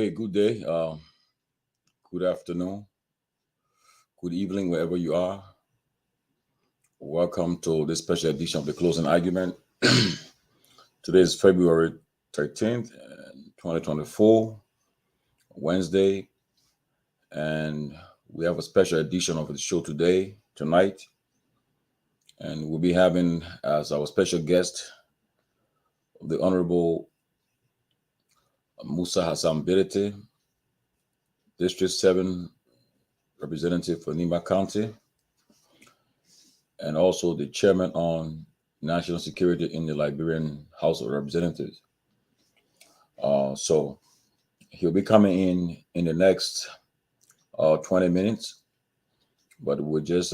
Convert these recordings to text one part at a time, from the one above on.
Good day, good afternoon, good evening, wherever you are. Welcome to this special edition of the Closing Argument. Today is February 13th, 2024, Wednesday, and we have a special edition of the show tonight, and we'll be having as our special guest the Honorable Musa Hassan Birete, District 7 representative for Nima County, and also the chairman on national security in the Liberian House of Representatives. So he'll be coming in the next 20 minutes, but we'll just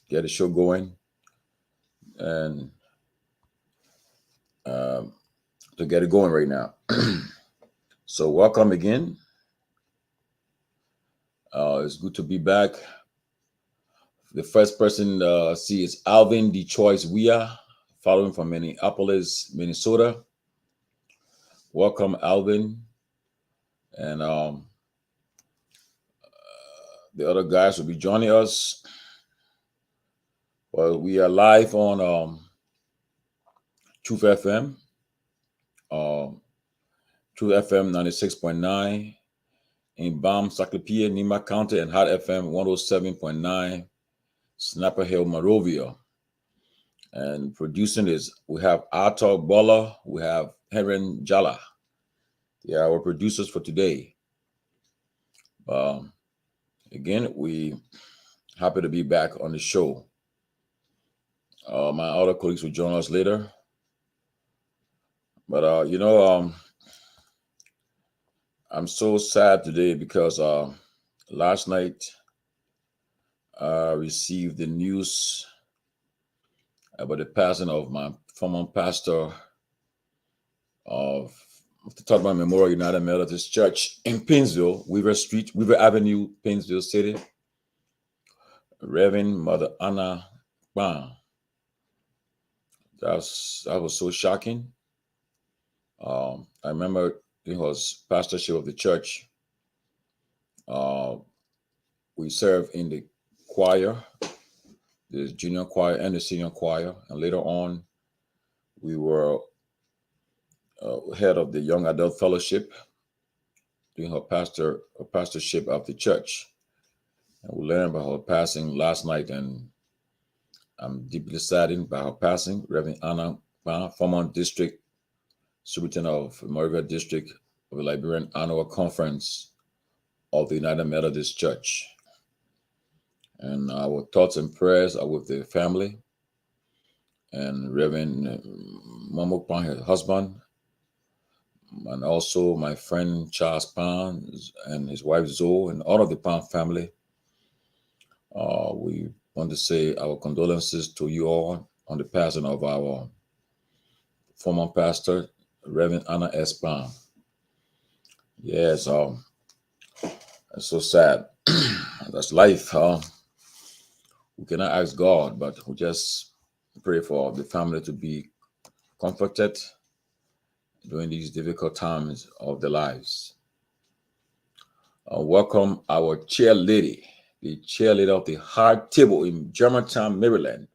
get the show going and to get it going right now. So welcome again. It's good to be back. The first person I see is Alvin D. Choice Weah, following from Minneapolis, Minnesota. Welcome, Alvin. And the other guys will be joining us. Well, we are live on Truth FM, Truth FM 96.9 in Bam, Saclapia, Nima County, and Hot FM 107.9, Snapper Hill, Monrovia. And producing we have Ato Bola, we have Heron Jala. They are our producers for today. Again, we happy to be back on the show. My other colleagues will join us later. But I'm so sad today because last night I received the news about the passing of my former pastor of the Tomalin Memorial United Methodist Church in Painesville, Weaver Avenue, Painesville City, Reverend Mother Anna Bang. That was so shocking. I remember it was pastorship of the church. We served in the choir, the junior choir and the senior choir, and later on, we were head of the young adult fellowship, doing her pastorship of the church. And we learned about her passing last night, and I'm deeply saddened by her passing. Reverend Anna Bang, former district superintendent of Monrovia District of the Liberian Annual Conference of the United Methodist Church. And our thoughts and prayers are with the family and Reverend Momo Pan, her husband, and also my friend Charles Pan and his wife Zoe and all of the Pan family. We want to say our condolences to you all on the passing of our former pastor, Reverend Anna S. Pan. Yes, it's so sad. That's life. We cannot ask God, but we just pray for the family to be comforted during these difficult times of their lives. Welcome our chair lady, the chair leader of the Hard Table in Germantown, Maryland,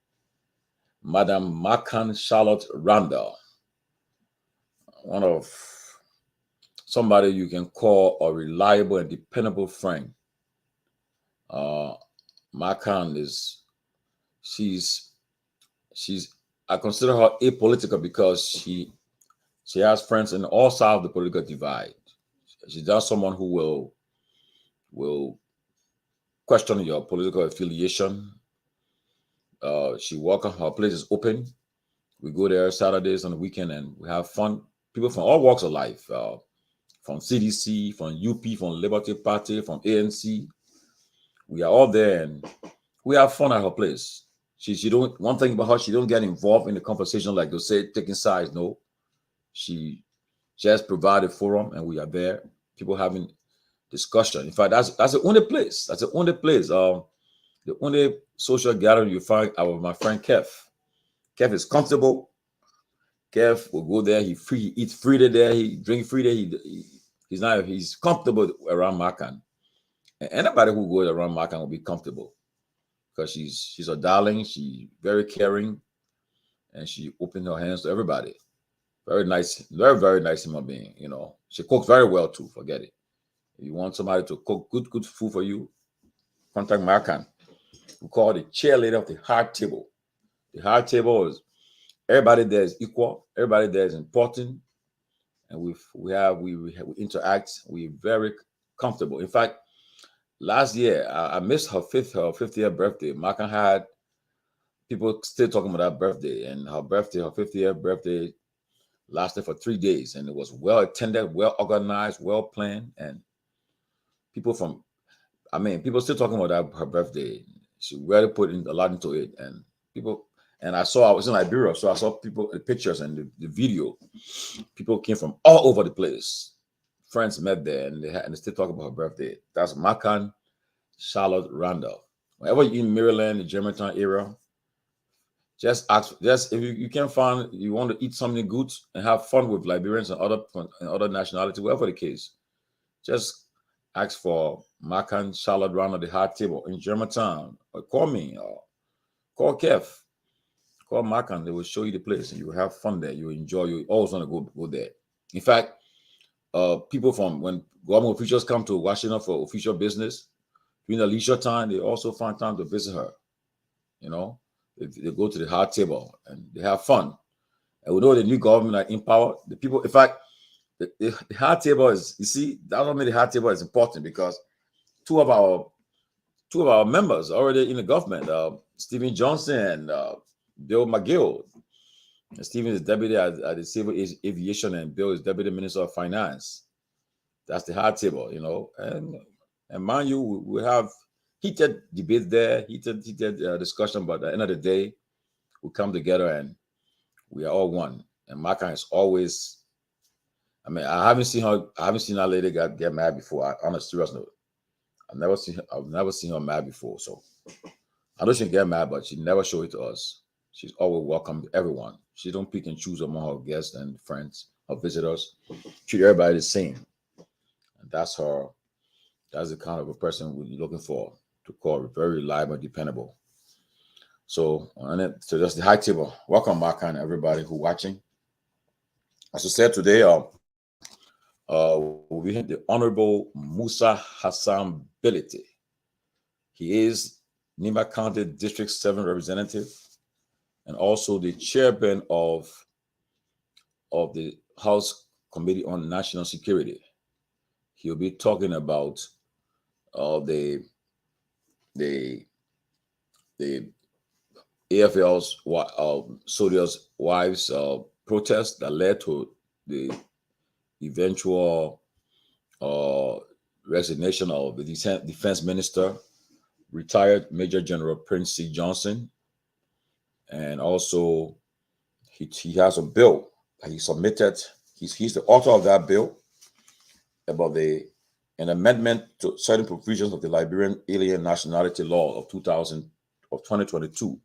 Madam Makan Charlotte Randall. One of somebody you can call a reliable and dependable friend. Makan she's I consider her apolitical because she has friends in all sides of the political divide. She's just someone who will question your political affiliation. She welcomes, her place is open. We go there Saturdays on the weekend and we have fun. People from all walks of life, from CDC, from UP, from Liberty Party, from ANC. We are all there and we have fun at her place. She don't, one thing about her, she don't get involved in the conversation like they say, taking sides. No, she just provided a forum and we are there. People having discussion. In fact, that's the only place. That's the only place. The only social gathering you find our my friend Keff. Keff is comfortable. Kev will go there. He eats free there. He drink free there. He He's comfortable around Makan. And anybody who goes around Makan will be comfortable because she's a darling. She's very caring, and she opened her hands to everybody. Very nice, very, very nice human being. She cooks very well too. Forget it. If you want somebody to cook good food for you, contact Makan. We call it the cheerleader of the hard table. The hard table is everybody there is equal. Everybody there is important, and we interact. We're very comfortable. In fact, last year I missed her 50th birthday. Makan had people still talking about her birthday, and her 50th birthday lasted for 3 days, and it was well attended, well organized, well planned, and people still talking about her birthday. She really put in a lot into it, and I was in Liberia, so I saw people, the pictures and the video. People came from all over the place. Friends met there, and they still talk about her birthday. That's Makan Charlotte Randolph. Whenever you're in Maryland, the Germantown area, just if you can find, you want to eat something good and have fun with Liberians and other nationalities, whatever the case, just ask for Makan Charlotte Randolph, the hard table in Germantown, or call me, or call Keff. Call Makan, they will show you the place, and you will have fun there. You will enjoy. You always want to go there. In fact, people from when government officials come to Washington for official business during the leisure time, they also find time to visit her. They go to the hard table and they have fun. And we know the new government are in power. The people, in fact, the hard table is, you see, that don't mean the hard table is important because two of our members are already in the government, Stephen Johnson and Bill McGill. And Stephen is deputy at the Civil Aviation, and Bill is deputy minister of finance. That's the hard table, and mind you, we have heated debate there, heated discussion, but at the end of the day, we come together and we are all one. And Makan is always, I haven't seen that lady get mad before. On a serious note, I've never seen her mad before. So I know she get mad, but she never show it to us. She's always welcome everyone. She don't pick and choose among her guests and friends, her visitors. Treat everybody the same. And that's her. That's the kind of a person we're looking for, to call very reliable, dependable. So that's the high table. Welcome, Makan, and everybody who watching. As I said today, we had the Honorable Musa Hassan Bility. He is Nima County District 7 representative and also the chairman of the House Committee on National Security. He'll be talking about the AFL's soldiers' wives protest that led to the eventual resignation of the defense minister, retired Major General Prince C. Johnson. And also he has a bill that he submitted. He's the author of that bill about an amendment to certain provisions of the Liberian Alien Nationality Law of 2022.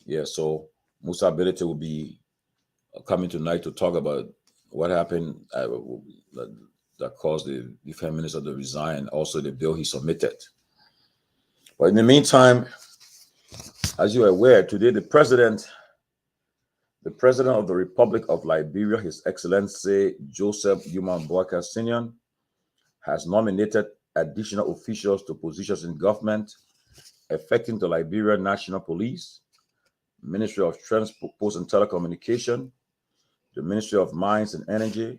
Yeah, so Musa Bility will be coming tonight to talk about what happened that caused the defense minister to resign, also the bill he submitted. But in the meantime, as you are aware, today the president of the Republic of Liberia, His Excellency Joseph Human Boakai Sr., has nominated additional officials to positions in government affecting the Liberia National Police, Ministry of Transport, Post and Telecommunication, the Ministry of Mines and Energy,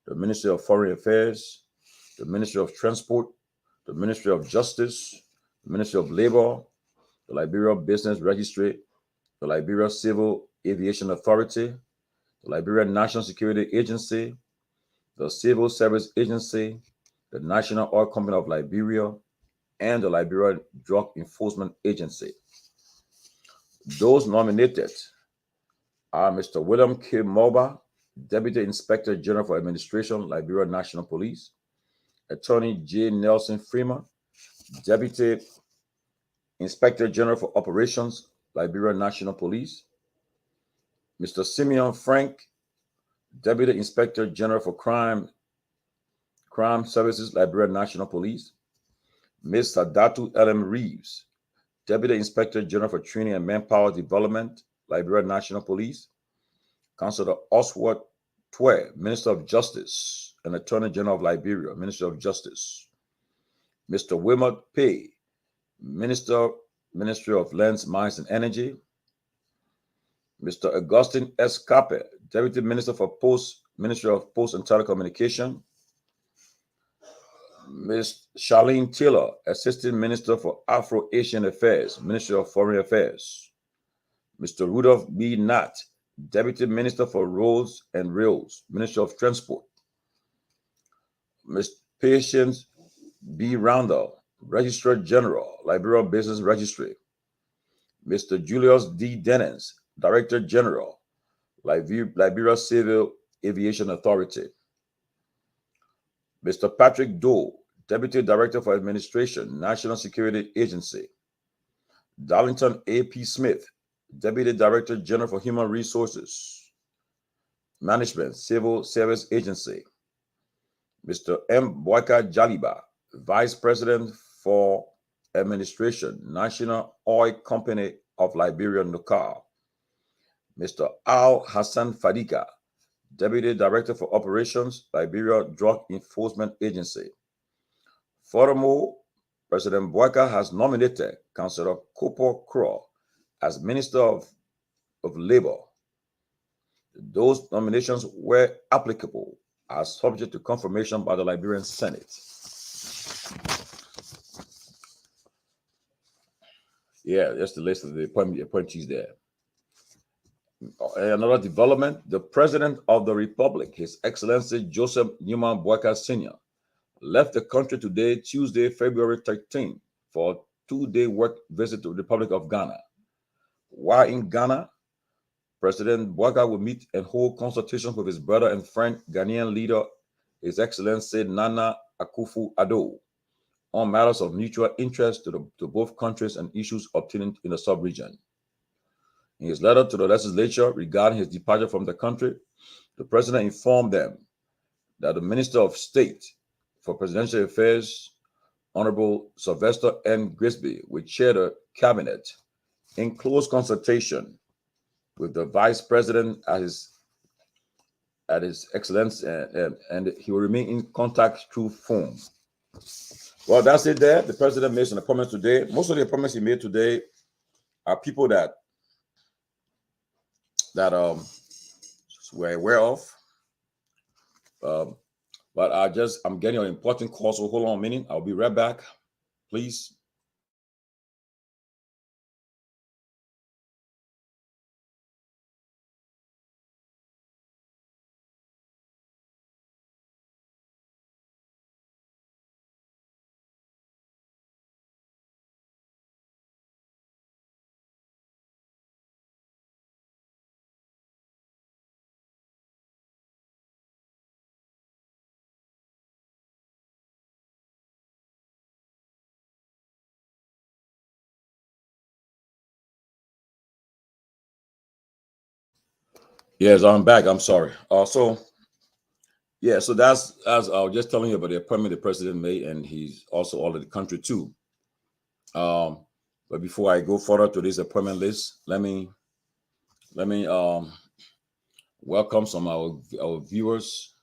the Ministry of Foreign Affairs, the Ministry of Transport, the Ministry of Justice, the Ministry of Labor, the Liberia Business Registry, the Liberia Civil Aviation Authority, the Liberia National Security Agency, the Civil Service Agency, the National Oil Company of Liberia, and the Liberia Drug Enforcement Agency. Those nominated are Mr. William K. Moba, Deputy Inspector General for Administration, Liberia National Police, Attorney J. Nelson Freeman, Deputy Inspector General for Operations, Liberia National Police, Mr. Simeon Frank, Deputy Inspector General for Crime, Crime Services, Liberia National Police. Ms. Sadatu L.M. Reeves, Deputy Inspector General for Training and Manpower Development, Liberia National Police. Councillor Oswald Twe, Minister of Justice and Attorney General of Liberia, Minister of Justice. Mr. Wilmot Pay, Ministry of Lands, Mines, and Energy. Mr. Augustine S. Kape, Deputy Minister for Ministry of Post and Telecommunication. Ms. Charlene Taylor, Assistant Minister for Afro-Asian Affairs, Ministry of Foreign Affairs. Mr. Rudolph B. Natt, Deputy Minister for Roads and Rails, Ministry of Transport. Ms. Patience B. Randall, Registrar General, Liberia Business Registry. Mr. Julius D. Dennis, Director General, Liberia Civil Aviation Authority. Mr. Patrick Doe, Deputy Director for Administration, National Security Agency. Darlington A.P. Smith, Deputy Director General for Human Resources Management, Civil Service Agency. Mr. M. Boyka Jaliba, Vice President for Administration, National Oil Company of Liberia, NOCAR. Mr. Al Hassan Fadika, Deputy Director for Operations, Liberia Drug Enforcement Agency. Furthermore, President Boyka has nominated Councillor Kopo Kroh as Minister of Labor. Those nominations were applicable as subject to confirmation by the Liberian Senate. Yeah, that's the list of the appointees there. Another development, the President of the Republic, His Excellency Joseph Newman Boyka Sr., left the country today, Tuesday, February 13, for a two-day work visit to the Republic of Ghana. While in Ghana, President Boyka will meet and hold consultations with his brother and friend, Ghanaian leader, His Excellency Nana Akufo-Addo, on matters of mutual interest to both countries and issues obtaining in the sub-region. In his letter to the legislature regarding his departure from the country, the president informed them that the Minister of State for Presidential Affairs, Honorable Sylvester N. Grisby, will chair the cabinet in close consultation with the vice president at his excellence, and he will remain in contact through phone. Well, that's it there. The president made some appointments today. Most of the appointments he made today are people that we're aware of. But I'm getting an important call, so hold on a minute. I'll be right back, please. Yes, I'm back. I'm sorry. So that's as I was just telling you about the appointment the president made, and he's also all of the country too. But before I go further to this appointment list, let me welcome some of our viewers.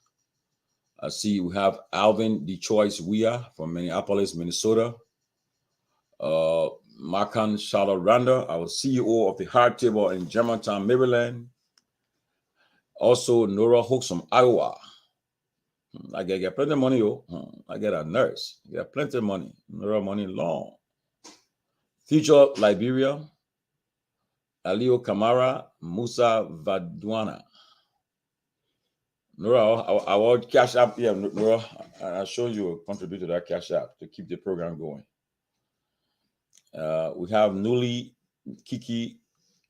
I see we have Alvin DeChoice Weah from Minneapolis, Minnesota. Markan Charlotte Randa, our CEO of the Hard Table in Germantown, Maryland. Also, Nora Hooks from Iowa. I get plenty of money, I get a nurse. I get plenty of money. Nora money long. Future Liberia. Alio Kamara, Musa Vadwana. Nora, I will cash app. Yeah, Nora, I'll show you a contribute to that cash app to keep the program going. We have Nuli Kiki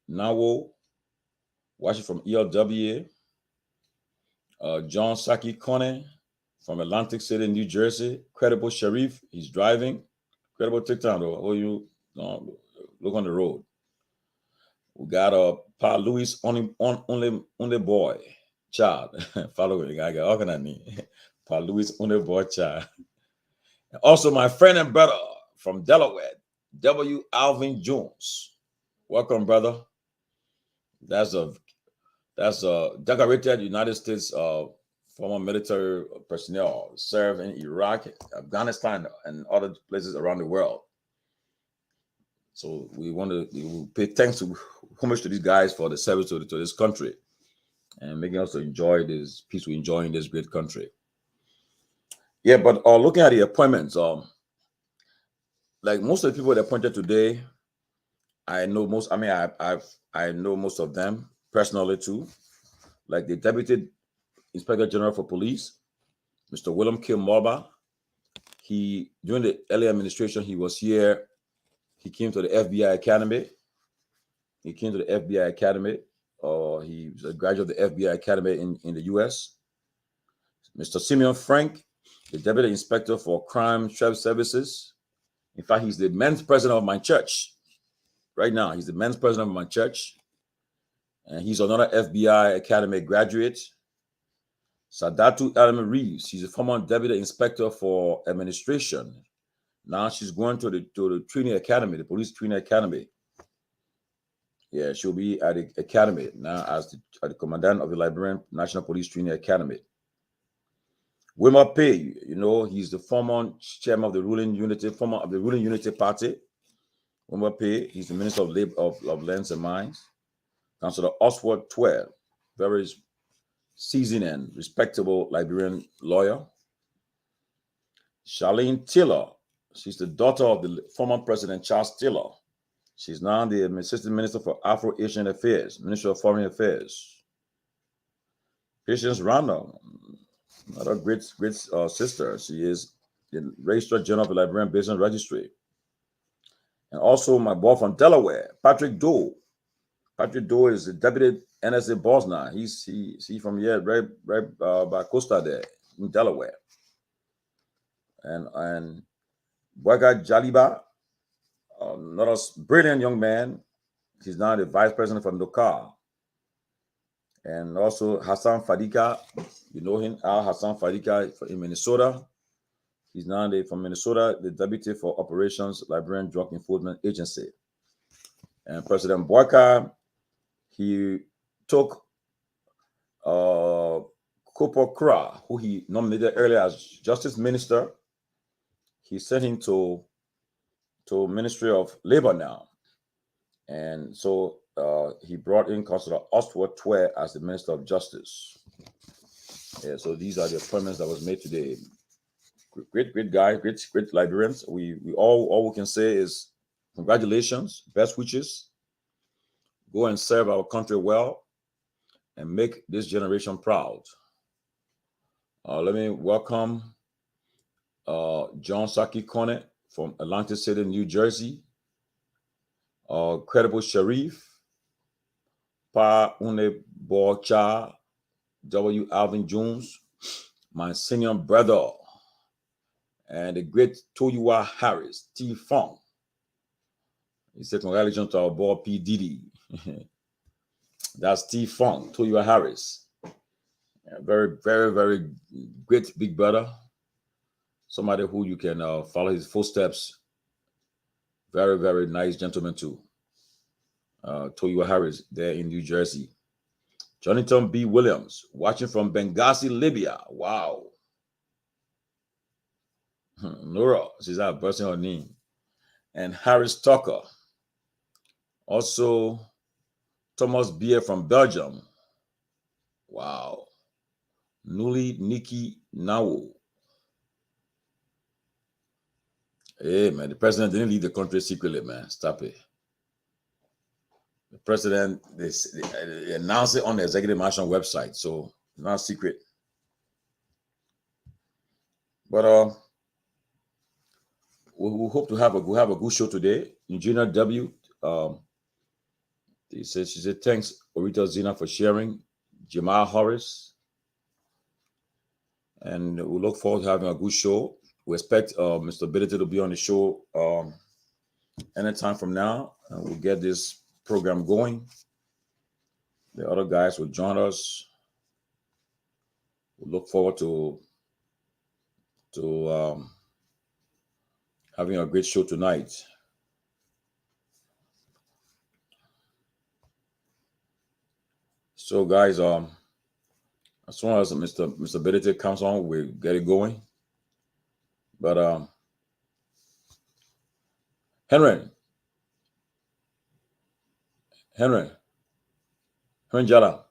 Nawo, watching from ELWA. John Saki Kone from Atlantic City, New Jersey. Credible Sharif, he's driving. Credible TikTok, though. Oh, you look on the road. We got Pa Louis only boy child following the guy. How can I need Pa Louis Unebocha. Also, my friend and brother from Delaware, W. Alvin Jones. Welcome, brother. That's a decorated United States former military personnel, served in Iraq, Afghanistan, and other places around the world. So we want to pay thanks to homage to these guys for the service to this country and making us enjoy this peace we enjoy in this great country. Yeah, but looking at the appointments, like most of the people that appointed today, I know most. I mean, I know most of them personally too. Like the Deputy Inspector General for Police, Mr. William K. Morba. He during the early administration, he was here. He came to the FBI Academy. He came to the FBI Academy. He was a graduate of the FBI Academy in the U.S. Mr. Simeon Frank, the Deputy Inspector for Crime Services. In fact, he's the men's president of my church. Right now, he's the men's president of my church. And he's another FBI Academy graduate. Sadatu Alama Reeves, she's a former Deputy Inspector for Administration. Now she's going to the training academy, the police training academy. Yeah, she'll be at the academy now as the commandant of the Liberian National Police Training Academy. Wilmer Pay, he's the former chairman of the ruling Unity Party. Wilmer Pay, he's the Minister of Labor of Lands and Mines. Councillor Oswald Twell, very seasoned and respectable Liberian lawyer. Charlene Tiller, she's the daughter of the former President Charles Tiller. She's now the Assistant Minister for Afro-Asian Affairs, Minister of Foreign Affairs. Patience Randall, another great sister. She is the Registrar General of the Liberian Business Registry. And also my boy from Delaware, Patrick Doe. Patrick Doe is the Deputy NSA boss now. He's from here, right by Costa there in Delaware. And Boyga Jaliba, another brilliant young man. He's now the Vice President from Dokar. And also Hassan Fadika, you know him, Hassan Fadika in Minnesota. He's now from Minnesota, the Deputy for Operations, Liberian Drug Enforcement Agency. And President Boyka, he took Kopo Kra, who he nominated earlier as Justice Minister. He sent him to Ministry of Labor now. And so he brought in Councillor Oswald Tware as the Minister of Justice. Yeah, so these are the appointments that was made today. Great guys, great Liberians. We all we can say is congratulations, best wishes. Go and serve our country well and make this generation proud. Let me welcome John Saki Kone from Atlantic City, New Jersey. Credible Sharif, Pa Unebocha, W. Alvin Jones, my senior brother, and the great Toyiwa Harris, T. Fong. He said, congratulations to our boy P. Diddy. That's T. Fong, Toyiwa Harris. Yeah, very, very, very great big brother. Somebody who you can follow his footsteps. Very, very nice gentleman too. Toyiwa Harris there in New Jersey. Jonathan B. Williams, watching from Benghazi, Libya. Wow. Nora, she's out bursting her name. And Harris Tucker. Also, Thomas Beer from Belgium. Wow. Nuli Nikki Nawo. Hey, man, the president didn't leave the country secretly, man. Stop it. The president, they announced it on the Executive Mansion website, so it's not secret. But we hope to have a good show today. Eugenia W. She said, thanks, Orita Zina, for sharing. Jamal Horace. And we look forward to having a good show. We expect Mr. Bidity to be on the show anytime from now. And we'll get this program going. The other guys will join us. We look forward to to having a great show tonight. So, guys, as soon as Mr. Benedict comes on, we get it going. But Henry Jala.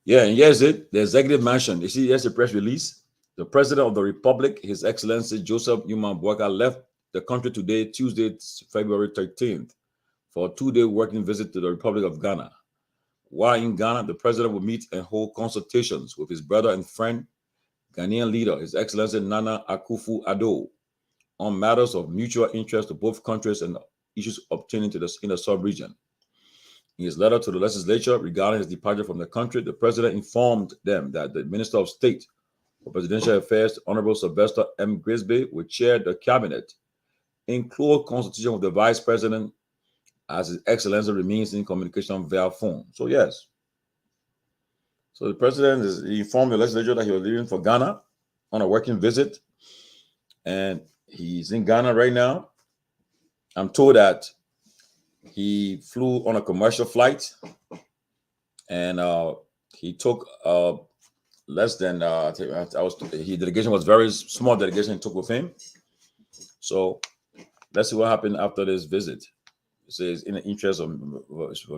Yeah, and here's it. The executive mansion. You see, here's the press release. The President of the Republic, His Excellency Joseph Newman Boakai, left the country today, Tuesday, February 13th, for a 2-day working visit to the Republic of Ghana. While in Ghana, the President will meet and hold consultations with his brother and friend, Ghanaian leader, His Excellency Nana Akufo-Addo, on matters of mutual interest to both countries and issues obtaining in the sub-region. In his letter to the legislature regarding his departure from the country, the president informed them that the Minister of State for Presidential Affairs, Honorable Sylvester M. Grisby, will chair the cabinet in close consultation with the vice president, as His Excellency remains in communication via phone. So yes. So the president informed the legislature that he was leaving for Ghana on a working visit, and he's in Ghana right now. I'm told that he flew on a commercial flight, and he took less than delegation was very small delegation he took with him. So let's see what happened after this visit. It says in the interest of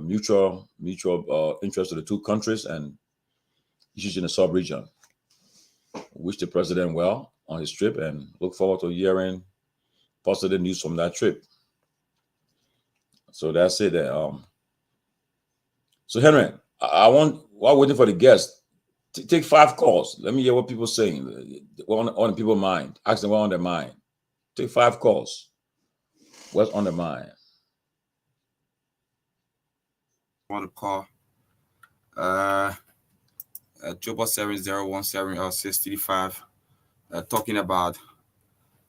mutual interest of the two countries and issues in the sub-region. Wish the president well on his trip and look forward to hearing positive news from that trip. So that's it. So Henry, while waiting for the guest, take 5 calls. Let me hear what people are saying. What on people's mind. Ask them what on their mind. Take 5 calls. What's on their mind? Want to call 777-017-635, talking about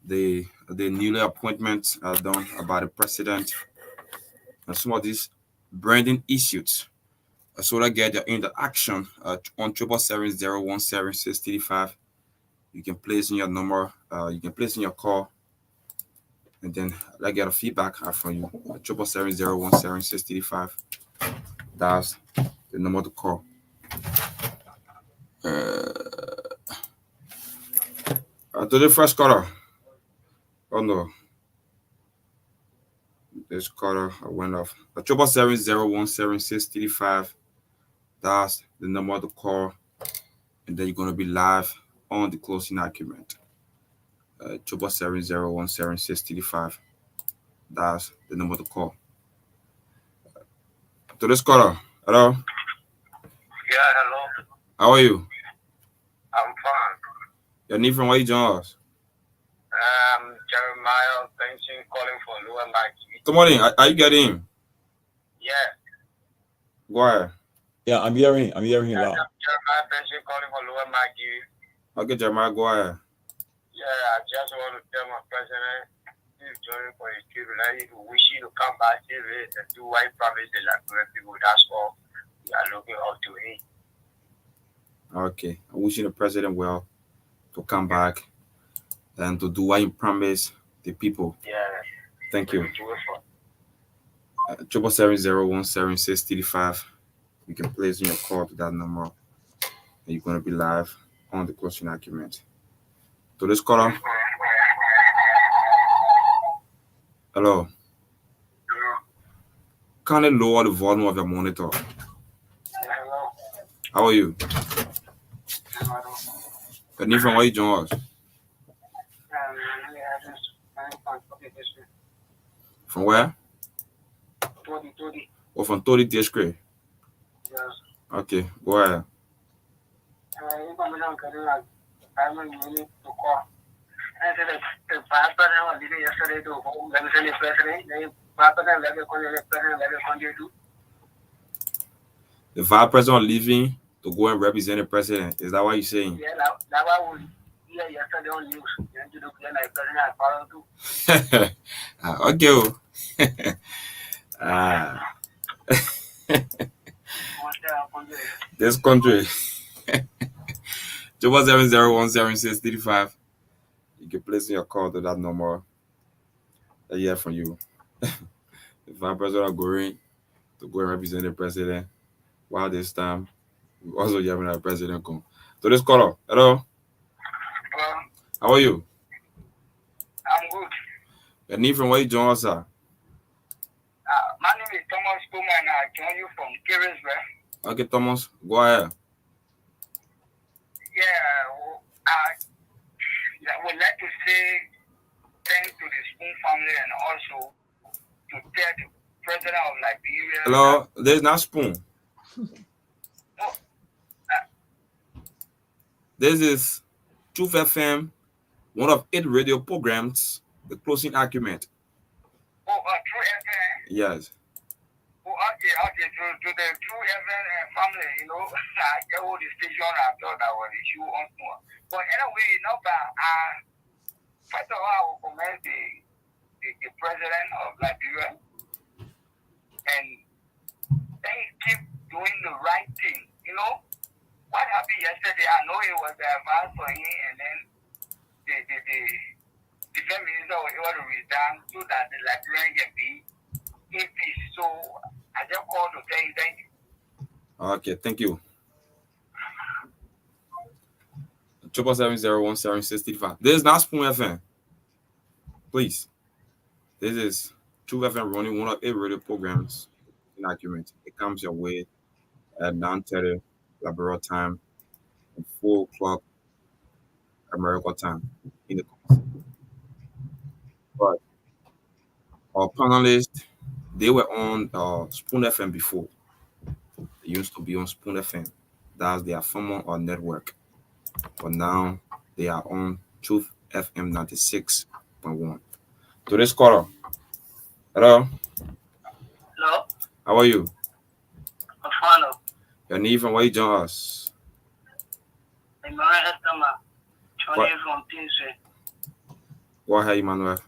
the newly appointments done about the president and some of these branding issues. So that get your interaction on 777-017-635. You can place in your number, you can place in your call, and then I get a feedback from you. 777-017-635. That's the number to call. To the first caller. Oh no. This caller went off. 777-017-635. That's the number to call. And then you're going to be live on the closing argument. 777-017-635. That's the number to call. To this caller. Hello? Yeah, hello. How are you? I'm fine. Your name from where you join us? Jeremiah Benson calling for Lower Maggie. Tomalin, are you getting him? Yeah. Go ahead. Yeah, I'm hearing him loud. Jeremiah Benson calling for Lower Maggie. Okay, Jeremiah, go ahead. Yeah, I just want to tell my president he's joining for his trip. I wish you to come back here and do what he promised the Liberian people. That's all we are looking up to him. Okay, I wish you the president well to come back and to do what he promised the people. Yeah. Thank you. 777-017-635. You can place in your call to that number, and you're going to be live on the closing argument. To this caller. Hello. Can you lower the volume of your monitor? Hello. How are you? Your name from where you join us? From where? Todi. Oh, from Todi District. Yes. Okay, go ahead. The past president was leaving yesterday to home. Let me say the president. The past president left the country too. The vice president leaving to go and represent the president. Is that what you're saying? Yeah, that was Yeah, yesterday on news. You do the president I follow too. Okay. Oh. This country. 7017635. You can place in your call to that number. I hear from you. If I'm president going to go and represent the president, while this time we also having our president come. So this caller, hello, how are you? I'm good. Your name from where you join us, sir? My name is Thomas Bowman. I join you from Kirisburg. Okay, Thomas, go ahead. I would like to say thanks to the Spoon family and also to tell the president of Liberia. Hello, there's not Spoon. This is Truth FM, one of 8 radio programs, The Closing Argument. True FM? Yes. Okay. To the True FM family, I get all the station I thought that was issue on more. But anyway, first of all, I will commend the president of Liberia, and they keep doing the right thing. What happened yesterday, I know it was advanced for him, and then the defense minister was able to resign so that the Liberian can be in peace. So I just called to tell you thank you. Okay, thank you. 7701765. This is not Spoon FM. Please. This is True FM running one of 8 radio programs in Argument. It comes your way at 9:30 Liberia time and 4 o'clock America time in the But our panelists, they were on Spoon FM before. They used to be on Spoon FM. That's their former network. But now they are on Truth FM 96.1. Today's caller. Hello. Hello? How are you? I'm fine. Your name from where you join us? Emmanuel Estama, joining from Kingsway. Go ahead, Emmanuel.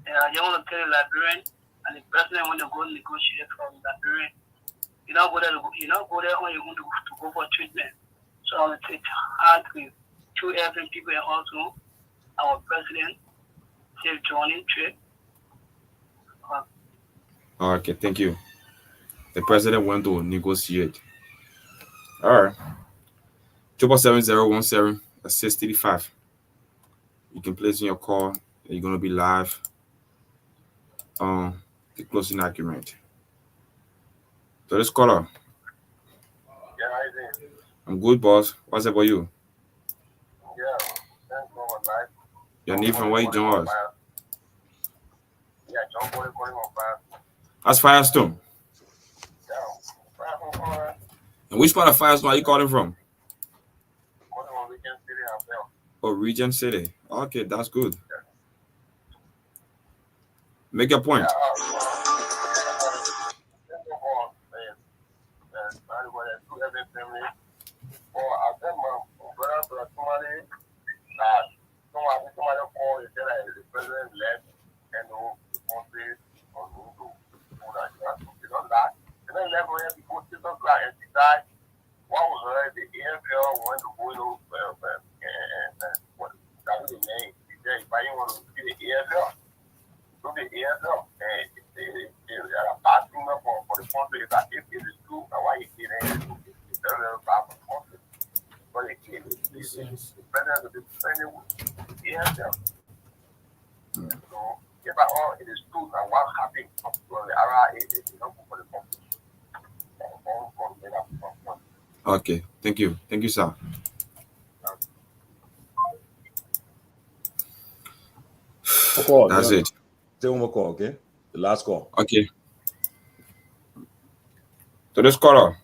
I just want to tell the Liberian and the president want to go negotiate from Liberian. You don't go there when you want to go for treatment. So I will take hard with 2 every people and also our president, Safe Joining Trip. Okay, thank you. The president went to negotiate. All right. 7701765. You can place in your call. You're going to be live on the closing argument. So this caller. Yeah, I think. I'm good, boss. What's up about you? Yeah, thanks for my life. Your name from where you join us? Yeah, John Boy calling on fire. That's Firestone. Yeah, And which part of Firestone are you calling from? calling on Regent City as well. Oh, Regent City. Okay, that's good. Make your point. Okay, thank you. Thank you, sir. That's it. Take one more call, okay? The last call. Okay. So this caller,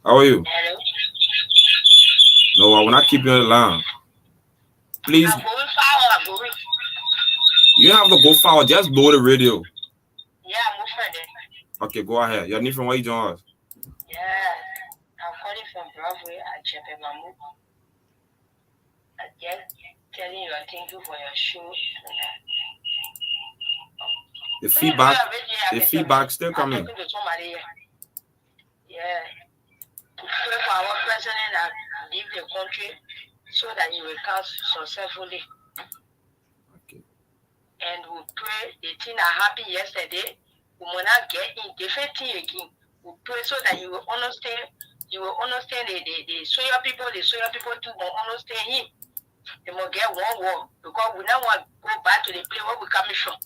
how are you? Hello? No, I will not keep you on the line. Please, you have to go forward. Just blow the radio. Yeah, I'm moving. Okay, go ahead. Your name from where you join us? Yeah, I'm calling from Broadway at Chepe Mamu. just telling you thank you for your show. The feedback still coming. Yeah. Pray for our president and leave the country so that he will come successfully. Okay. And we pray the thing that happened yesterday, we will not get in different thing again. We pray so that you will understand. You will understand the Soya people too will understand him. They will get one war because we don't want to go back to the place where we coming from.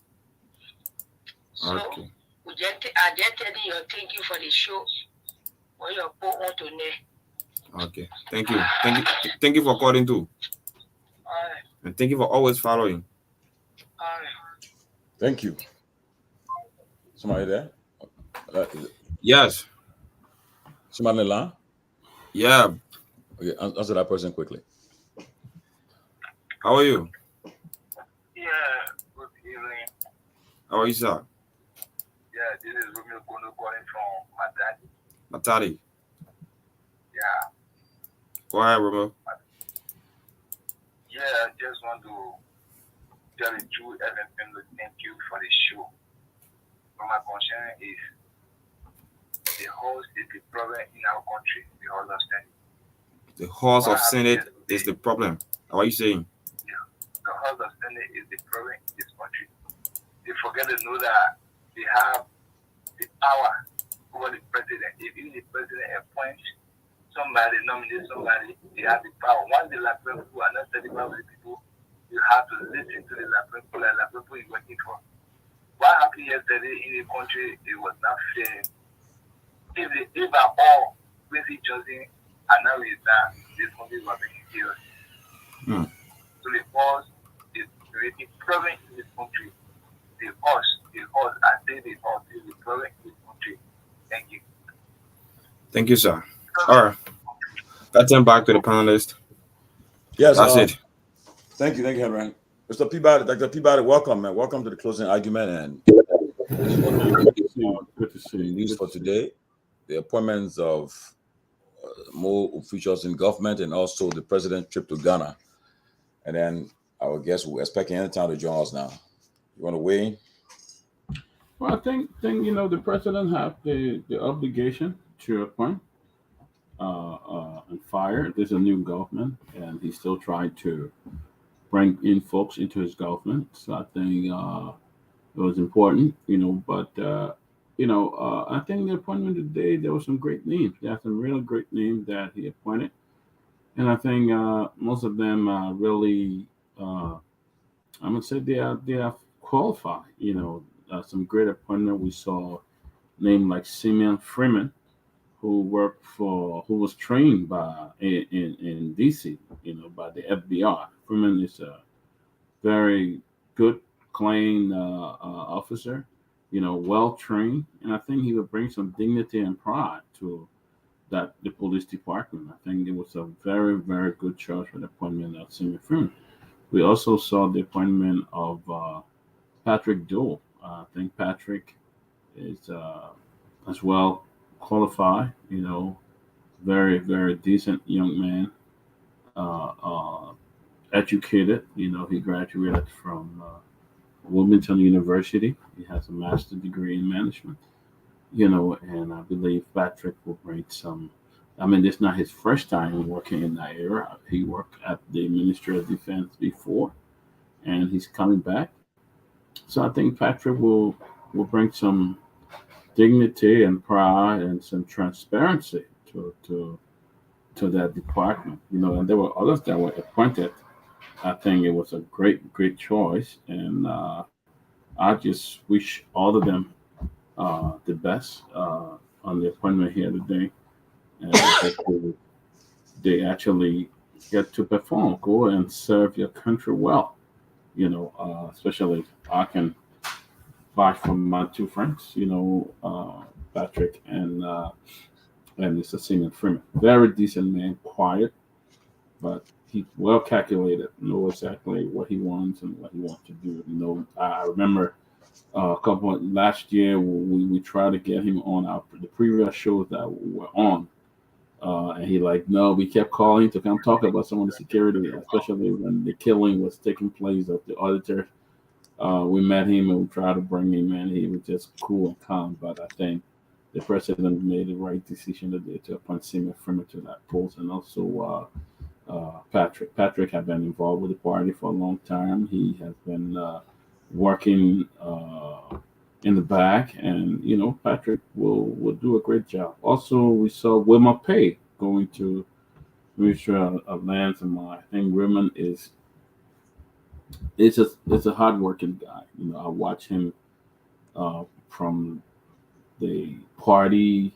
So Okay. I just telling you thank you for the show. What your put on to know. Okay. Thank you. Thank you for calling too. All right. And thank you for always following. All right. Thank you. Somebody there? Yes. Somebody in the line? Yeah. Okay, answer that person quickly. How are you? Yeah, good evening. How are you, sir? Yeah, this is Romeo Kono calling from Matadi. Matadi. Yeah. Go ahead, Romeo. Yeah, I just want to tell the true LFM to thank you for the show. But my concern is the horse is the problem in our country, the horse of Senate. The horse of Senate is the problem. What are you saying? Yeah, the horse of Senate is the problem in this country. They forget to know that they have the power over the president. If even the president appoints somebody, nominate somebody, they have the power. Once the Latin people are not satisfied with the people, you have to listen to the Latin people and Latin people you're working for. What happened yesterday in the country, it was not fair. If at all, Quincy Johnson announced that this country was being killed. So the horse is creating problem in this country. The horse, I say the horse is the problem in this country. Thank you. Thank you, sir. All right. Let's turn back to the panelist. Yes, that's it. Thank you, Henry. Mr. Peabody, Dr. Peabody, welcome, man. Welcome to the closing argument. And good to see you. News for today: the appointments of more officials in government, and also the president's trip to Ghana. And then our guests we're expecting any time to join us now. You want to weigh in? Well, I think the president have the obligation to appoint and fire. There's a new government, and he's still trying to bring in folks into his government. So I think it was important, But I think the appointment today, there were some great names. There are some real great names that he appointed, and I think most of them are really. I'm gonna say they are qualified. Some great appointment. We saw name like Simeon Freeman, who was trained in DC, by the FBI. Freeman is a very good, clean officer, well trained, and I think he would bring some dignity and pride to the police department. I think it was a very, very good choice for the appointment of Simeon Freeman. We also saw the appointment of Patrick Dole. I think Patrick is as well qualified, very, very decent young man, educated. He graduated from Wilmington University. He has a master's degree in management, and I believe Patrick will bring some. I mean, it's not his first time working in that era. He worked at the Ministry of Defense before, and he's coming back. So I think Patrick will bring some dignity and pride and some transparency to that department. And there were others that were appointed. I think it was a great choice, and I just wish all of them the best on the appointment here today, and hopefully they actually get to perform, go and serve your country well. Especially I can vouch for my two friends, Patrick and Mr. Simeon Freeman. Very decent man, quiet, but he well calculated, know exactly what he wants and what he wants to do. I remember last year we tried to get him on the previous shows that we were on. And he like, no, we kept calling to come talk about some of the security, especially when the killing was taking place of the auditor. We met him and we tried to bring him in. He was just cool and calm, but I think the president made the right decision today to appoint Seymour Freeman to that post, and also Patrick. Patrick had been involved with the party for a long time. He has been working in the back, and Patrick will do a great job. Also, we saw Wilma Pay going to Ministry of Lands and Mine. I think Wilma is a hardworking guy. I watch him from the party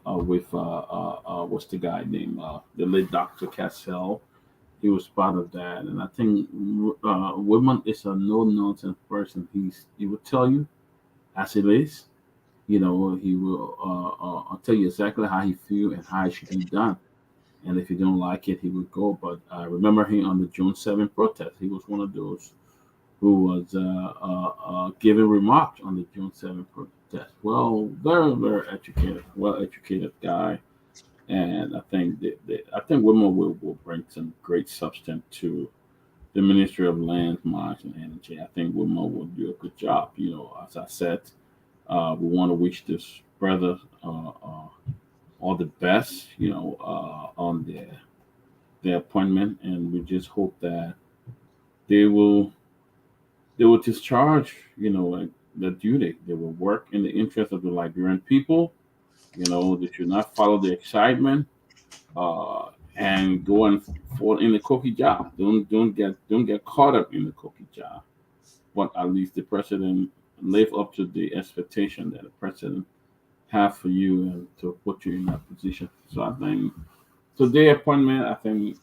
with what's the guy named the late Dr. Cassell. He was part of that, and I think Woodman is a no nonsense person. He will tell you as it is. He will tell you exactly how he feel and how it should be done. And if you don't like it, he would go. But I remember him on the June 7th protest. He was one of those who was giving remarks on the June 7th protest. Well, very, very educated, well educated guy. And I think women will bring some great substance to the Ministry of Land, Mines, and Energy. I think women will do a good job. As I said, we want to wish this brother all the best. On their appointment, and we just hope that they will discharge, like the duty. They will work in the interest of the Liberian people. They should not follow the excitement and go and fall in the cookie jar. Don't get caught up in the cookie jar. But at least the president live up to the expectation that the president have for you and to put you in that position. So I think today appointment, I think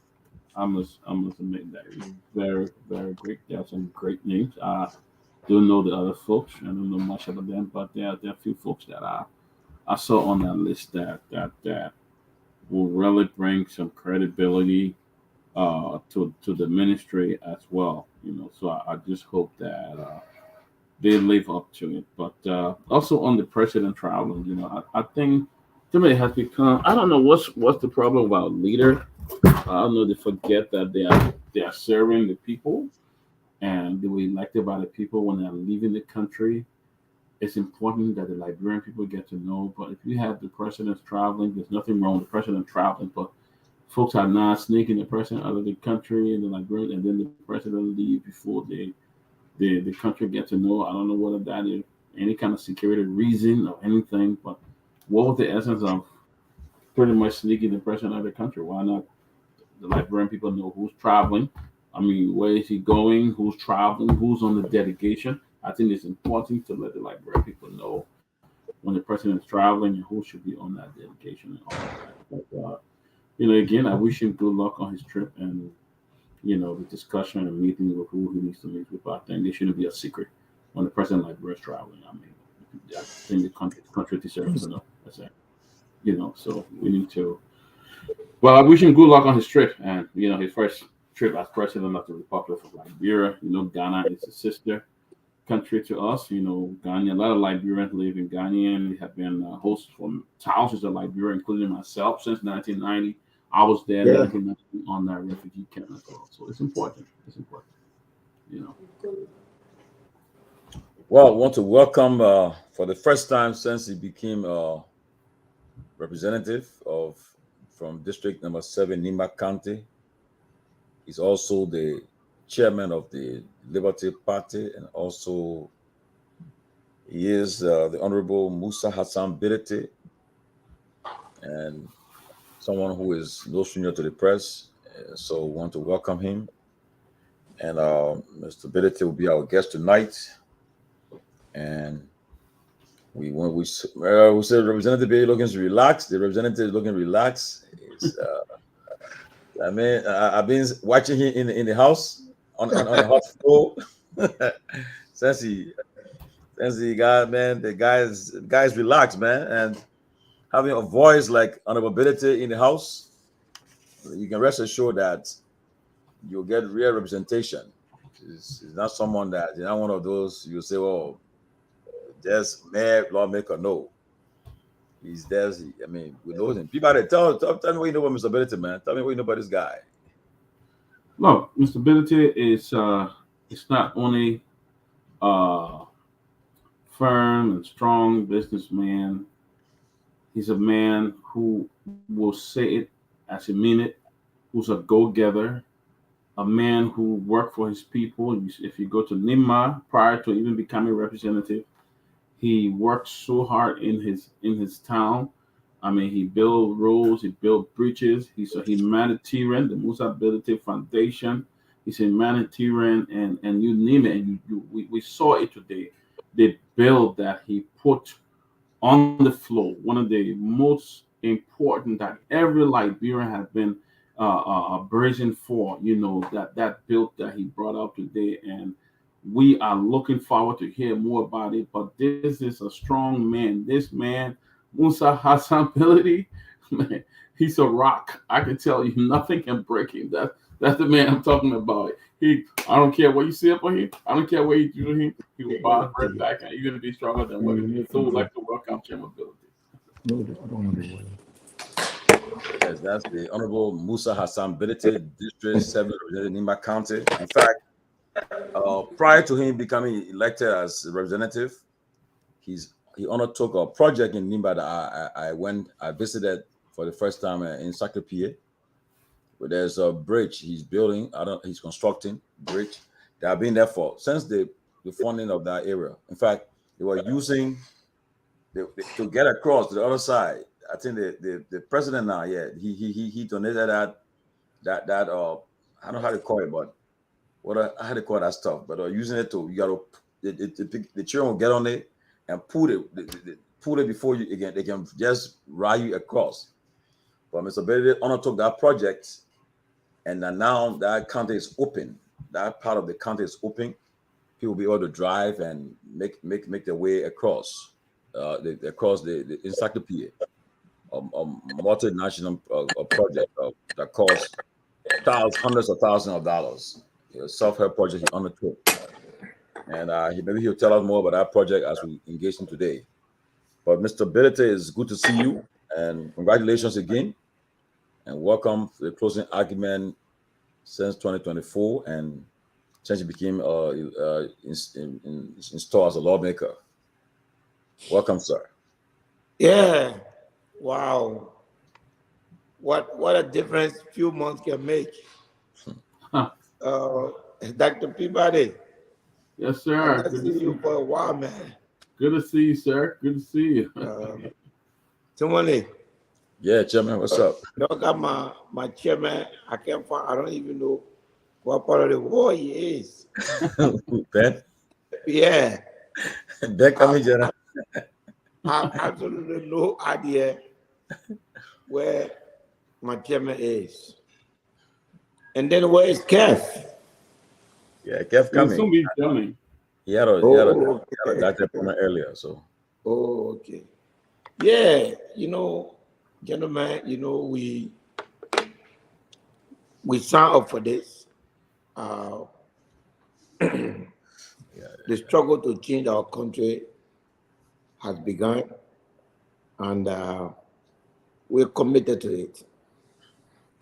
I must admit that it's very, very great. There are some great names. I don't know the other folks. I don't know much about them, but there are a few folks that I saw on that list that will really bring some credibility to the ministry as well. So I just hope that they live up to it. But also on the president traveling, I think to me it has become. I don't know what's the problem about leader. I don't know. They forget that they are serving the people and they were elected by the people when they're leaving the country. It's important that the Liberian people get to know. But if you have the president traveling, there's nothing wrong with the president traveling. But folks are not sneaking the president out of the country and the Liberian, and then the president leave before the country get to know. I don't know whether that is any kind of security reason or anything. But what was the essence of pretty much sneaking the president out of the country? Why not the Liberian people know who's traveling? I mean, where is he going? Who's traveling? Who's on the delegation? I think it's important to let the Liberian people know when the president is traveling and who should be on that delegation and all of that. But again, I wish him good luck on his trip and the discussion and meeting with who he needs to meet with. But I think it shouldn't be a secret when the president of Liberia is traveling. I mean, I think the country deserves to know. That's it. So we need to. Well, I wish him good luck on his trip and his first trip as president of the Republic of Liberia. Ghana is a sister country to us. Ghana. A lot of Liberians live in Ghana, and we have been hosts for thousands of Liberians, including myself, since 1990. I was there in Yeah. 1990 on that refugee camp as well. So it's important. It's important. You know. Well, I want to welcome for the first time since he became representative of from District Number 7, Nima County. He's also the chairman of the Liberty Party, and also he is the Honorable Musa Hassan Birete, and someone who is no stranger to the press. So we want to welcome him. And Mr. Birete will be our guest tonight. And we said Representative Bay looking relaxed. The representative is looking relaxed. I've been watching him in the house on the hot floor since he got, man. The guy's relaxed, man, and having a voice like honorability in the house, you can rest assured that you'll get real representation. It's not someone that you're not one of those you say, "Oh, just mayor lawmaker." No, He's there. I mean, we know him. Peabody, tell me what you know about Mr. Ability, man. Tell me what you know about this guy. Look, Mr. Ability is it's not only a firm and strong businessman. He's a man who will say it as he mean it, who's a go-getter, a man who worked for his people. If you go to Nima prior to even becoming representative, he worked so hard in his town. I mean, he built roads, he built bridges. He's a humanitarian. The Musa Ability Foundation. He's a humanitarian, and you name it. And we saw it today. The bill that he put on the floor, one of the most important that every Liberian has been brazen for. You know that bill that he brought up today, and we are looking forward to hear more about it. But this is a strong man. This man, Musa Hassan ability, man, he's a rock. I can tell you, nothing can break him. That's the man I'm talking about. I don't care what you see up on him. I don't care what you do to him. He will bounce right back, and you're gonna be stronger than what he is. So we'd like to welcome Jim Ability. No, I don't want to do Yes, that's the Honorable Musa Hassan Ability, District 7 represented in Nima County. In fact, prior to him becoming elected as a representative, he undertook a project in Nimba that I visited for the first time in Sacré-Pied. Where there's a bridge he's building. He's constructing bridge. They have been there since the funding of that area. In fact, they were using to get across to the other side. I think the president now, yeah, he donated that I don't know how to call it, but how to call that stuff. But using it to the children will get on it and pull it before you again. They can just ride you across. But Mr. Ability undertook that project. And now that county is open. That part of the county is open. People will be able to drive and make their way across the encyclopedia, multinational project that costs hundreds of thousands of dollars. A self-help project he undertook, and maybe he'll tell us more about that project as we engage him today. But Mr. Ability, it's good to see you, and congratulations again. And welcome to the closing argument since 2024, and since you became installed as a lawmaker. Welcome, sir. Yeah. Wow. What a difference few months can make. Dr. Peabody. Yes, sir. I've seen you for a while, man. Good to see you, sir. Good to see you. Tomalin. Yeah, Chairman, what's up? Look at my chairman. I don't even know what part of the war he is. Ben? Yeah. Ben coming, Jenna. I have absolutely no idea where my chairman is. And then where is Keff? Yeah, Keff He'll soon coming. be coming. He had a doctor appointment earlier, so. Oh, okay. Yeah, gentlemen, we signed up for this. The struggle to change our country has begun, and we're committed to it.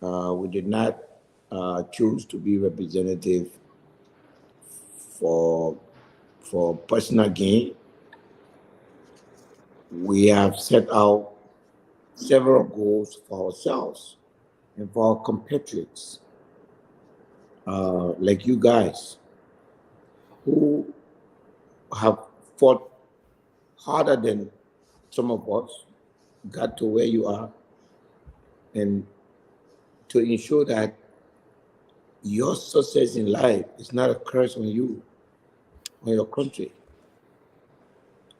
We did not choose to be representative for personal gain. We have set out several goals for ourselves and for our compatriots, like you guys, who have fought harder than some of us, got to where you are, and to ensure that your success in life is not a curse on you, on your country.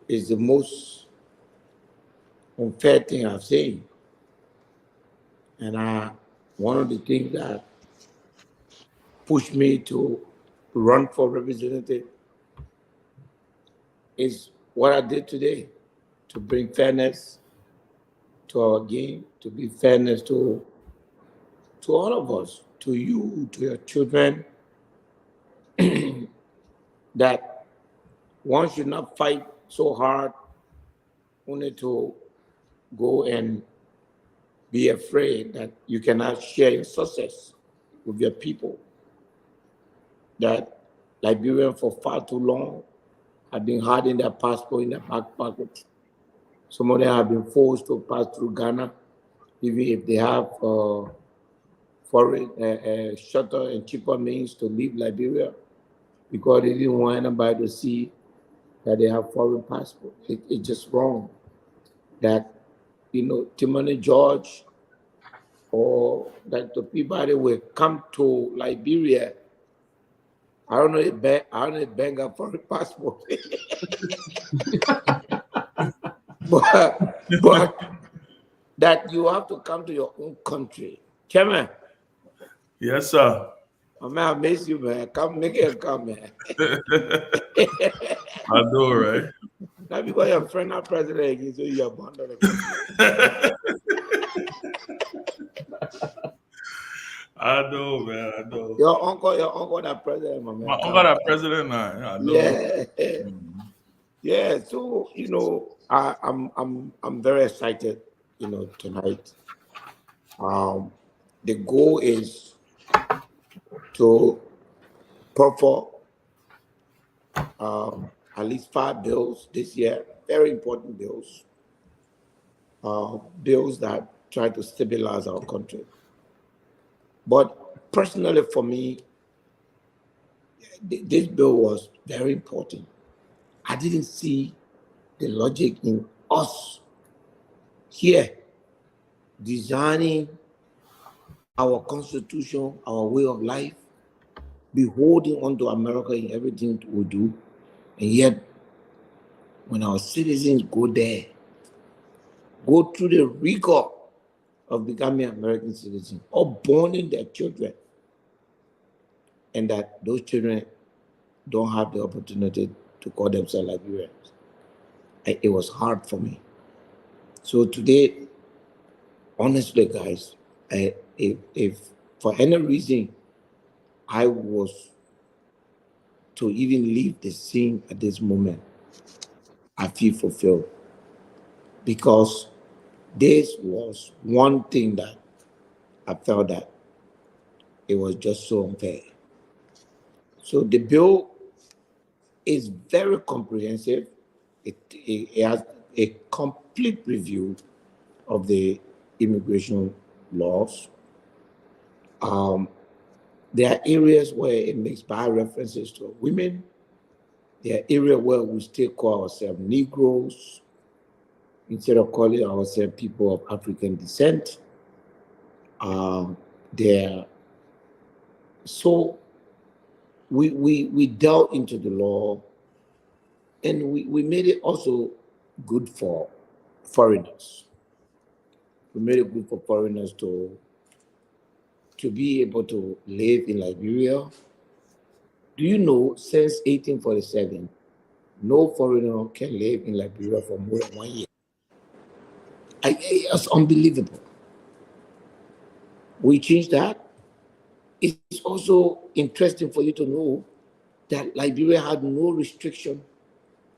It's the most unfair thing I've seen. And one of the things that pushed me to run for representative is what I did today, to bring fairness to our game, to be fairness to all of us, to you, to your children, that one should not fight so hard only to go and be afraid that you cannot share your success with your people. That Liberians for far too long have been hiding their passport in their back pocket. Some of them have been forced to pass through Ghana, even if they have foreign shorter and cheaper means to leave Liberia, because they didn't want anybody to see that they have foreign passport. It's just wrong. That Timothy George or Dr. Peabody will come to Liberia. I don't know if Ben got foreign passport. but that you have to come to your own country. Chairman, Yes, sir. oh, man, I miss you, man. Come, make it come, man. I know, right? Not because your friend not president again, so you abandon the I know, man. I know. Your uncle that president, my man. My uncle that president, I know. Yeah. Yeah. So, I'm very excited, tonight. The goal is to proffer at least 5 bills this year, very important bills, bills that try to stabilize our country. But personally for me, this bill was very important. I didn't see the logic in us here designing our constitution, our way of life, be holding on to America in everything we do, and yet when our citizens go there, go through the rigor of becoming American citizens or borning their children, and that those children don't have the opportunity to call themselves Liberians. It was hard for me. So today, honestly, guys, if for any reason I was to even leave the scene at this moment, I feel fulfilled, because this was one thing that I felt that it was just so unfair. So the bill is very comprehensive. It has a complete review of the immigration laws. There are areas where it makes bad references to women. There are areas where we still call ourselves Negroes instead of calling ourselves people of African descent. So we delve into the law, and we made it also good for foreigners. We made it good for foreigners to be able to live in Liberia. Do you know, since 1847, no foreigner can live in Liberia for more than 1 year? It's unbelievable. We changed that. It's also interesting for you to know that Liberia had no restriction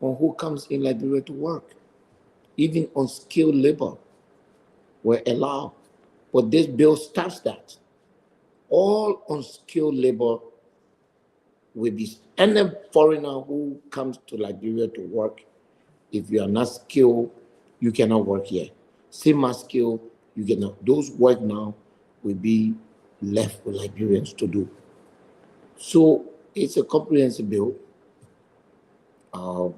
on who comes in Liberia to work. Even unskilled labor were allowed. But this bill stops that. All unskilled labor will be, any foreigner who comes to Liberia to work, if you are not skilled, you cannot work here. Same as skilled, you cannot. Those work now will be left with Liberians to do. So it's a comprehensive bill,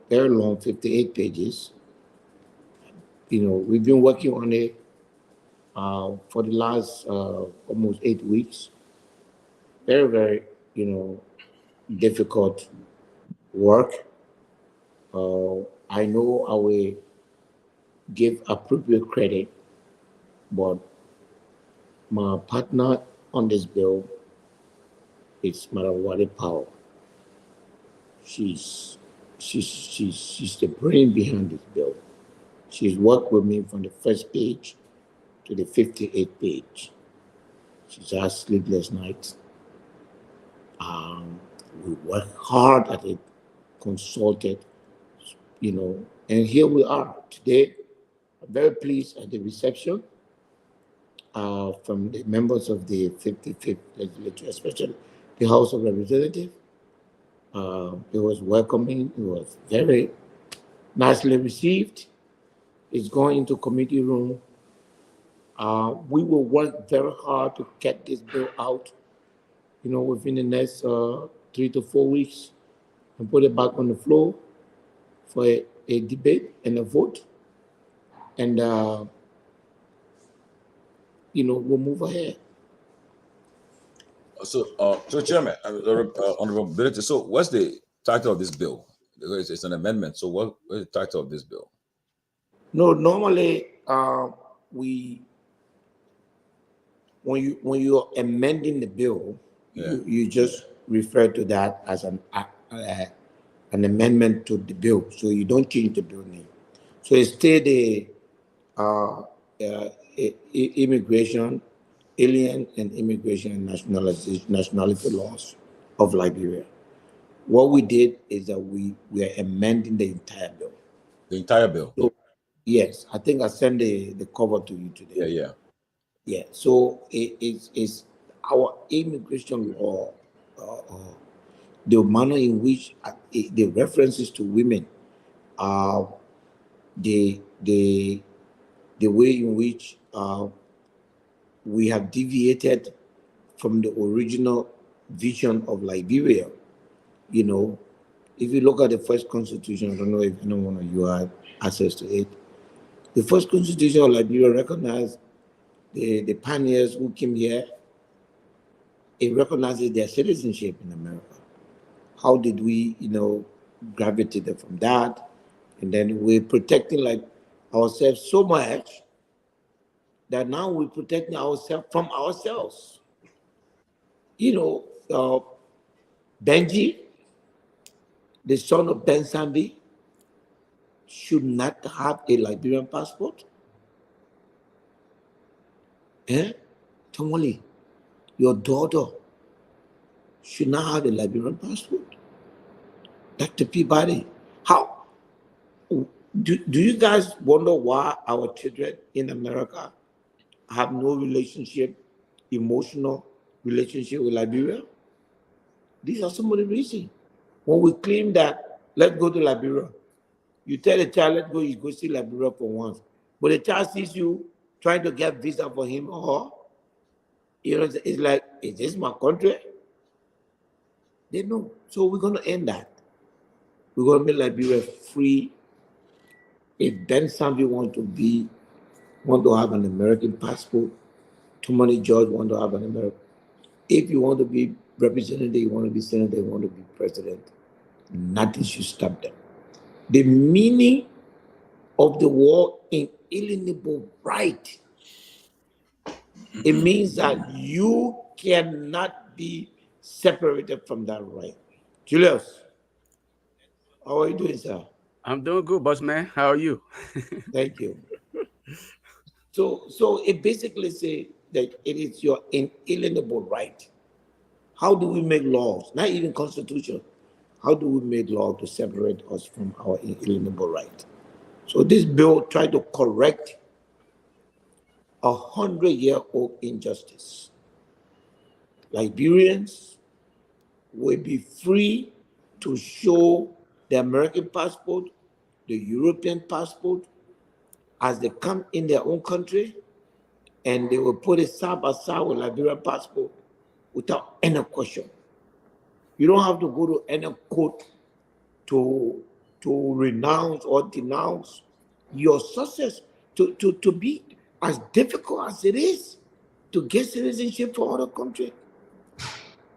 very long, 58 pages. We've been working on it for the last almost 8 weeks. Very, very, difficult work. I know I will give appropriate credit, but my partner on this bill is Madam Wade Powell. She's the brain behind this bill. She's worked with me from the first page to the 58th page. She's had sleepless nights. We worked hard at it, consulted, and here we are today. very pleased at the reception from the members of the 55th legislature, especially the House of Representatives. It was welcoming. It was very nicely received. It's going into committee room. We will work very hard to get this bill out, within the next 3 to 4 weeks, and put it back on the floor for a debate and a vote. And, we'll move ahead. So Chairman, Honorable Ability. So, what's the title of this bill? It's an amendment. So, what's the title of this bill? No, normally when you're amending the bill, you just refer to that as an amendment to the bill. So you don't change the bill name. So it's still the immigration, alien and immigration and nationality laws of Liberia. What we did is that we are amending the entire bill. The entire bill. So, yes, I think I sent the cover to you today. Yeah. So it's our immigration law, the manner in which the references to women, the way in which we have deviated from the original vision of Liberia. If you look at the first constitution, I don't know if anyone of you had access to it. The first constitution of Liberia recognized the pioneers who came here. It recognizes their citizenship in America. How did we, gravitate from that? And then we're protecting ourselves so much that now we're protecting ourselves from ourselves. Benji, the son of Ben Sanvee, should not have a Liberian passport. Tomalin, your daughter should not have a Liberian passport. Dr. Peabody, how? Do you guys wonder why our children in America have no emotional relationship with Liberia? These are some of the reasons. When we claim that, let's go to Liberia, you tell the child, let's go, you go see Liberia for once. But the child sees you trying to get visa for him or her, it's like, is this my country? They know. So we're going to end that. We're going to make Liberia free. If Ben Sanvee want to have an American passport, Tomalin George want to have an American. If you want to be representative, you want to be senator, you want to be president, nothing should stop them. The meaning of the word inalienable right, it means that you cannot be separated from that right. Julius, how are you doing, sir? I'm doing good, boss man. How are you? Thank you. So it basically says that it is your inalienable right. How do we make laws? Not even constitution. How do we make law to separate us from our inalienable right? So this bill tried to correct 100-year-old injustice. Liberians will be free to show the American passport, the European passport, as they come in their own country, and they will put it side by side with Liberian passport without any question. You don't have to go to any court to renounce or denounce your success, to be as difficult as it is to get citizenship for other countries.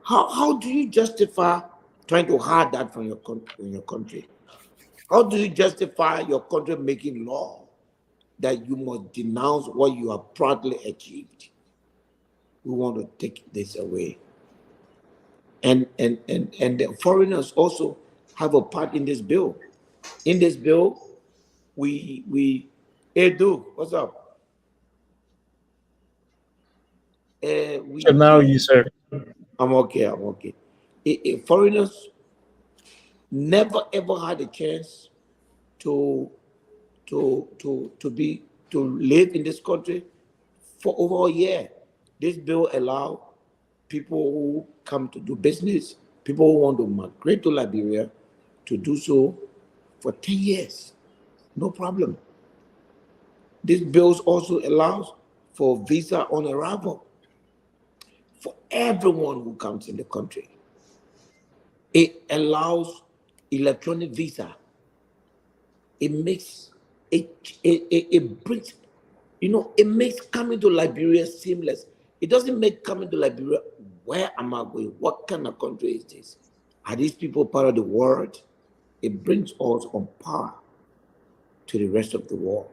How do you justify trying to hide that from your country? How do you justify your country making law that you must denounce what you have proudly achieved? We want to take this away. And the foreigners also have a part in this bill. In this bill, hey Duke, what's up? Now you, sir. I'm okay. Foreigners never ever had a chance to be to live in this country for over a year. This bill allows people who come to do business, people who want to migrate to Liberia, to do so for 10 years. No problem. This bill also allows for visa on arrival for everyone who comes in the country. It allows electronic visa. It makes it brings, it makes coming to Liberia seamless. It doesn't make coming to Liberia, where am I going? What kind of country is this? Are these people part of the world? It brings us on par to the rest of the world.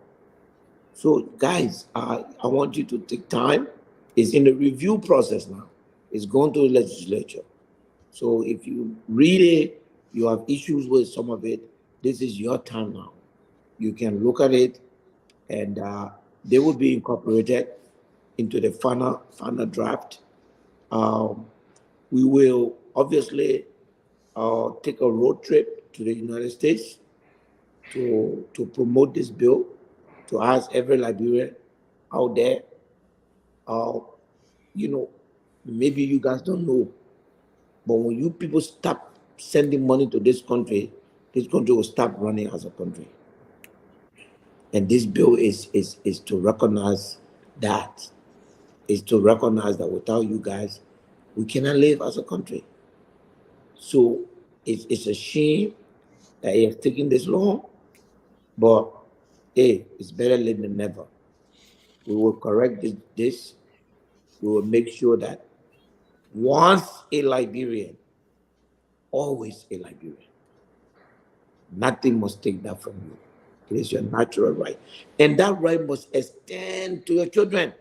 So, guys, I want you to take time. It's in the review process now. It's going to the legislature. So if you read it, you have issues with some of it, this is your time now. You can look at it, and they will be incorporated into the final draft. We will obviously take a road trip to the United States to promote this bill, to ask every Liberian out there. Maybe you guys don't know, but when you people stop sending money to this country will stop running as a country. And this bill is to recognize that. Is to recognize that without you guys, we cannot live as a country. So it's a shame that it has taken this long, but hey, it's better late than never. We will correct this. We will make sure that once a Liberian, always a Liberian. Nothing must take that from you. It is your natural right. And that right must extend to your children.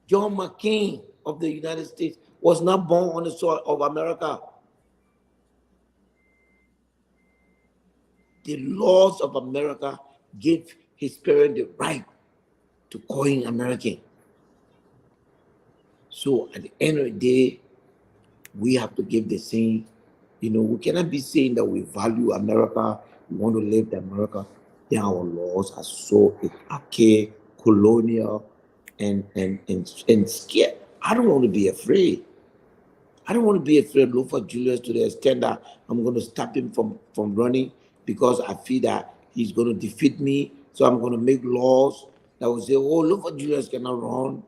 John McCain of the United States was not born on the soil of America. The laws of America gave his parents the right to call him American. So at the end of the day, we have to give the same. We cannot be saying that we value America, we want to live in America. Then our laws are so archaic, colonial, and scared. I don't want to be afraid. I don't want to be afraid of Lofa Julius to the extent that I'm going to stop him from running because I feel that he's going to defeat me. So I'm going to make laws that will say, oh, Lofa Julius cannot run.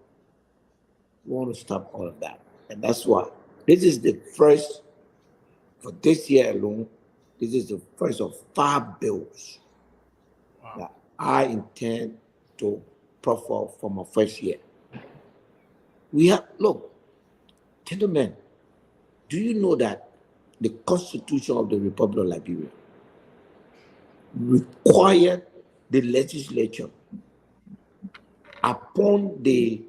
We want to stop all of that. And that's why this is the first, for this year alone, this is the first of 5 bills that I intend to profile for my first year. Look, gentlemen, do you know that the Constitution of the Republic of Liberia required the legislature, upon the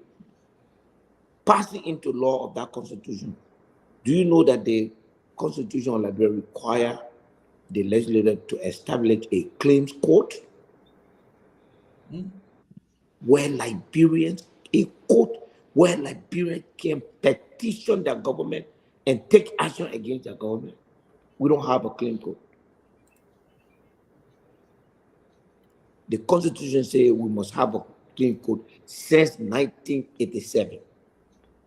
passing into law of that Constitution, do you know that the Constitution of Liberia requires the legislature to establish a claims court where Liberians, a court where Liberians can petition their government and take action against their government? We don't have a claim court. The Constitution says we must have a claim court since 1987.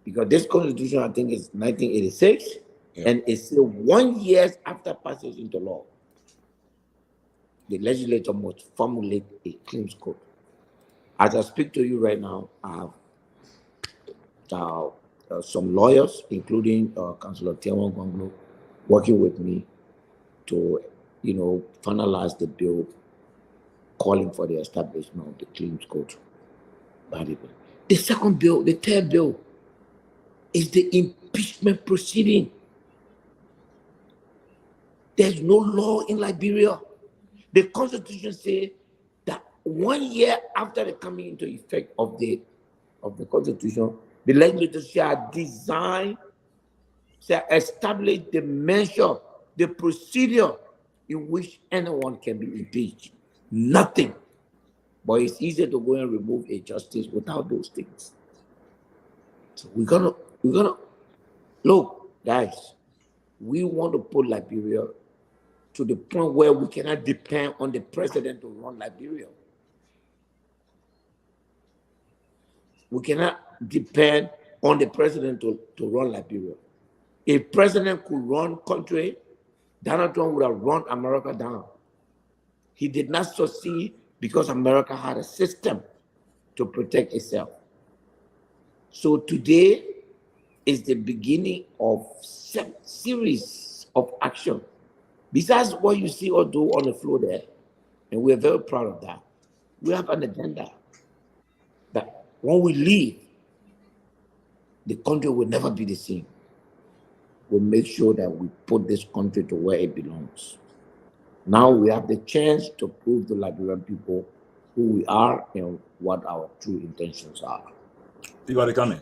Because this Constitution, I think, is 1986, and it's still 1 year after passage into law. The legislature must formulate a claims court. As I speak to you right now, I have some lawyers, including Councillor Nyenwolo, working with me to, finalize the bill calling for the establishment of the claims court. The second bill, the third bill, is the impeachment proceeding. There's no law in Liberia. The Constitution says that 1 year after the coming into effect of the Constitution, the legislature shall establish the measure, the procedure in which anyone can be impeached. Nothing. But it's easier to go and remove a justice without those things. So we're gonna look, guys. We want to put Liberia to the point where we cannot depend on the president to run Liberia. We cannot depend on the president to run Liberia. If president could run country, Donald Trump would have run America down. He did not succeed because America had a system to protect itself. So today is the beginning of series of action. Besides what you see or do on the floor there, and we're very proud of that, we have an agenda that when we leave, the country will never be the same. We'll make sure that we put this country to where it belongs. Now we have the chance to prove to Liberian people who we are and what our true intentions are. Peabody coming.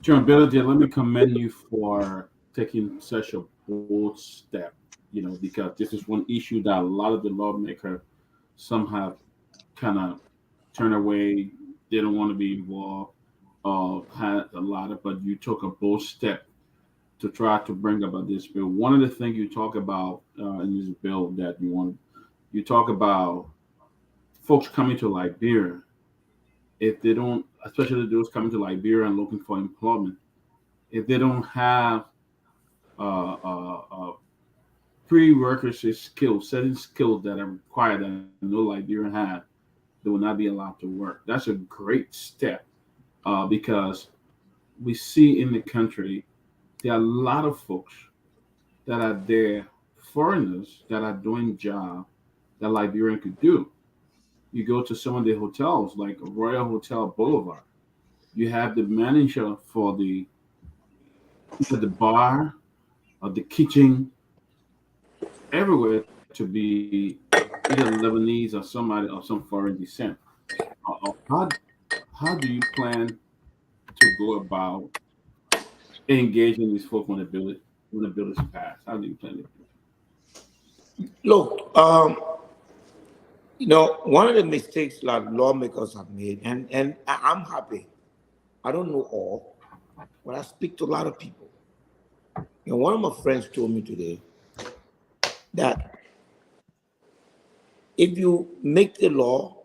John Benedict, let me commend you for taking such a bold step, because this is one issue that a lot of the lawmakers, some have kind of turned away, they don't want to be involved, had a lot of, but you took a bold step to try to bring about this bill. One of the things you talk about in this bill that you talk about folks coming to Liberia, if they don't, especially those coming to Liberia and looking for employment, if they don't have prerequisite skills, certain skills that are required that no Liberian have, they will not be allowed to work. That's a great step because we see in the country there are a lot of folks that are there, foreigners that are doing jobs that Liberian could do. You go to some of the hotels like Royal Hotel Boulevard. You have the manager for the bar or the kitchen, everywhere to be either Lebanese or somebody of some foreign descent. How do you plan to go about engaging these folks when the bill is passed? How do you plan to do it? Look, one of the mistakes that lawmakers have made, and I'm happy, I don't know all, but I speak to a lot of people. And one of my friends told me today that if you make the law,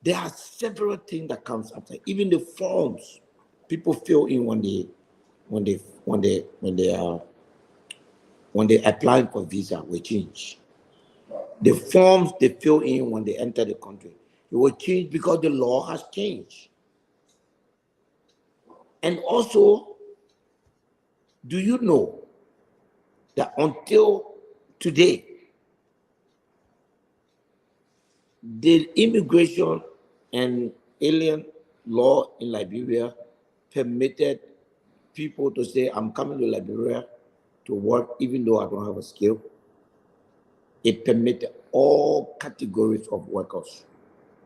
there are several things that comes after. Even the forms people fill in when they apply for visa will change. The forms they fill in when they enter the country, it will change because the law has changed. And also, do you know that until today, the immigration and alien law in Liberia permitted people to say, I'm coming to Liberia to work even though I don't have a skill? It permitted all categories of workers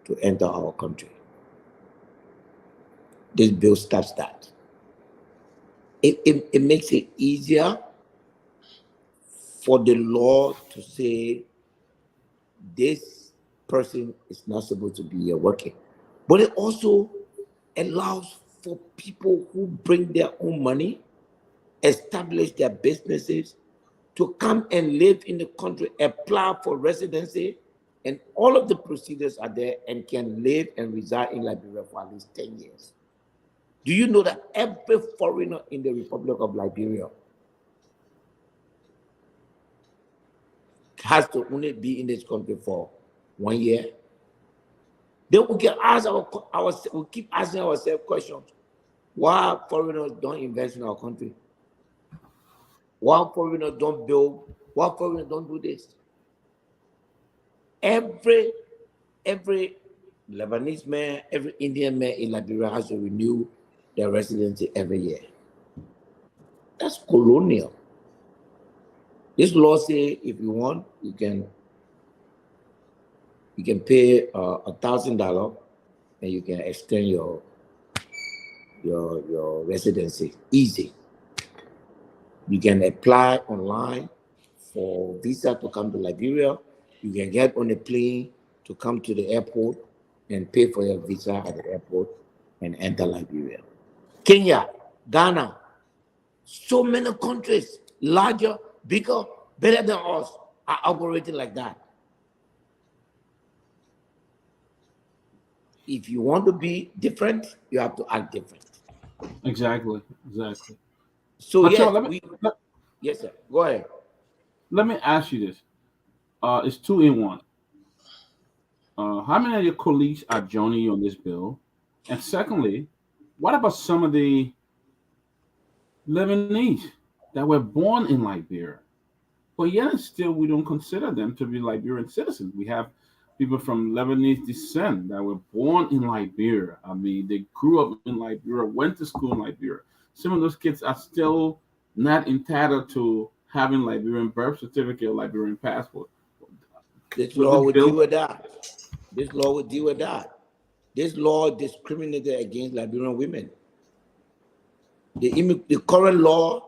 to enter our country. This bill stops that. It makes it easier for the law to say this person is not supposed to be here working. But it also allows for people who bring their own money, establish their businesses, to come and live in the country, apply for residency, and all of the procedures are there and can live and reside in Liberia for at least 10 years. Do you know that every foreigner in the Republic of Liberia has to only be in this country for 1 year? Then we can ask we keep asking ourselves questions. Why foreigners don't invest in our country? Why foreigners don't build? Why foreigners don't do this? Every Lebanese man, every Indian man in Liberia has to renew their residency every year. That's colonial. This law says if you want, you can pay $1,000 and you can extend your residency easy. You can apply online for visa to come to Liberia. You can get on a plane to come to the airport and pay for your visa at the airport and enter Liberia. Kenya, Ghana, so many countries, larger, bigger, better than us, are operating like that. if you want to be different, you have to act different. Exactly. So But yes, yo, yes, sir. Go ahead. let me ask you this. It's 2 in 1. How many of your colleagues are joining you on this bill? And secondly, what about some of the Lebanese that were born in Liberia? But yet and still we don't consider them to be Liberian citizens. We have people from Lebanese descent that were born in Liberia. I mean, they grew up in Liberia, went to school in Liberia. Some of those kids are still not entitled to having Liberian birth certificate or Liberian passport. This law would deal with that. This law would deal with that. This law discriminated against Liberian women. The current law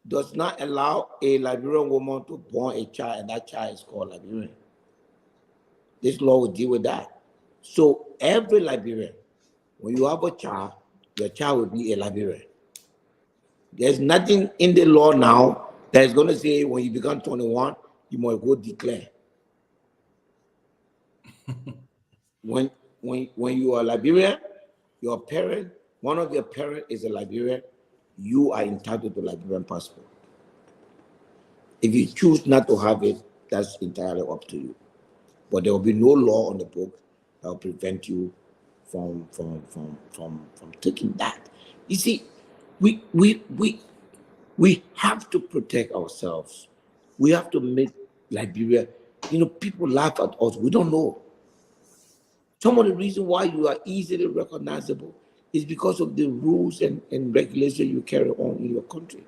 does not allow a Liberian woman to born a child, and that child is called Liberian. This law will deal with that. So every Liberian, when you have a child, your child will be a Liberian. There's nothing in the law now that is going to say when you become 21, you must go declare. When you are Liberian, your parent, one of your parents is a Liberian, you are entitled to Liberian passport. If you choose not to have it, that's entirely up to you. But there will be no law on the book that will prevent you from taking that. You see, we have to protect ourselves. We have to make Liberia, people laugh at us. We don't know. Some of the reason why you are easily recognizable is because of the rules and regulations you carry on in your country.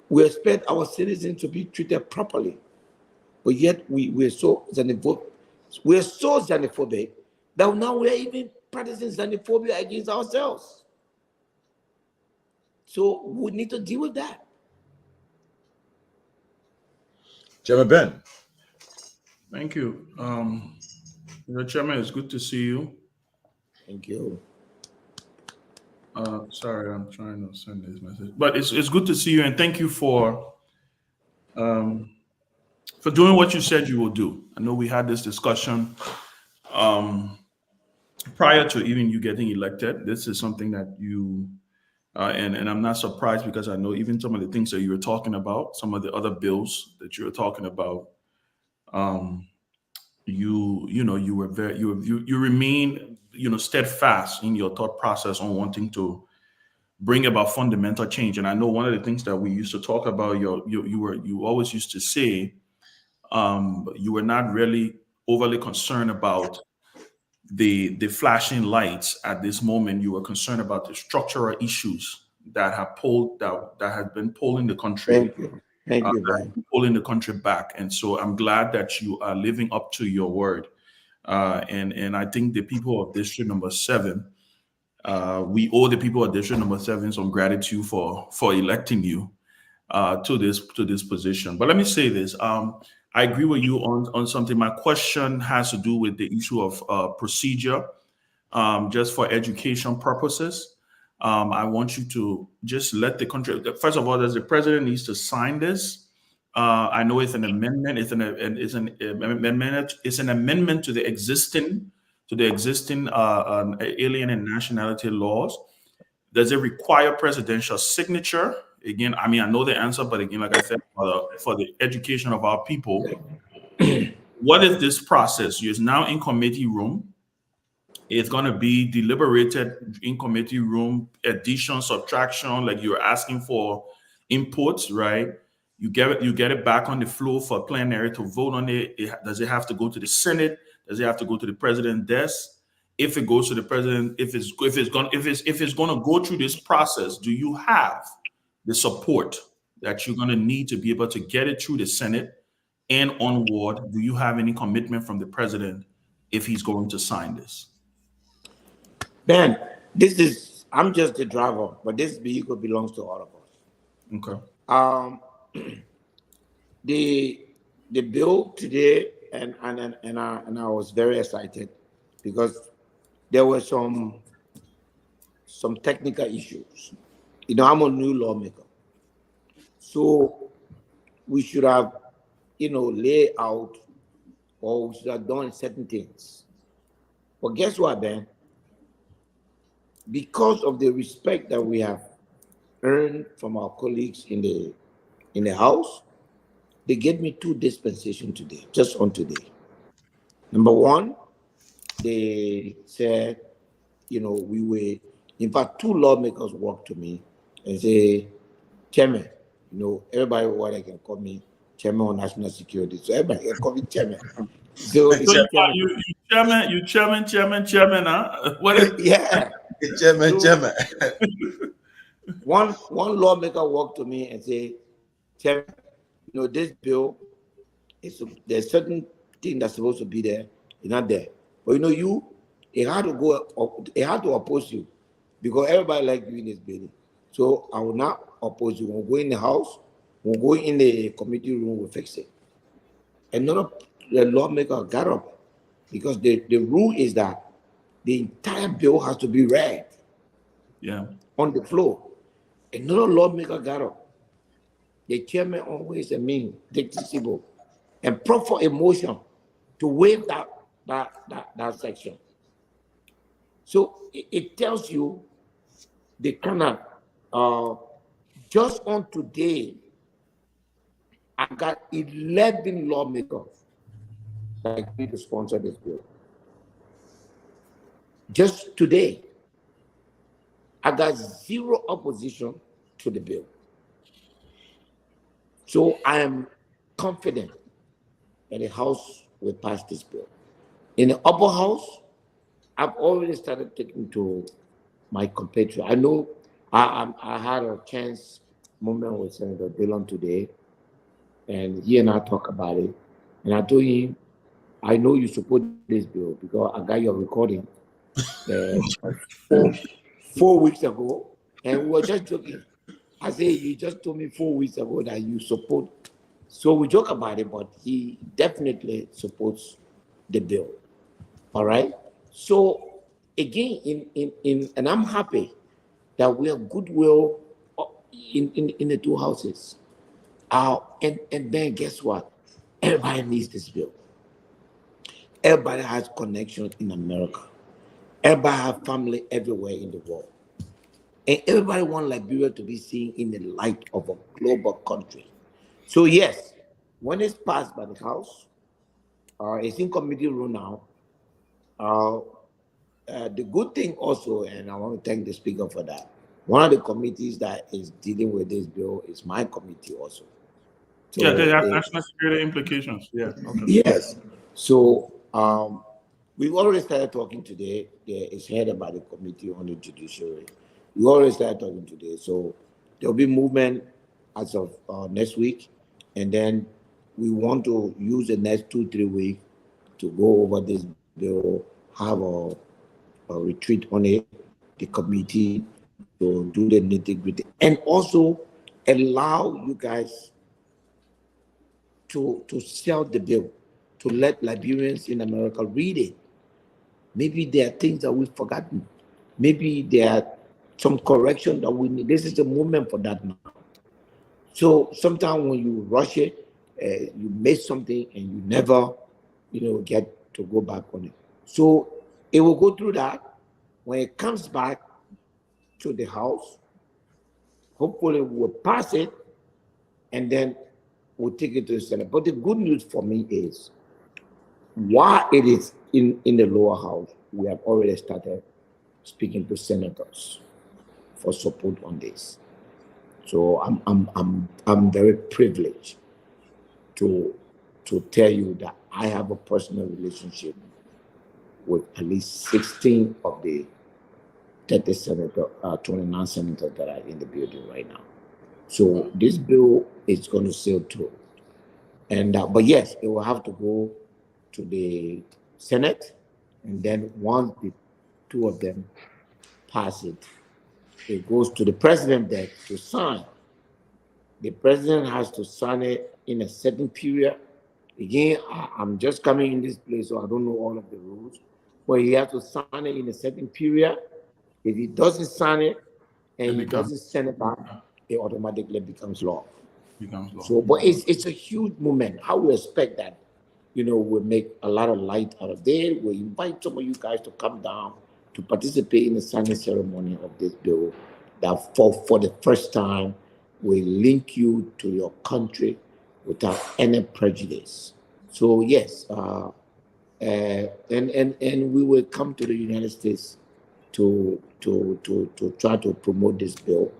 We expect our citizens to be treated properly, but yet we're so xenophobic. We're so xenophobic that now we're even practicing xenophobia against ourselves. So we need to deal with that. Chairman Ben. Thank you. Chairman, it's good to see you. Thank you. Sorry, I'm trying to send this message, but it's good to see you, and thank you for doing what you said you will do. I know we had this discussion prior to even you getting elected. This is something that you and I'm not surprised because I know even some of the things that you were talking about, some of the other bills that you were talking about. You were very you remain steadfast in your thought process on wanting to bring about fundamental change. And I know one of the things that we used to talk about, you always used to say you were not really overly concerned about the flashing lights at this moment. You were concerned about the structural issues that have been pulling the country. Thank you, Ben. Pulling the country back. And so I'm glad that you are living up to your word. And I think the people of District Number 7, we owe the people of District Number 7 some gratitude for electing you to this position. But let me say this. I agree with you on something. My question has to do with the issue of procedure, just for education purposes. I want you to just let the country. First of all, the president needs to sign this. I know it's an amendment. It's an amendment. It's an amendment to the existing alien and nationality laws. Does it require presidential signature? Again, I mean, I know the answer, but again, like I said, for the education of our people, what is this process? It's now in committee room. It's going to be deliberated in committee room, addition, subtraction, like you're asking for inputs, right? You get it back on the floor for plenary to vote on it. Does it have to go to the Senate? Does it have to go to the president's desk? If it goes to the president, if it's going to go through this process, do you have the support that you're going to need to be able to get it through the Senate and onward? Do you have any commitment from the president if he's going to sign this? Ben, I'm just the driver, but this vehicle belongs to all of us. Okay. The bill today, and I was very excited because there were some technical issues. I'm a new lawmaker, so we should have, lay out, or we should have done certain things. But guess what, Ben? Because of the respect that we have earned from our colleagues in the House, they gave me 2 dispensations today, just on today. Number one, they said, we were, in fact, 2 lawmakers walked to me and say, Chairman, everybody what I can call me Chairman on National Security. So everybody can call me Chairman. So they So say, Chairman. you chairman, huh? What is Yeah. Chairman, So, chairman. one lawmaker walked to me and say, Chairman, this bill, there's certain thing that's supposed to be there, it's not there. But it had to oppose you because everybody like you in this building. So I will not oppose you. We'll go in the House, we'll go in the committee room, we'll fix it. And none of the lawmaker got up because the rule is that the entire bill has to be read on the floor. And none lawmaker got up. The chairman always dictatorial and prompt for a motion to waive that section. So it tells you the kind of just on today, I got 11 lawmakers that agreed to sponsor this bill. Just today, I got 0 opposition to the bill. So I am confident that the House will pass this bill. In the upper house, I've already started talking to my compatriot. I know I had a chance moment with Senator Dillon today, and he and I talked about it. And I told him, I know you support this bill because I got your recording 4 weeks ago, and we were just joking. I say, you just told me 4 weeks ago that you support. So we joke about it, but he definitely supports the bill. All right. So again, and I'm happy that we have goodwill in the 2 houses. And then guess what? Everybody needs this bill. Everybody has connections in America. Everybody has family everywhere in the world. And everybody wants Liberia to be seen in the light of a global country. So yes, when it's passed by the House, it's in committee room now. The good thing also, and I want to thank the speaker for that, one of the committees that is dealing with this bill is my committee also. So they have national security implications. Yeah. Okay. Yes. So we've already started talking today. There is headed by the Committee on the Judiciary. We already started talking today. So there'll be movement as of next week. And then we want to use the next 2-3 weeks to go over this bill, have a retreat on it, the committee to do the nitty-gritty, and also allow you guys to sell the bill, to let Liberians in America read it. Maybe there are things that we've forgotten. Maybe there are some correction that we need. This is the moment for that now. So sometimes when you rush it, you miss something and you never, get to go back on it. So it will go through that. When it comes back to the House, hopefully we'll pass it and then we'll take it to the Senate. But the good news for me is, while it is in the lower house, we have already started speaking to senators for support on this. So I'm very privileged to tell you that I have a personal relationship with at least 16 of the 30 29 senators that are in the building right now. So this bill is going to sail through. And but yes, it will have to go to the Senate, and then once the 2 of them pass it, it goes to the president then to sign. The president has to sign it in a certain period. Again, I'm just coming in this place, so I don't know all of the rules. But he has to sign it in a certain period. If he doesn't sign it and he doesn't send it back, it automatically becomes law. So, but it's a huge movement. I would expect that, we'll make a lot of light out of it. We'll invite some of you guys to come down to participate in the signing ceremony of this bill that for the first time will link you to your country without any prejudice. So yes, and we will come to the United States to try to promote this bill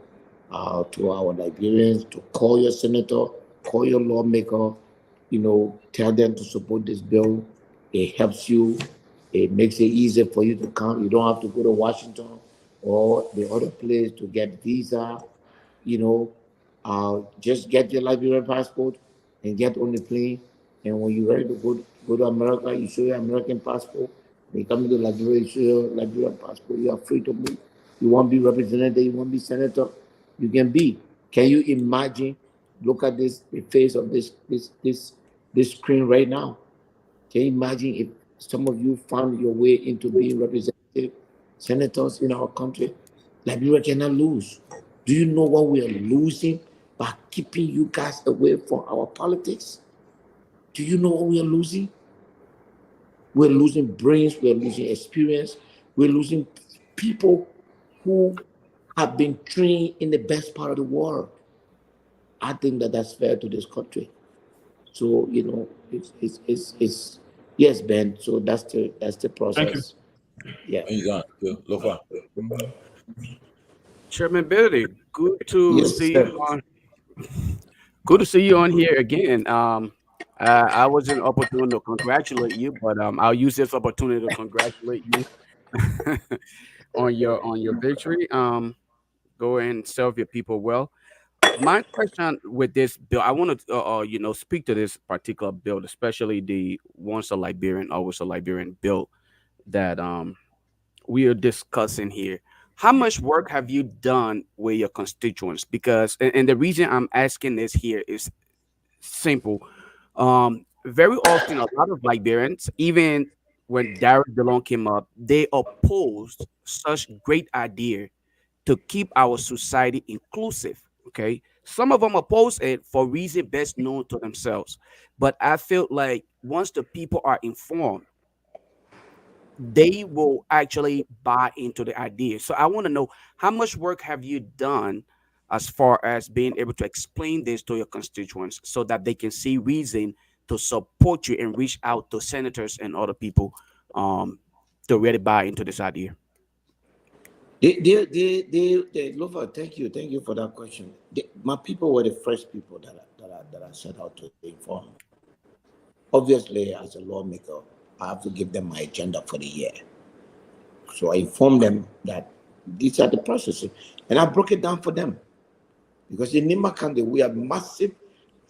to our Liberians, to call your senator, call your lawmaker, tell them to support this bill. It helps you. It makes it easier for you to come. You don't have to go to Washington or the other place to get visa. You know, just get your Liberian passport and get on the plane. And when you're ready to go to America, you show your American passport. When you come to Liberia, you show your Liberian passport. You are free to move. You want to be representative. You want to be senator. You can be. Can you imagine? Look at the face of this screen right now. Can you imagine if some of you found your way into being representative senators in our country? Liberia cannot lose. Do you know what we are losing by keeping you guys away from our politics? Do you know what we are losing? We're losing brains, we're losing experience, we're losing people who have been trained in the best part of the world. I think that's fair to this country. So it's yes, Ben. So that's the Thank you. process. Yeah. Lofa. Chairman Billy, good to Yes, see sir. you on. Good to see you on here again. I wasn't opportunity to congratulate you, but I'll use this opportunity to congratulate you on your victory. Go and serve your people well. My question with this bill, I want to speak to this particular bill, especially the once a Liberian, always a Liberian bill that we are discussing here. How much work have you done with your constituents? Because and the reason I'm asking this here is simple. Very often, a lot of Liberians, even when Derek DeLong came up, they opposed such great idea to keep our society inclusive. Okay. Some of them oppose it for reason best known to themselves. But I feel like once the people are informed, they will actually buy into the idea. So I want to know how much work have you done as far as being able to explain this to your constituents so that they can see reason to support you and reach out to senators and other people to really buy into this idea. Lofa, thank you for that question. My people were the first people that I set out to inform. Obviously, as a lawmaker, I have to give them my agenda for the year. So I informed them that these are the processes, and I broke it down for them. Because in Nimba County, we have massive,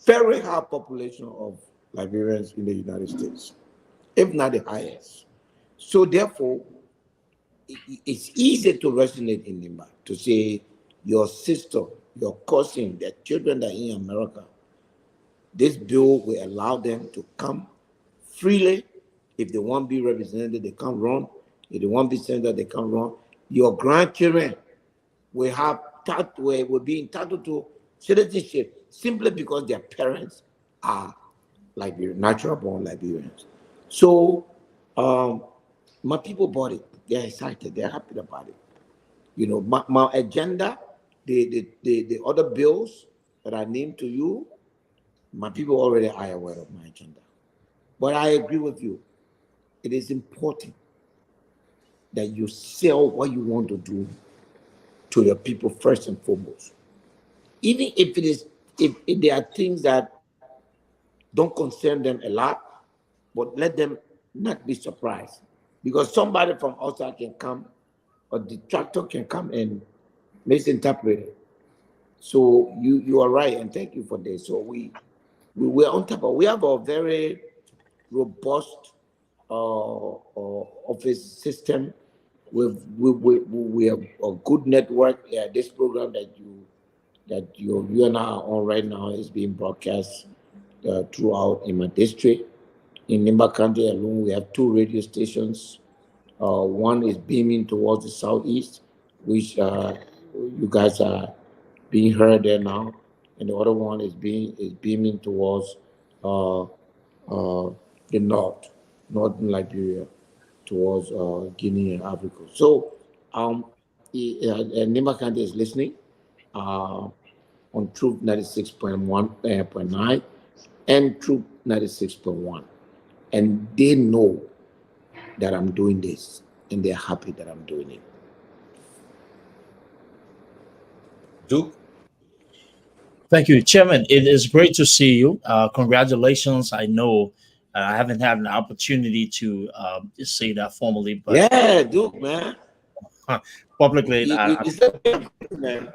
very high population of Liberians in the United States, if not the highest. So therefore, it's easy to resonate in Nimba, to say your sister, your cousin, their children that are in America, this bill will allow them to come freely. If they want to be represented, they can run. If they want to be senator, they can run. Your grandchildren will be entitled to citizenship simply because their parents are Liberian, natural born Liberians. So my people bought it. They're excited. They're happy about it. My agenda, the other bills that I named to you, my people already are aware of my agenda. But I agree with you. It is important that you sell what you want to do to your people first and foremost. Even if there are things that don't concern them a lot, but let them not be surprised. Because somebody from outside can come, or the detractor can come and misinterpret it. So you are right, and thank you for this. So we're on top of. We have a very robust office system. We have a good network. Yeah, this program that you and I are on right now is being broadcast throughout in my district. In Nimba County alone, we have 2 radio stations. One is beaming towards the southeast, which you guys are being heard there now, and the other one is beaming towards the northern Liberia, towards Guinea and Africa. So, Nima Kante is listening on Truth 96.1.9 and Truth 96.1, and they know that I'm doing this, and they're happy that I'm doing it. Duke? Thank you, Chairman. It is great to see you. Congratulations. I know I haven't had an opportunity to say that formally, but Yeah, Duke, man. publicly, Man.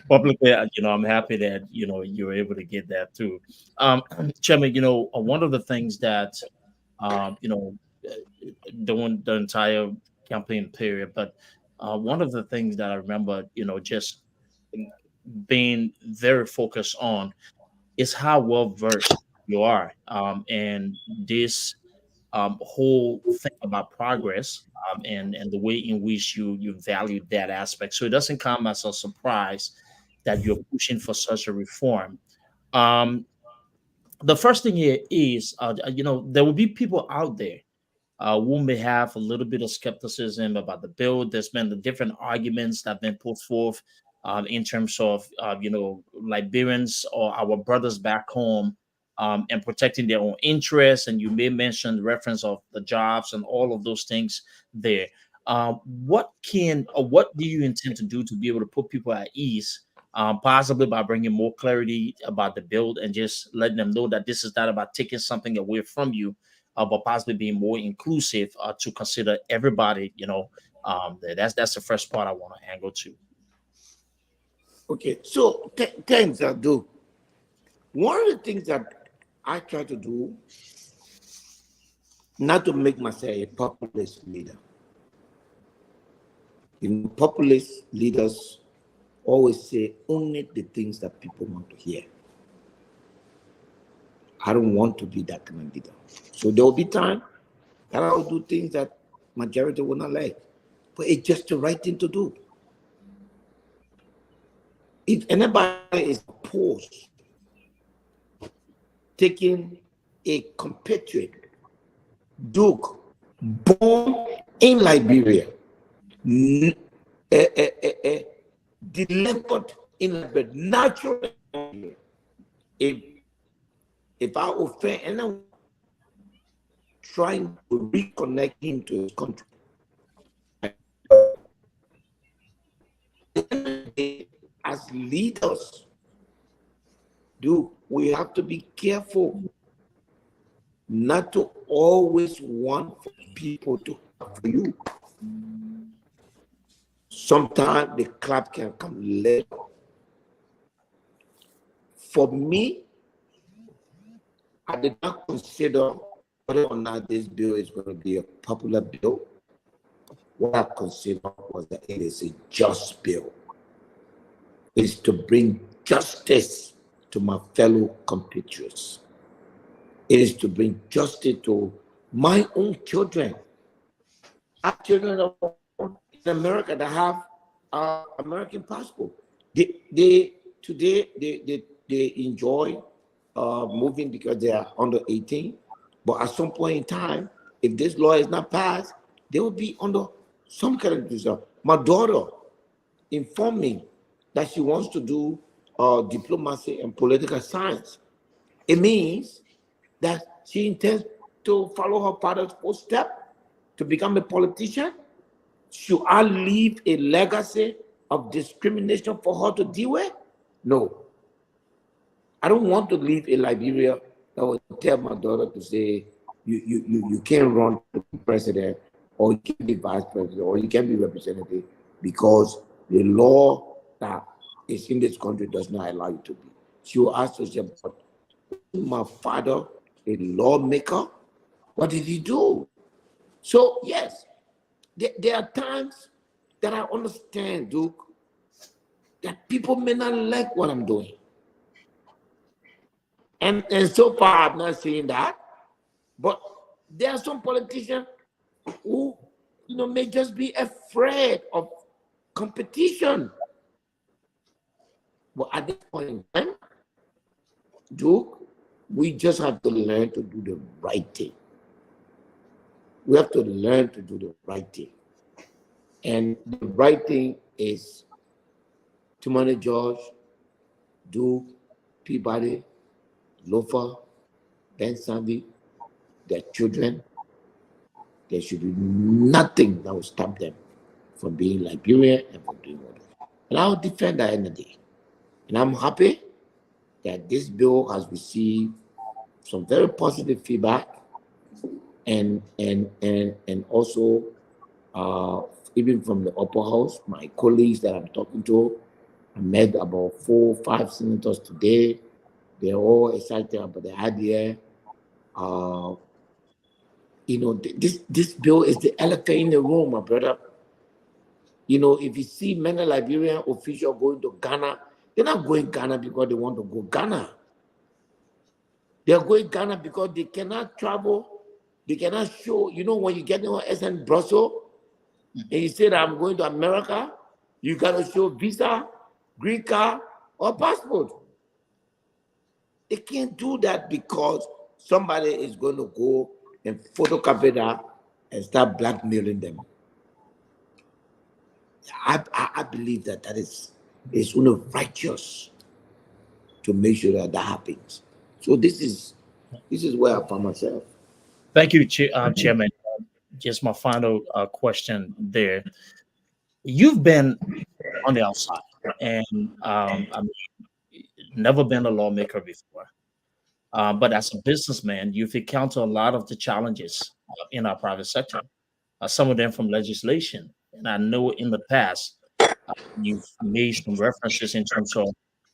publicly, I'm happy that you were able to get that too. Chairman, one of the things that um, you know uh, during the entire campaign period, but one of the things that I remember, just being very focused on is how well versed you are, and this whole thing about progress, and the way in which you value that aspect. So it doesn't come as a surprise that you're pushing for such a reform. Um, the first thing here is, there will be people out there who may have a little bit of skepticism about the bill. There's been the different arguments that have been put forth in terms of, Liberians or our brothers back home, and protecting their own interests. And you may mention the reference of the jobs and all of those things there. What do you intend to do to be able to put people at ease? Possibly by bringing more clarity about the bill and just letting them know that this is not about taking something away from you, but possibly being more inclusive to consider everybody. That's the first part I want to angle to. Okay, so thanks, Duke. One of the things that I try to do, not to make myself a populist leader. Populist leaders always say only the things that people want to hear. I don't want to be that kind of leader. So there will be time that I will do things that majority will not like, but it's just the right thing to do. If anybody is opposed taking a compatriot, Duke, born in Liberia, delivered in Liberia, naturally, if I offend anyone trying to reconnect him to his country, as leaders, we have to be careful not to always want people to clap for you. Sometimes the clap can come later. For me, I did not consider whether or not this bill is going to be a popular bill. What I considered was that it is a just bill. It is to bring justice to my fellow compatriots. It is to bring justice to my own children. I have children in America that have American passport. They enjoy moving because they are under 18. But at some point in time, if this law is not passed, they will be under some kind of visa. My daughter informed me that she wants to do diplomacy and political science. It means that she intends to follow her father's footstep to become a politician. Should I leave a legacy of discrimination for her to deal with? No. I don't want to leave a Liberia that will tell my daughter to say, you can't run to be president, or you can't be vice president, or you can't be representative, because the law that is in this country does not allow you to be. She will ask herself, my father, a lawmaker, what did he do? So yes, there are times that I understand, Duke, that people may not like what I'm doing. And so far, I'm not saying that. But there are some politicians who, may just be afraid of competition. But at this point in time, Duke, we just have to learn to do the right thing. We have to learn to do the right thing. And the right thing is Tomalin George, Duke, Peabody, Lofa, Ben Sanvee, their children. There should be nothing that will stop them from being Liberian and from doing what. And I'll defend that energy. And I'm happy that this bill has received some very positive feedback, and also even from the upper house, my colleagues that I'm talking to, I met about 4 or 5 senators today. They're all excited about the idea. This bill is the elephant in the room, my brother. If you see many Liberian officials going to Ghana, they're not going Ghana because they want to go Ghana. They're going Ghana because they cannot travel. They cannot show. When you get on SN Brussels and you say that I'm going to America, you got to show visa, green card, or passport. They can't do that because somebody is going to go and photocopy that and start blackmailing them. I believe that is only righteous to make sure that happens. So this is where I find myself. Thank you, Chairman. Just my final question there. You've been on the outside, and I mean, never been a lawmaker before. But as a businessman, you've encountered a lot of the challenges in our private sector. Some of them from legislation, and I know in the past you've made some references in terms of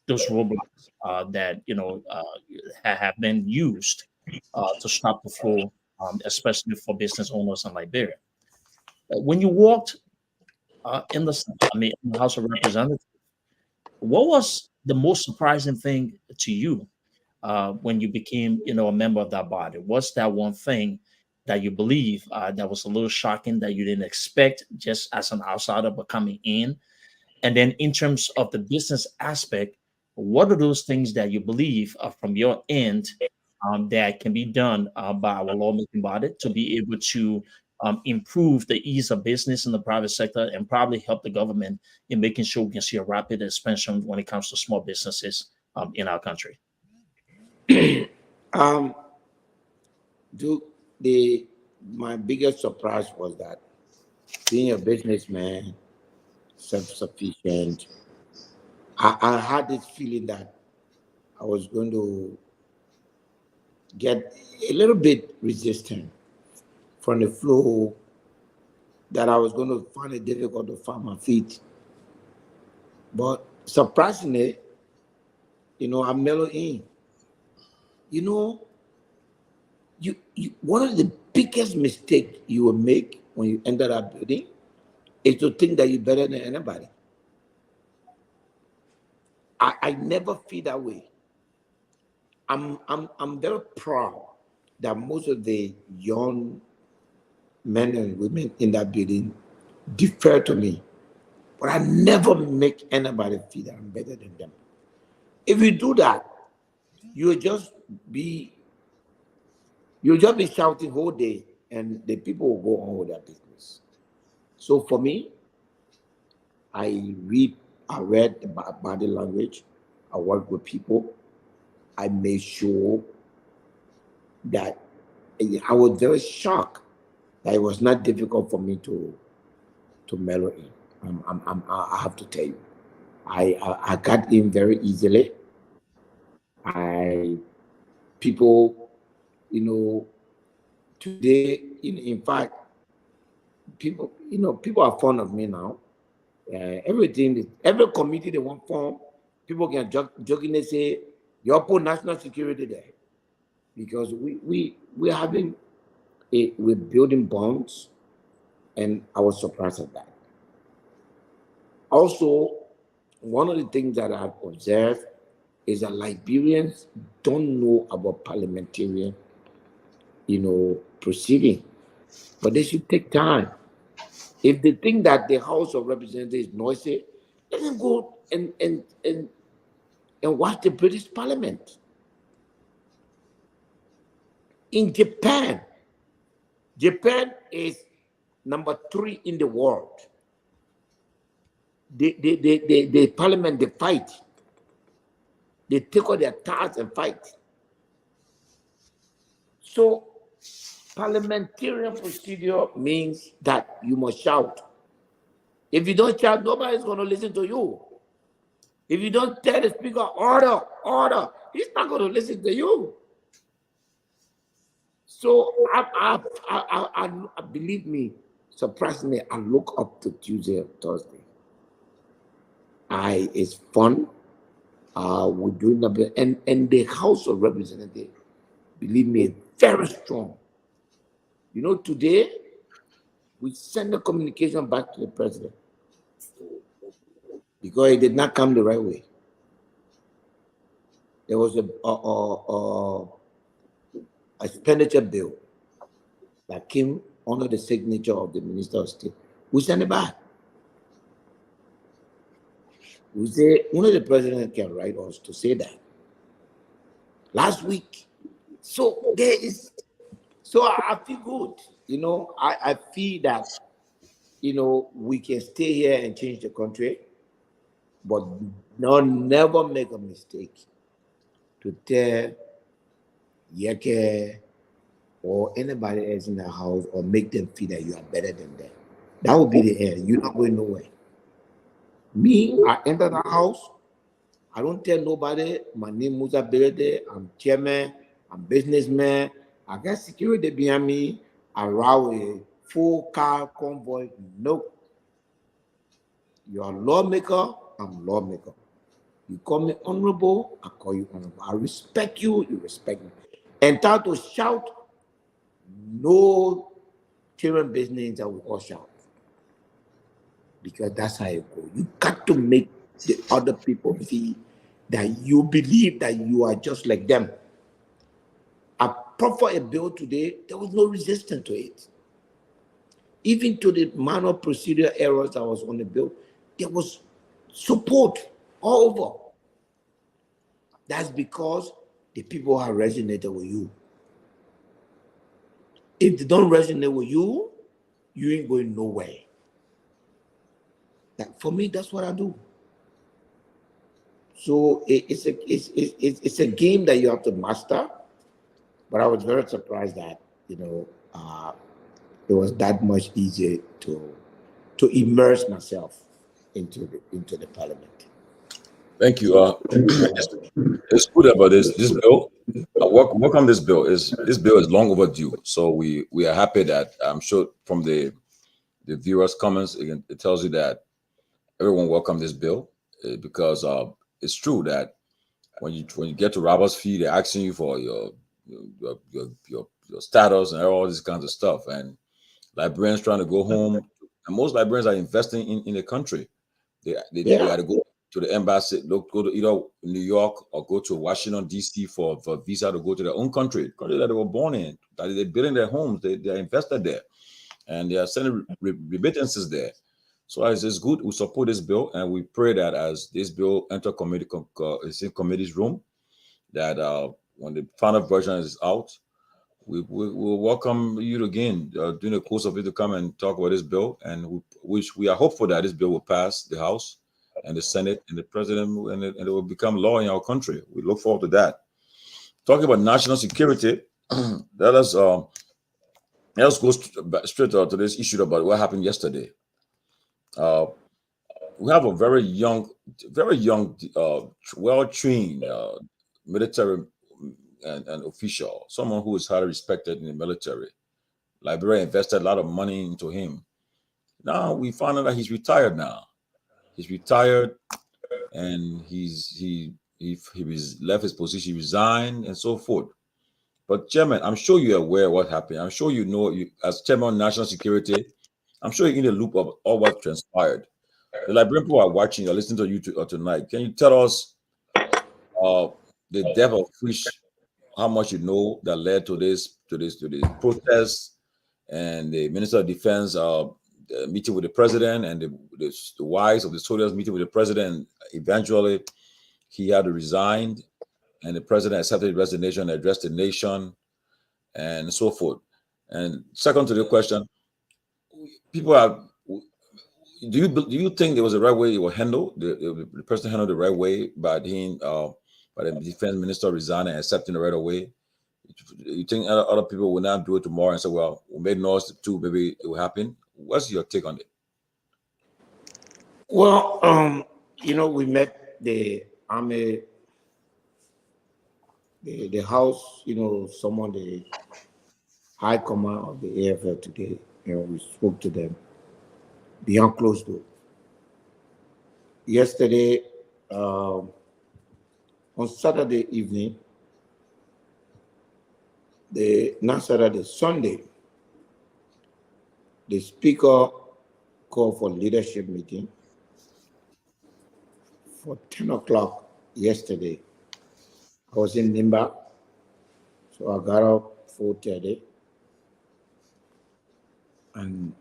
those roadblocks that have been used to stop the flow, especially for business owners in Liberia. When you walked in the House of Representatives, what was the most surprising thing to you when you became, a member of that body? What's that one thing that you believe that was a little shocking that you didn't expect just as an outsider but coming in? And then in terms of the business aspect, what are those things that you believe from your end that can be done by our lawmaking body to be able to improve the ease of business in the private sector and probably help the government in making sure we can see a rapid expansion when it comes to small businesses in our country? My biggest surprise was that being a businessman, self-sufficient, I had this feeling that I was going to get a little bit resistant from the flow, that I was going to find it difficult to find my feet. But surprisingly, I mellowed in. One of the biggest mistakes you will make when you enter that building is to think that you're better than anybody. I never feel that way. I'm very proud that most of the young men and women in that building defer to me, but I never make anybody feel that I'm better than them. If you do that, you'll just be shouting whole day, and the people will go on with their business. So for me, I read the body language. I work with people. I made sure that I was very shocked that it was not difficult for me to mellow in. I have to tell you, I got in very easily. People, today, in fact, people are fond of me now. Every committee they want form, people can jokingly say, "You put national security there," because we're building bonds, and I was surprised at that. Also, one of the things that I've observed is that Liberians don't know about parliamentarian, proceeding, but they should take time. If they think that the House of Representatives is noisy, let them go and watch the British Parliament. In Japan, Japan is number 3 in the world. The parliament, they fight. They take all their cards and fight. So parliamentarian procedure means that you must shout. If you don't shout, nobody's going to listen to you. If you don't tell the speaker, order, order, he's not going to listen to you. So I believe me, surprisingly, I look up to Tuesday and Thursday. It's fun. We're doing a bit, and the House of Representatives, believe me, very strong. You know, today we send a communication back to the president because it did not come the right way. There was a expenditure bill that came under the signature of the Minister of State. We send it back. We say only the president can write us to say that. Last week, so there is. So I feel good. You know, I feel that, you know, we can stay here and change the country, but never make a mistake to tell Yeke or anybody else in the house or make them feel that you are better than them. That would be the end. You're not going nowhere. Me, I enter the house. I don't tell nobody my name is Musa Belede. I'm chairman. I'm businessman. I got security behind me. I route a full car convoy. Nope. You're a lawmaker. I'm lawmaker. You call me honorable. I call you honorable. I respect you. You respect me. And start to shout. No children business that we all shout. Because that's how it goes. You got to make the other people feel that you believe that you are just like them. I proffer a bill today, there was no resistance to it. Even to the minor procedural errors that was on the bill, there was support all over. That's because the people have resonated with you. If they don't resonate with you, you ain't going nowhere. For me, that's what I do. So it's a game that you have to master. But I was very surprised that, you know, it was that much easier to immerse myself into the parliament. Thank you. It's good about this bill. Welcome this bill. This bill is long overdue. So we are happy that I'm sure from the viewers' comments it tells you that everyone welcome this bill because it's true that when you get to Robert's fee, they're asking you for your status and all these kinds of stuff. And librarians trying to go home, and most librarians are investing in the country. They got to go to the embassy, go to either New York or go to Washington D.C. for visa to go to their own country that they were born in. That they're building their homes, they are invested there, and they are sending remittances there. So it's good. We support this bill, and we pray that as this bill enter committee's room, that when the final version is out, we will welcome you again during the course of it to come and talk about this bill, and we are hopeful that this bill will pass the House and the Senate and the President, and it will become law in our country. We look forward to that. Talking about national security, let us go straight to this issue about what happened yesterday. We have a very young, well-trained military and official, someone who is highly respected in the military. Liberia invested a lot of money into him. Now we found out that he's retired now. He's retired, and he left his position, he resigned, and so forth. But Chairman, I'm sure you're aware of what happened. I'm sure you know, as Chairman of National Security, I'm sure you're in the loop of all what transpired. The Liberian people are watching or listening to you tonight. Can you tell us the depth of which, how much you know that led to this protest, and the Minister of Defense meeting with the president, and the wives of the soldiers meeting with the president? Eventually, he had to resign, and the president accepted his resignation and addressed the nation. and so forth. And second to the question, people are. Do you think there was a right way it was handled? The person handled the right way by the defense minister resigning and accepting the right away? You think other people will not do it tomorrow and say, "Well, we made noise too, maybe it will happen"? What's your take on it? Well, we met the army, the house, someone, the high command of the AFL today. We spoke to them beyond closed door. Yesterday, on Saturday evening, not Saturday, Sunday, the speaker called for leadership meeting for 10 o'clock yesterday. I was in Nimba, so I got up 4:30, and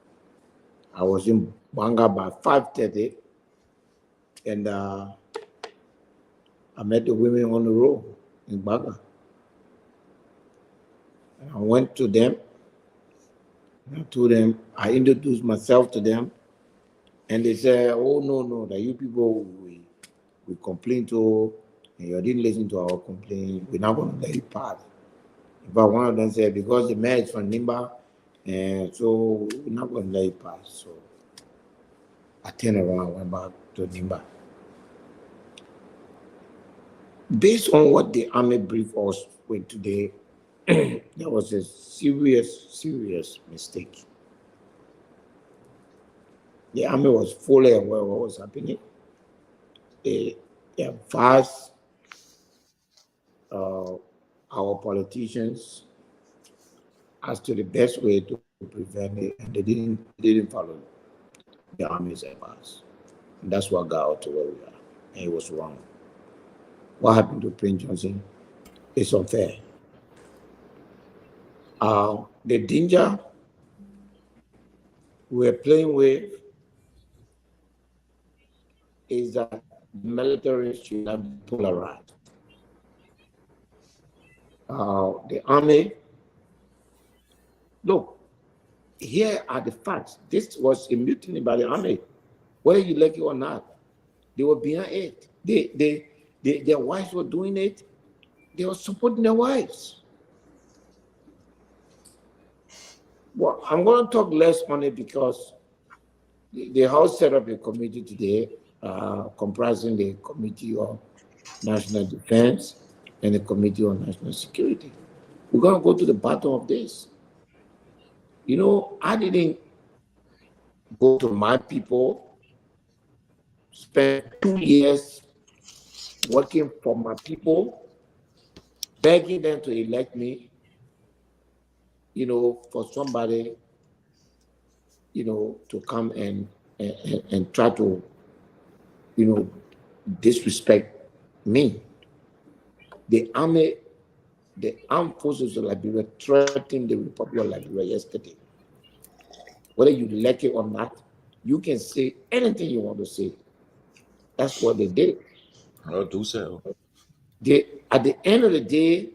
I was in Banga by 5:30, and I met the women on the road in Banga. And I went to them, and I told them, I introduced myself to them, and they said, "Oh, no, that you people we complained to, and you didn't listen to our complaint. We're not going to let you pass." But one of them said, "Because the mayor is from Nimba, and so we're not going to let you pass." So I turned around and went back to Nimba. Based on what the army briefed us with today, there was a serious mistake. The army was fully aware of what was happening. They advised our politicians as to the best way to prevent it, and they didn't follow the army's advice. And that's what got us to where we are. And it was wrong. What happened to Prince Johnson is unfair. The danger we're playing with is that the military should not be polarized. The army, look, here are the facts. This was a mutiny by the army, whether you like it or not. They were behind it. Their wives were doing it. They were supporting their wives. Well, I'm going to talk less on it because the House set up a committee today comprising the Committee on National Defense and the Committee on National Security. We're going to go to the bottom of this. I didn't go to my people, spend 2 years working for my people, begging them to elect me, for somebody, to come and try to, disrespect me. The army, the armed forces of Liberia threatened the Republic of Liberia yesterday. Whether you like it or not, you can say anything you want to say. That's what they did. I'll do so. At the end of the day,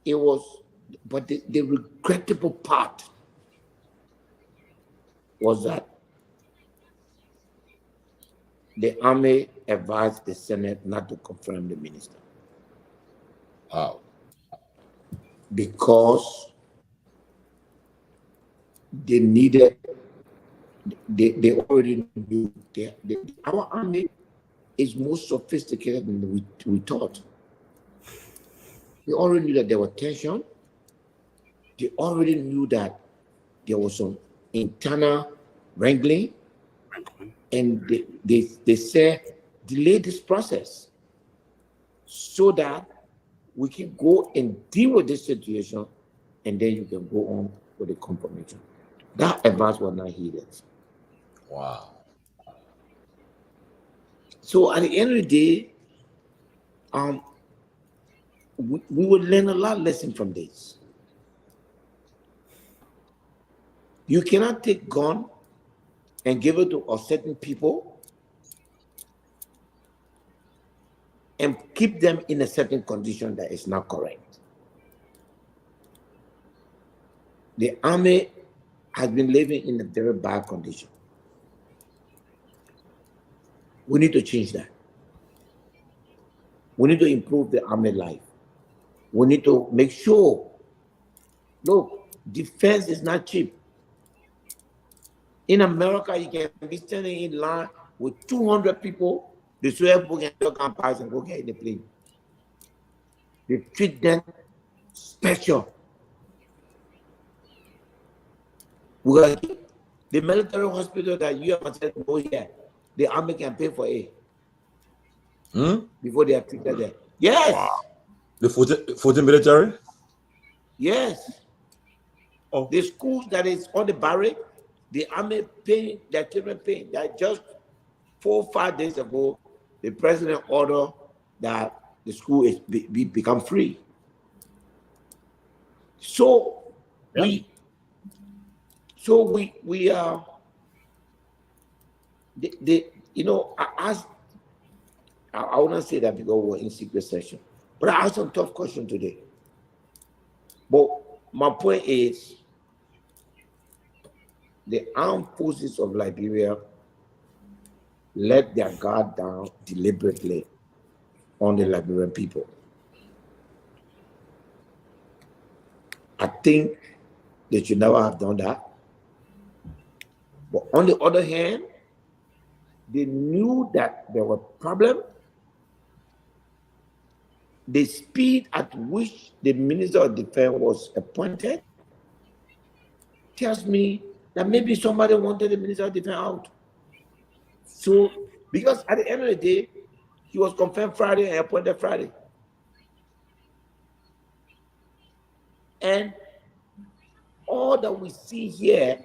it was, but the regrettable part was that the army advised the Senate not to confirm the minister. Wow. Because they needed, they already knew, our army is more sophisticated than we thought. They already knew that there was tension. They already knew that there was some internal wrangling. And they said, delay this process so that we can go and deal with this situation, and then you can go on with the confirmation. That advice was not heeded. Wow. So at the end of the day, we would learn a lot of lessons from this. You cannot take gun and give it to a certain people and keep them in a certain condition that is not correct. The army has been living in a very bad condition. We need to change that. We need to improve the army life. We need to make sure, look, defense is not cheap. In America, you can be standing in line with 200 people, the soldiers can come past and go get in the plane. They treat them special. Because the military hospital that you have said go here, the army can pay for it before they are treated there. Yes. Wow. The 14 military? Yes. Oh. The schools that is on the barrack, the army paying, their children paying. That just 4 or 5 days ago, the president ordered that the school is become free. So we are you know, I want to say that because we're in secret session, but I asked some tough question today. But my point is, the armed forces of Liberia let their guard down deliberately on the Liberian people. I think they should never have done that. But on the other hand, they knew that there was a problem. The speed at which the Minister of Defense was appointed tells me that maybe somebody wanted the Minister of Defense out. So, because at the end of the day, he was confirmed Friday and appointed Friday. And all that we see here,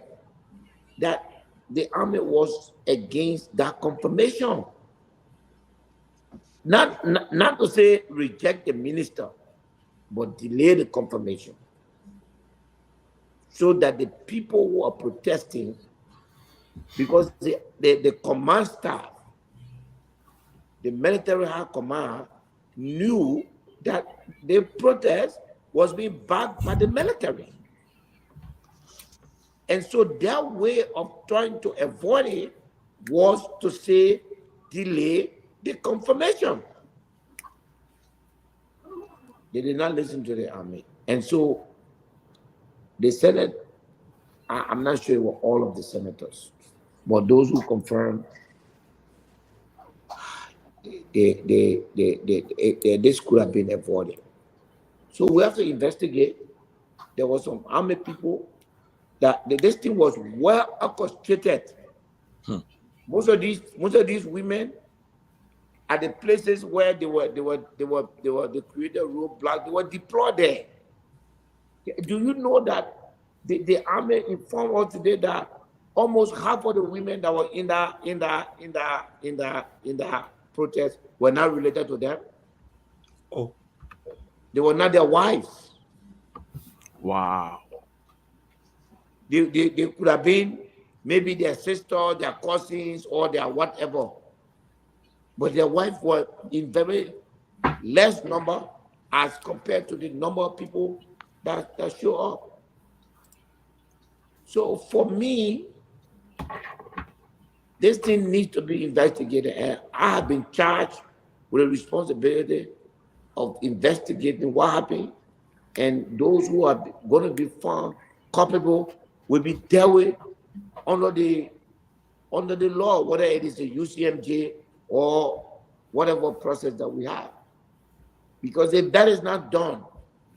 that the army was against that confirmation. Not to say reject the minister, but delay the confirmation. So that the people who are protesting, because the command staff, the military high command, knew that the protest was being backed by the military. And so their way of trying to avoid it was to say, delay the confirmation. They did not listen to the army. And so the Senate, I'm not sure it were all of the senators, but those who confirmed, this could have been avoided. So we have to investigate. There was some army people that this thing was well orchestrated. Most of these women at the places where they created roadblocks, they were deployed there. Do you know that the army informed us today that almost half of the women that were in the protest were not related to them? Oh, they were not their wives. Wow. They could have been maybe their sister, their cousins, or their whatever. But their wives were in very less number as compared to the number of people that show up. So for me, this thing needs to be investigated. And I have been charged with the responsibility of investigating what happened. And those who are going to be found culpable will be dealt with under the law, whether it is the UCMJ or whatever process that we have. Because if that is not done,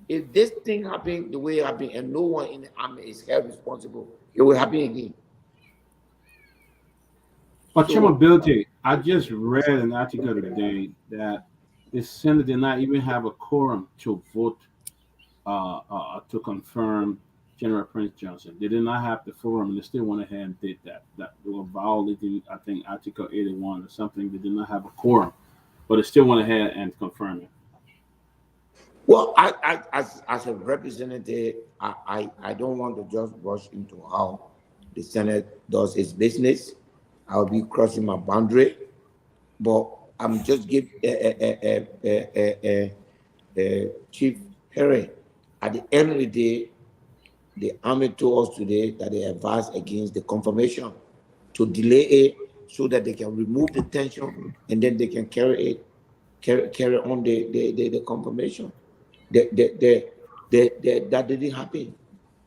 if this thing happened the way it happened and no one in the army is held responsible, it will happen again. But Chairman, I just read an article today that the Senate did not even have a quorum to vote to confirm General Prince Johnson. They did not have the forum, and they still went ahead and did that. That they were violating, I think, Article 81 or something. They did not have a quorum, but they still went ahead and confirmed it. Well, I as a representative, I don't want to just rush into how the Senate does its business. I'll be crossing my boundary. But I'm just give Chief Harry. At the end of the day, the army told us today that they advised against the confirmation to delay it so that they can remove the tension and then they can carry on the confirmation. That didn't happen.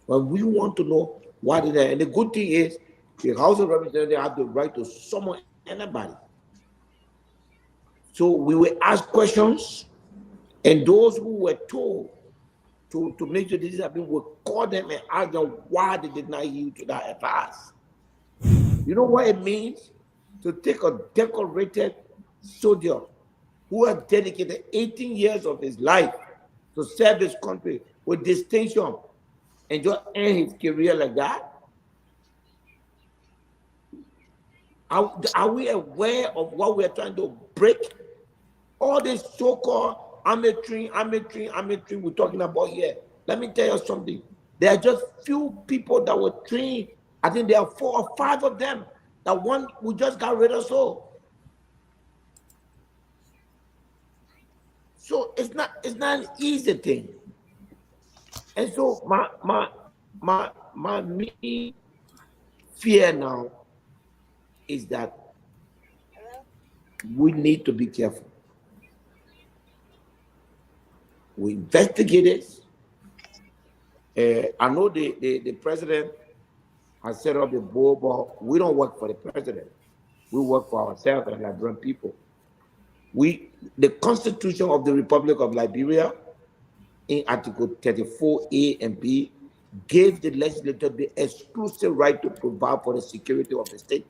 But we want to know why did that. And the good thing is, the House of Representatives have the right to summon anybody. So we will ask questions, and those who were told to make sure this happen will call them and ask them why they did not yield to that advice. You know what it means to take a decorated soldier who has dedicated 18 years of his life to serve his country with distinction and just end his career like that? Are we aware of what we are trying to break? All this so-called army we're talking about here. Let me tell you something. There are just few people that were trained. I think there are 4 or 5 of them. That one we just got rid of. So it's not an easy thing. And so my main fear now is that we need to be careful. We investigate this. I know the president has set up the board, but we don't work for the president. We work for ourselves and Liberian people. The Constitution of the Republic of Liberia, in Article 34A and B, gave the legislature the exclusive right to provide for the security of the state.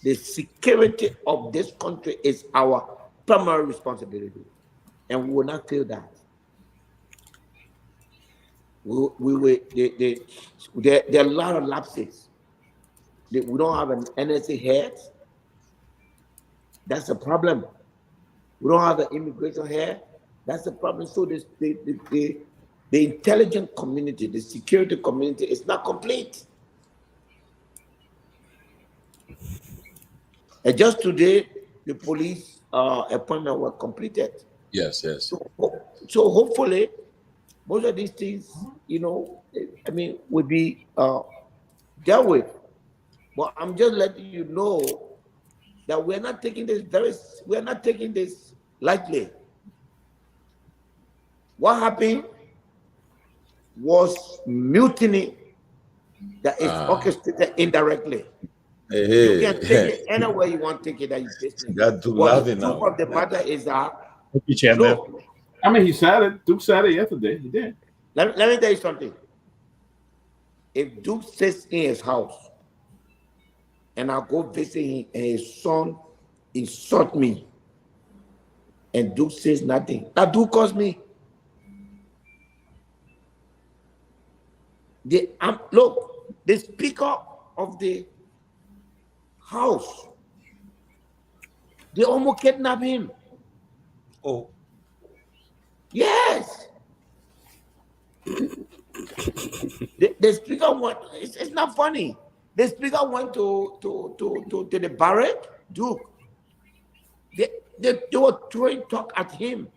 The security of this country is our primary responsibility, and we will not fail that. There are a lot of lapses. We don't have an NSA head. That's a problem. We don't have an immigration head. That's the problem. So the intelligence community, the security community is not complete. And just today, the police appointment was completed. Yes. So hopefully, most of these things, will be dealt with. But I'm just letting you know that we're not taking this lightly. What happened was mutiny that is orchestrated indirectly. Hey. You can take it anywhere you want to take it that you business. Got to But love the it truth now. of the matter is that Look, I mean, he said it. Duke said it yesterday. He did. let me tell you something. If Duke sits in his house and I go visit him and his son insult me and Duke says nothing, that Duke calls me. Look, the Speaker of the House, they almost kidnapped him. Oh. Yes. The speaker went. It's not funny. The speaker went to the barrack. Duke. They were throwing talk at him.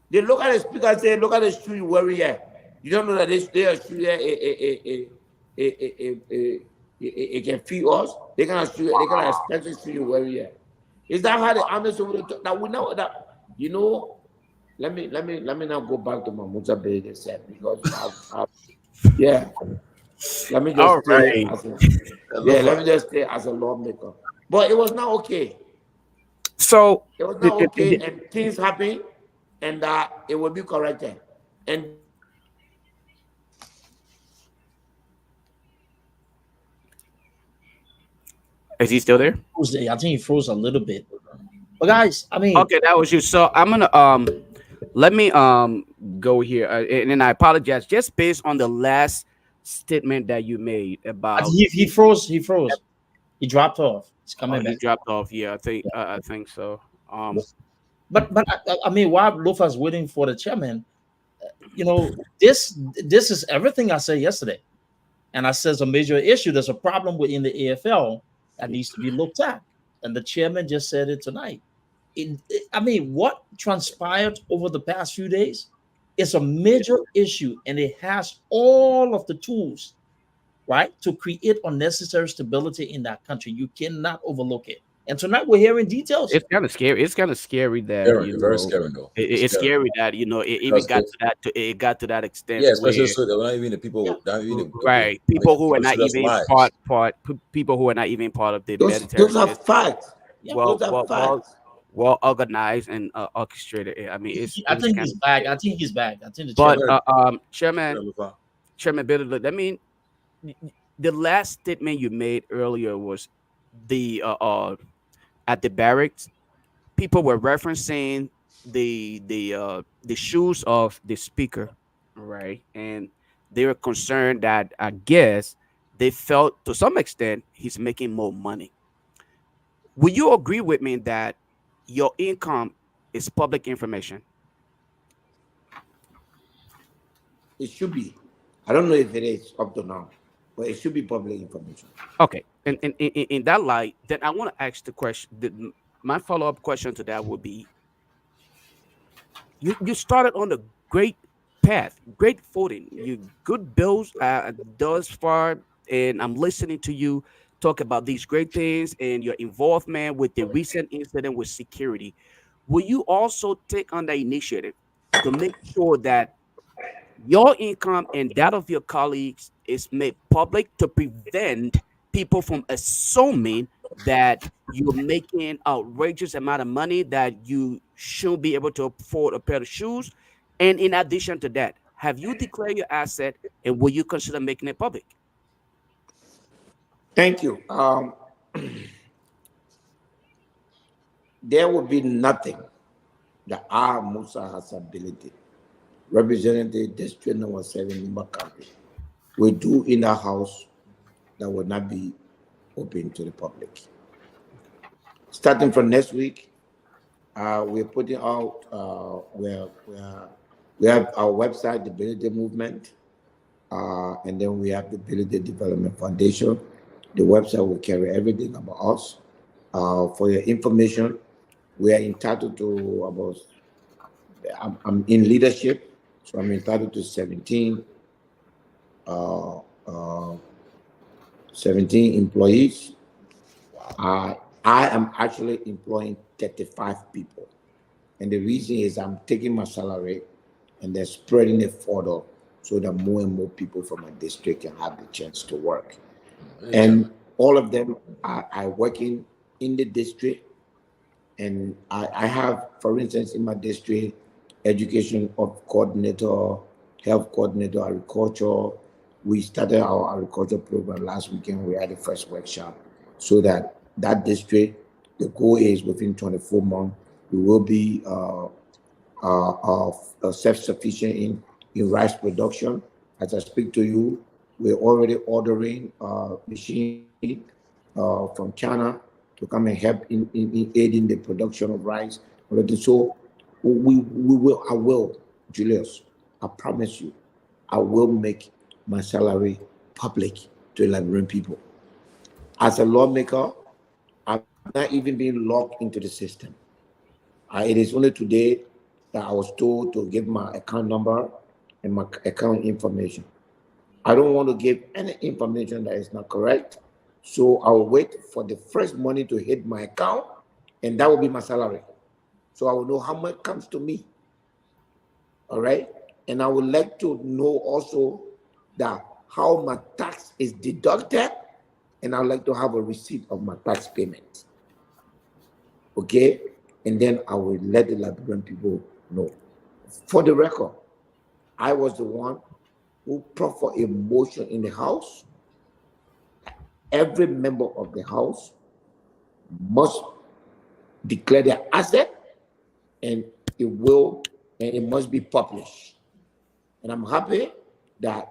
They look at the speaker and say, "Look at the shoe you wear here. You don't know that this shoe here it can feed us. They can expensive shoe you wear here." Is that how the army soldiers talk? Now we know that. Let me now go back to my Musa Bede said because yeah. Let me just let me just stay as a lawmaker. But it was not okay. So it was not okay, and things happen, and it will be corrected. And is he still there? I think he froze a little bit. But guys, I mean, okay, that was you. So I'm gonna let me go here, and I apologize just based on the last statement that you made about he froze. He dropped off. He's coming back. He dropped off. Yeah, I think so. But I mean, while Lofa's waiting for the chairman, this is everything I said yesterday, and I said it's a major issue. There's a problem within the AFL. that needs to be looked at. And the chairman just said it tonight. I mean, what transpired over the past few days is a major issue, and it has all of the tools, right, to create unnecessary stability in that country. You cannot overlook it. And tonight we're hearing details. It's kind of scary. It's kind of scary that Very scary though. it's scary that it even Because got to that. It got to that extent. yeah, especially where, so that we're not even the people, not even right, like, people who are not consider us even lives. people who are not even part of the Those military are system. facts. Well, Those are well, well, facts. well organized and orchestrated. I mean, I it's think kind he's of back. scary. I think he's back. I think the But chairman. Chairman Bill, I mean, the last statement you made earlier was the at the barracks, people were referencing the shoes of the speaker, right? And they were concerned that, I guess, they felt to some extent he's making more money. Will you agree with me that your income is public information? It should be. I don't know if it is up to now, but it should be public information. Okay. And in that light, then I want to ask the question. My follow up question to that would be: you started on a great path, great footing, you good bills thus far, and I'm listening to you talk about these great things and your involvement with the recent incident with security. Will you also take on the initiative to make sure that your income and that of your colleagues is made public to prevent people from assuming that you're making outrageous amount of money that you shouldn't be able to afford a pair of shoes? And in addition to that, have you declared your asset and will you consider making it public? Thank you. There will be nothing that our Musa has ability, Representative District Number 7 in County, will do in the house that will not be open to the public. Starting from next week, we're putting out we have our website, the Ability Movement, and then we have the Ability Development Foundation. The website will carry everything about us. For your information, we are entitled to about. I'm in leadership, so I'm entitled to 17 employees. I am actually employing 35 people. And the reason is I'm taking my salary and then spreading it further so that more and more people from my district can have the chance to work. And all of them are working in the district. And I have, for instance, in my district, education of coordinator, health coordinator, agriculture. We started our agriculture program last weekend. We had the first workshop so that district, the goal is within 24 months, we will be self-sufficient in rice production. As I speak to you, we're already ordering machine from China to come and help in aiding the production of rice. So we will, I will, Julius, I promise you, I will make my salary public to Liberian people. As a lawmaker, I'm not even being locked into the system. It is only today that I was told to give my account number and my account information. I don't want to give any information that is not correct. So I'll wait for the first money to hit my account, and that will be my salary. So I will know how much comes to me. All right. And I would like to know also that how my tax is deducted, and I would like to have a receipt of my tax payment. Okay. And then I will let the Liberian people know. For the record, I was the one who brought for a motion in the House. Every member of the House must declare their asset, and it must be published. And I'm happy that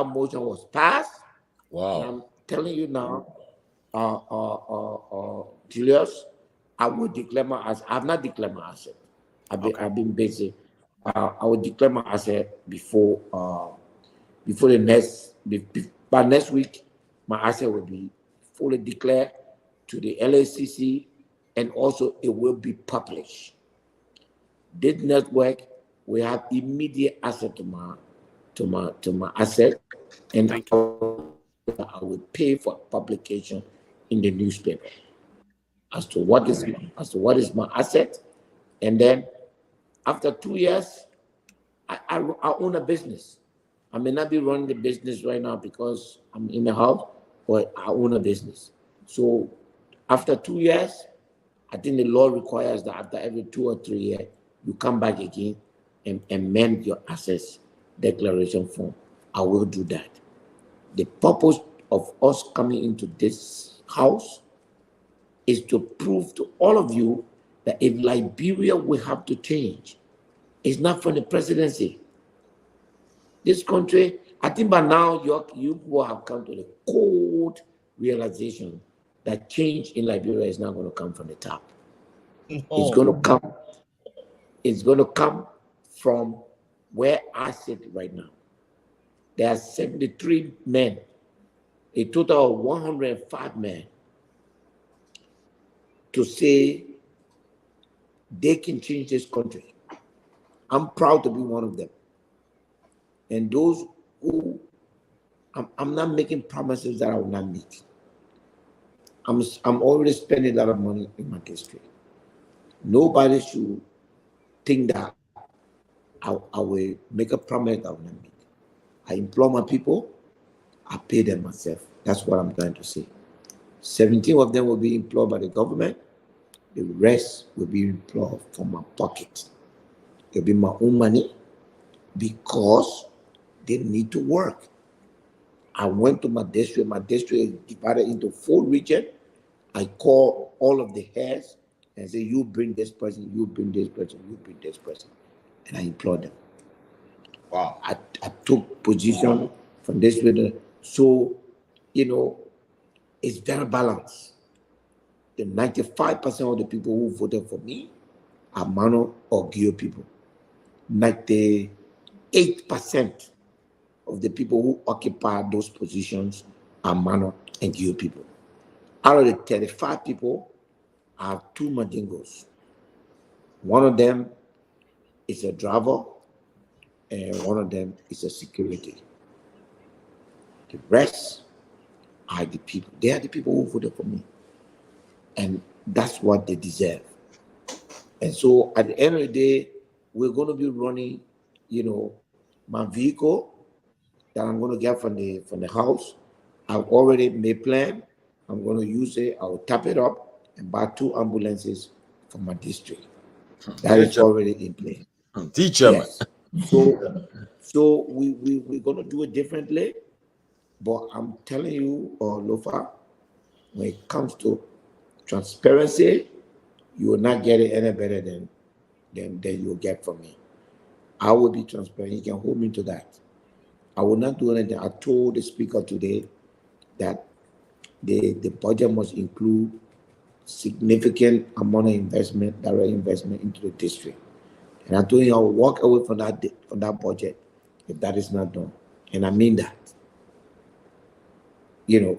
motion was passed. Wow. And I'm telling you now, Julius, I will declare my asset. I have not declared my asset. I've been busy. I will declare my asset before the next by next week. My asset will be fully declared to the LACC, and also it will be published. This network will have immediate access to my asset, and Thank you. I will pay for publication in the newspaper as to what is my asset, and then after 2 years, I own a business. I may not be running the business right now because I'm in the house, but I own a business. So after 2 years, I think the law requires that after every 2 or 3 years, you come back again and amend your assets declaration form. I will do that. The purpose of us coming into this house is to prove to all of you that if Liberia will have to change, it's not from the presidency. This country, I think by now you will have come to the cold realization that change in Liberia is not going to come from the top. It's going to come. It's going to come from where I sit right now. There are 73 men, a total of 105 men, to say they can change this country. I'm proud to be one of them. And those who, I'm not making promises that I will not meet. I'm already spending a lot of money in my district. Nobody should think that I will make a promise that I will not meet. I employ my people, I pay them myself. That's what I'm trying to say. 17 of them will be employed by the government. The rest will be employed from my pocket. It'll be my own money because they need to work. I went to my district. My district is divided into 4 regions. I call all of the heads and say, you bring this person, you bring this person, you bring this person. And I employ them. Wow. I took position from this region. So, it's very balanced. The 95% of the people who voted for me are Mano or Gio people. 98% of the people who occupy those positions are Mano and Gio people. Out of the 35 people, I have 2 Mandingos. One of them is a driver, and one of them is a security. The rest are the people. They are the people who voted for me. And that's what they deserve. And so at the end of the day, we're going to be running, my vehicle that I'm going to get from the house. I've already made plan. I'm going to use it. I'll tap it up and buy 2 ambulances for my district. That is already in place. Teacher. Yes. So we're going to do it differently. But I'm telling you, Lofa, when it comes to transparency, you will not get it any better than you'll get from me. I will be transparent. You can hold me to that. I will not do anything. I told the speaker today that the budget must include significant amount of investment, direct investment into the district. And I told him I will walk away from that budget if that is not done. And I mean that.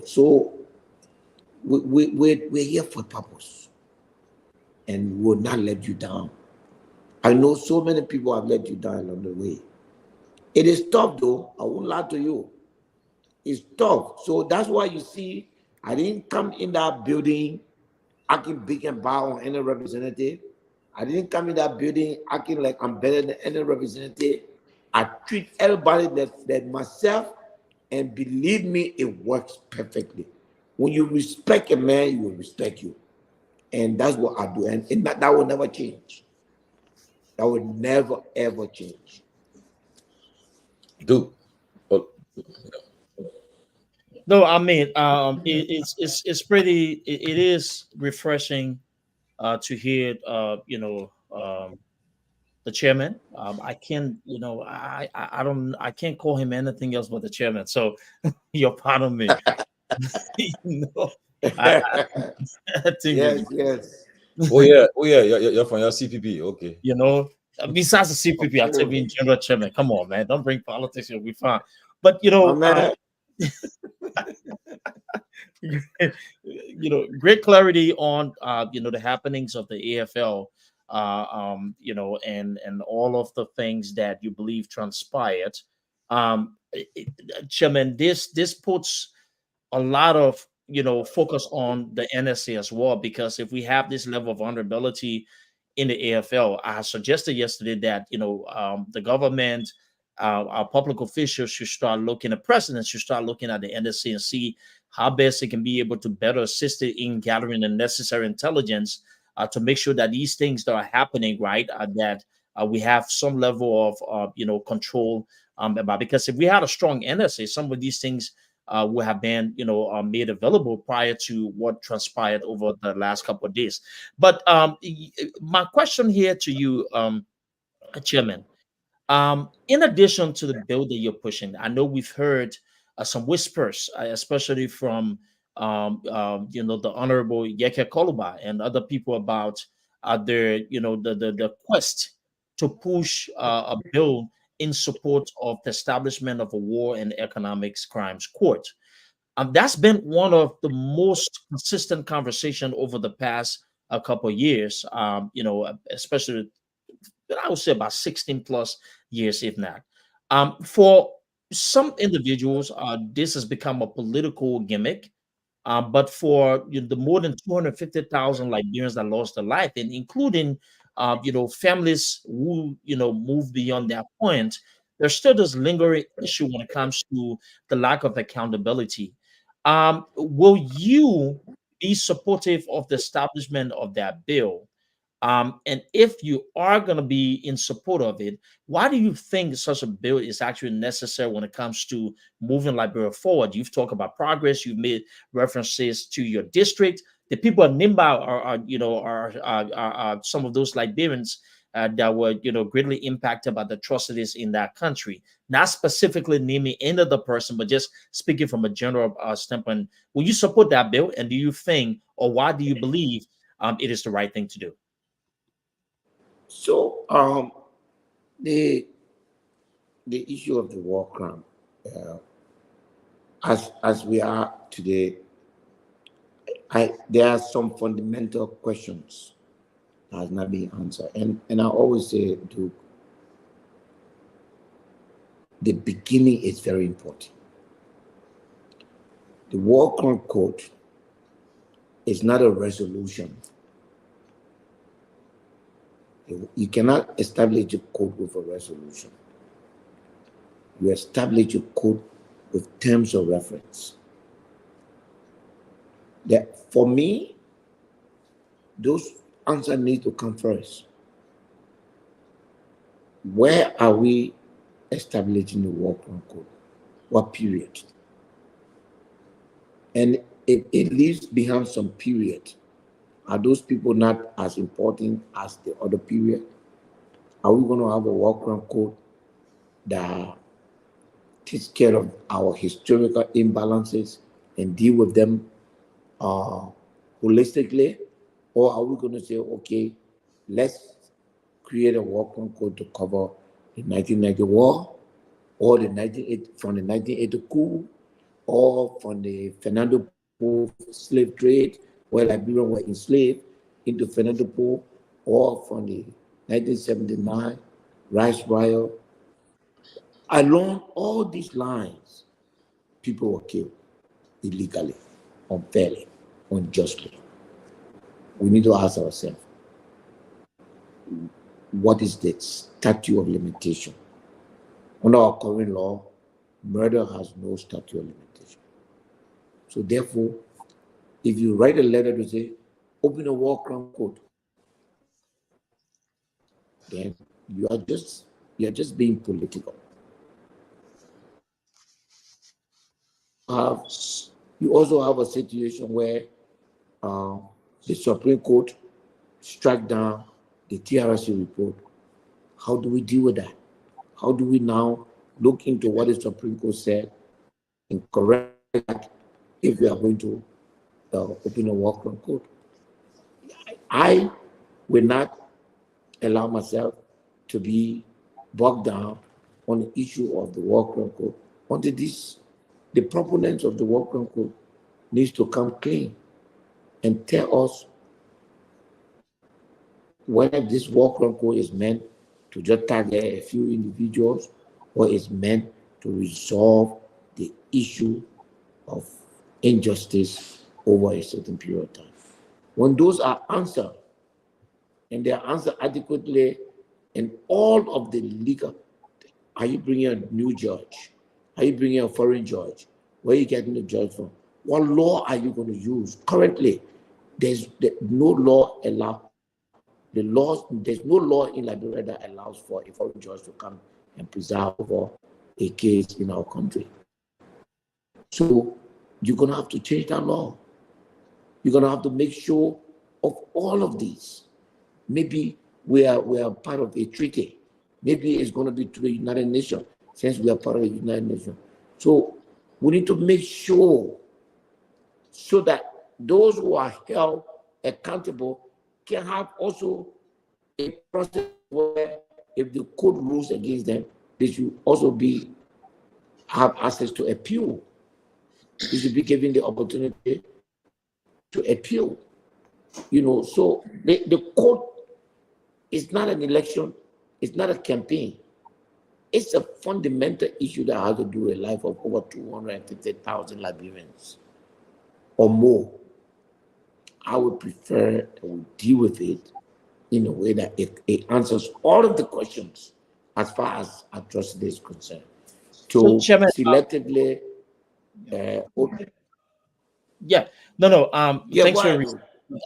So we're here for a purpose. And we will not let you down. I know so many people have let you down along the way. It is tough though, I won't lie to you. It's tough. So that's why you see, I didn't come in that building acting big and bow on any representative. I didn't come in that building acting like I'm better than any representative. I treat everybody that myself, and believe me, it works perfectly. When you respect a man, he will respect you. And that's what I do. And that will never change. That will never, ever change. Dude. No, I mean, it's pretty. It is refreshing to hear. The chairman. I can't. I don't. I can't call him anything else but the chairman. So you're part of me. I think. Yes. Oh yeah. You're from your CPP. Okay. Besides the CPP, I'll tell you in general chairman. Come on, man. Don't bring politics. You'll be fine. But great clarity on the happenings of the AFL, and all of the things that you believe transpired. Chairman, this puts a lot of focus on the NSA as well, because if we have this level of vulnerability in the AFL, I suggested yesterday that the government, our public officials should start looking at presidents should start looking at the NSA and see how best they can be able to better assist it in gathering the necessary intelligence to make sure that these things that are happening, right, that we have some level of control about. Because if we had a strong NSA, some of these things would have been made available prior to what transpired over the last couple of days. But my question here to you, Chairman, in addition to the bill that you're pushing, I know we've heard some whispers, especially from the Honorable Yeke Koluba and other people about the quest to push a bill in support of the establishment of a war and economics crimes court. That's been one of the most consistent conversation over the past a couple of years. Especially I would say about 16 plus years, if not. For some individuals, this has become a political gimmick. But for the more than 250,000 Liberians that lost their life, and including families who moved beyond that point, there's still this lingering issue when it comes to the lack of accountability. Will you be supportive of the establishment of that bill? And if you are going to be in support of it, why do you think such a bill is actually necessary when it comes to moving Liberia forward? You've talked about progress. You've made references to your district. The people of Nimba are some of those Liberians that were greatly impacted by the atrocities in that country. Not specifically naming any other person, but just speaking from a general standpoint. Will you support that bill? And do you think, or why do you believe it is the right thing to do? So the issue of the war crime, as we are today, there are some fundamental questions that has not been answered, and I always say, Duke, the beginning is very important. The war crime code is not a resolution. You cannot establish a code with a resolution. You establish a code with terms of reference. That for me, those answers need to come first. Where are we establishing the war crime code? What period? And if it leaves behind some period, are those people not as important as the other period? Are we going to have a war crime code that takes care of our historical imbalances and deal with them holistically? Or are we going to say, okay, let's create a war crime code to cover the 1990 war, or from the 1980 coup, or from the Fernando Po slave trade, where Liberians were enslaved into Fernando Po, or from the 1979 rice riot. Along all these lines, people were killed illegally, unfairly, unjustly. We need to ask ourselves, what is the statute of limitation? Under our current law, murder has no statute of limitation. So therefore, if you write a letter to say, open a war crime code, then you are just being political. You also have a situation where the Supreme Court struck down the TRC report. How do we deal with that? How do we now look into what the Supreme Court said and correct that if we are going to open a war crime code? I will not allow myself to be bogged down on the issue of the war crime code until the proponents of the war crime code needs to come clean and tell us whether this war crime code is meant to just target a few individuals or is meant to resolve the issue of injustice over a certain period of time. When those are answered, and they are answered adequately, and all of the legal, are you bringing a new judge? Are you bringing a foreign judge? Where are you getting the judge from? What law are you going to use? Currently, there's no law allow the laws. There's no law in Liberia that allows for a foreign judge to come and preside over a case in our country. So you're going to have to change that law. You're going to have to make sure of all of these. Maybe we are part of a treaty. Maybe it's going to be to the United Nations, since we are part of the United Nations. So we need to make sure so that those who are held accountable can have also a process where if the court rules against them, they should also have access to appeal. They should be given the opportunity to appeal. So the court is not an election, it's not a campaign. It's a fundamental issue that has to do with the life of over 250,000 Liberians or more. I would prefer that we deal with it in a way that it answers all of the questions as far as atrocity is concerned. To Chairman, selectively thanks for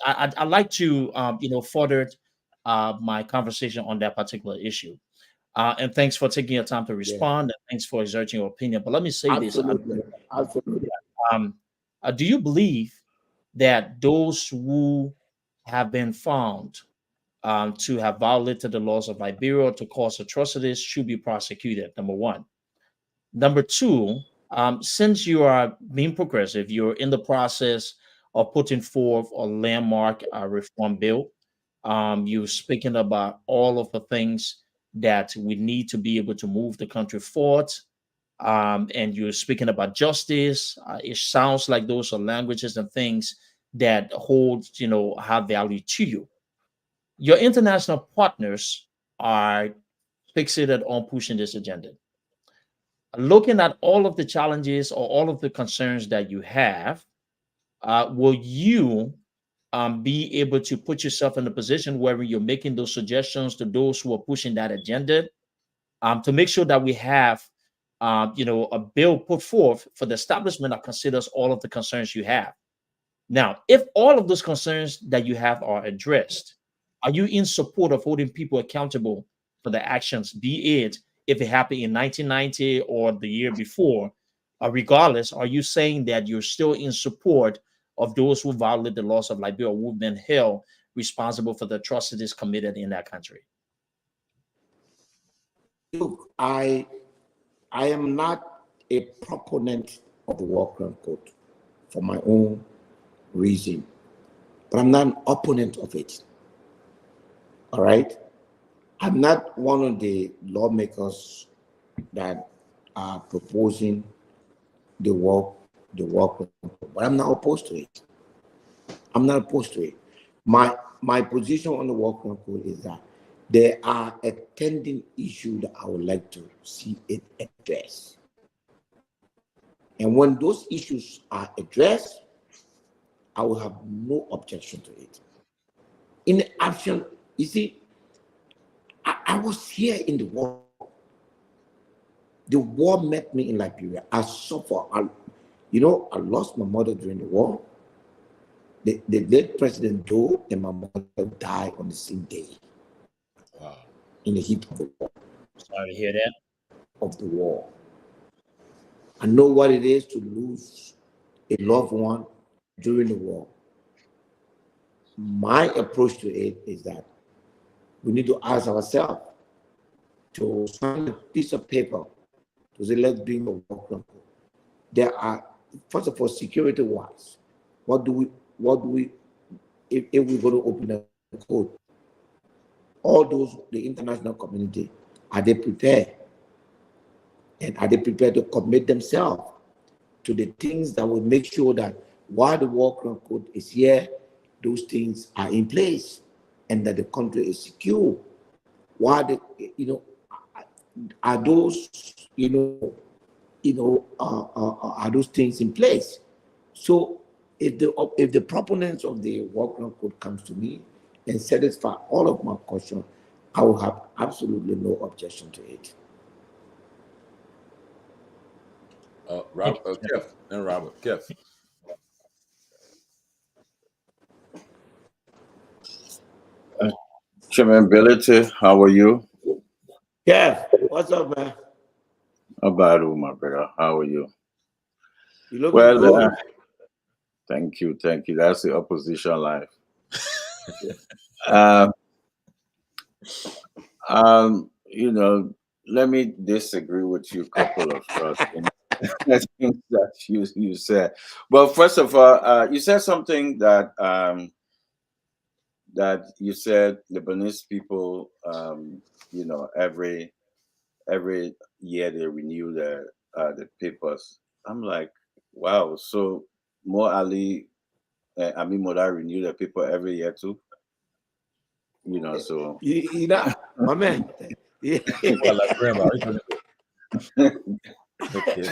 I'd like to further my conversation on that particular issue. And thanks for taking your time to respond, and thanks for exerting your opinion. But let me say Absolutely. do you believe that those who have been found to have violated the laws of Liberia to cause atrocities should be prosecuted? Number one. Number two, since you are being progressive, you're in the process of putting forth a landmark reform bill. You're speaking about all of the things that we need to be able to move the country forward. And you're speaking about justice. It sounds like those are languages and things that hold, have value to you. Your international partners are fixated on pushing this agenda. Looking at all of the challenges or all of the concerns that you have, will you be able to put yourself in a position where you're making those suggestions to those who are pushing that agenda to make sure that we have, a bill put forth for the establishment that considers all of the concerns you have? Now, if all of those concerns that you have are addressed, are you in support of holding people accountable for the actions, be it if it happened in 1990 or the year before? Regardless, are you saying that you're still in support of those who violate the laws of Liberia, who've been held responsible for the atrocities committed in that country? Look, I am not a proponent of the war crime code for my own reason, but I'm not an opponent of it. All right? I'm not one of the lawmakers that are proposing the war crime code, but I'm not opposed to it. I'm not opposed to it. My position on the war crime code is that there are attending issues that I would like to see it addressed. And when those issues are addressed, I will have no objection to it. In the action, you see, I was here in the war. The war met me in Liberia. I suffered. I lost my mother during the war. The late President Doe and my mother died on the same day. Wow. In the heat of the war. Sorry to hear that. Of the war. I know what it is to lose a loved one during the war. My approach to it is that we need to ask ourselves to sign a piece of paper to say, let's bring a war crime code. There are, first of all, security-wise, what do we, if we're going to open a code, all those, the international community, are they prepared? And are they prepared to commit themselves to the things that will make sure that while the war crime code is here, those things are in place, and that the country is secure. Why the, are those are those things in place? So if the proponents of the war crime code comes to me and satisfy all of my questions, I will have absolutely no objection to it. Keff and Robert. Keff. Chairman Ability, how are you? Yeah, what's up, man? About my brother. How are you? You looking Well, good. thank you. That's the opposition life. uh, let me disagree with you a couple of things that you said. Well, first of all, you said something that you said Lebanese people, every year they renew the papers. I'm like, wow. So Mo Ali, Moda renew the paper every year too. So you know, my man. Well, like grandma. Okay.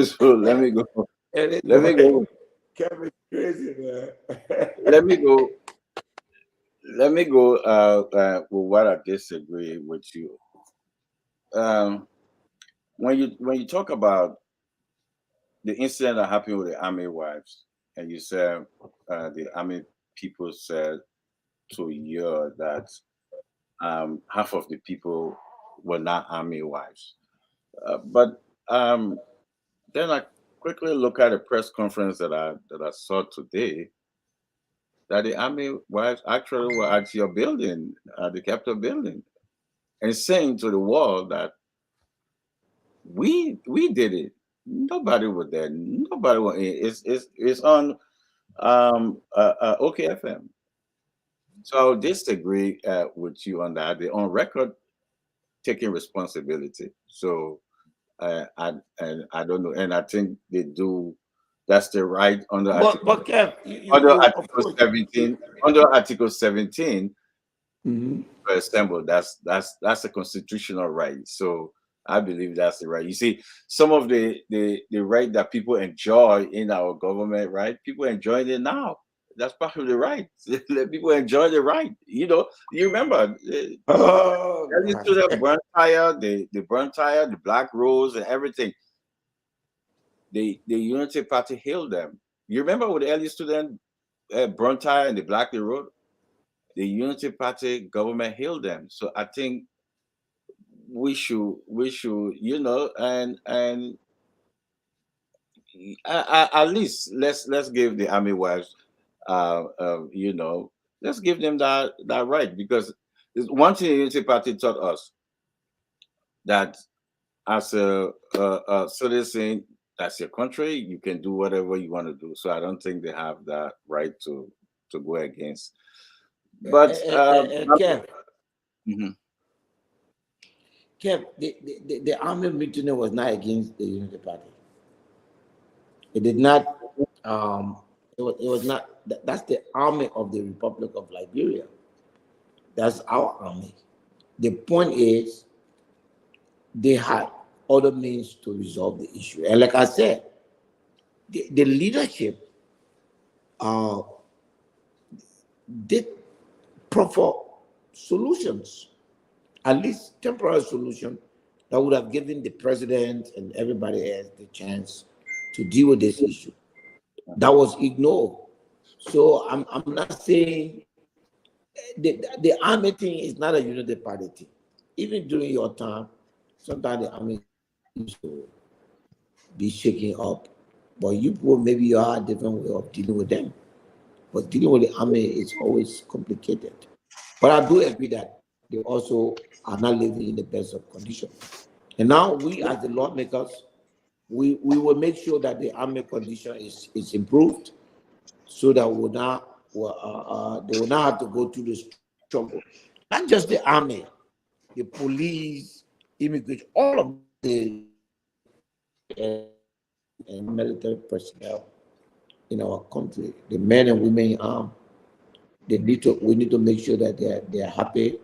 So let me go. Let me go. Kevin crazy, man. Let me go. Let me go. With what I disagree with you. When you talk about the incident that happened with the army wives, and you said the army people said to you that half of the people were not army wives, but then I quickly look at a press conference that I saw today, that the army wives actually were at your building, the Capitol building, and saying to the world that we did it. Nobody was there. Nobody was. It's on OKFM. So I would disagree with you on that. They're on record taking responsibility. So I don't know, and I think they do. That's the right under But Kev, Article 17. Under Article 17, mm-hmm. to assemble. That's a constitutional right. So I believe that's the right. You see, some of the right that people enjoy in our government, right? People enjoying it now. That's part of the right. Let people enjoy the right. You remember the burn tire, the burn tire, the black rose, and everything. The Unity Party hailed them. You remember with the early student burn tire and the black road? The Unity Party government hailed them. So I think we should, and at least let's give the army wives, let's give them that right, because one thing the Unity Party taught us, that as a citizen, that's your country, you can do whatever you want to do. So I don't think they have that right to go against. But Kev, mhm. Kev, the army mutiny was not against the Unity Party. It did not. It was not. That's the army of the Republic of Liberia. That's our army. The point is, they had other means to resolve the issue, and like I said, the leadership did proffer solutions, at least temporary solution, that would have given the president and everybody else the chance to deal with this issue. That was ignored. So I'm not saying the army thing is not a unity party thing. Even during your time, sometimes the army used to be shaking up. But you people, maybe you have a different way of dealing with them. But dealing with the army is always complicated. But I do agree that they also are not living in the best of conditions. And now we, as the lawmakers, we will make sure that the army condition is improved, so that they will not have to go through the struggle. Not just the army, the police, immigration, all of the and military personnel in our country, the men and women in arm, we need to make sure that they are happy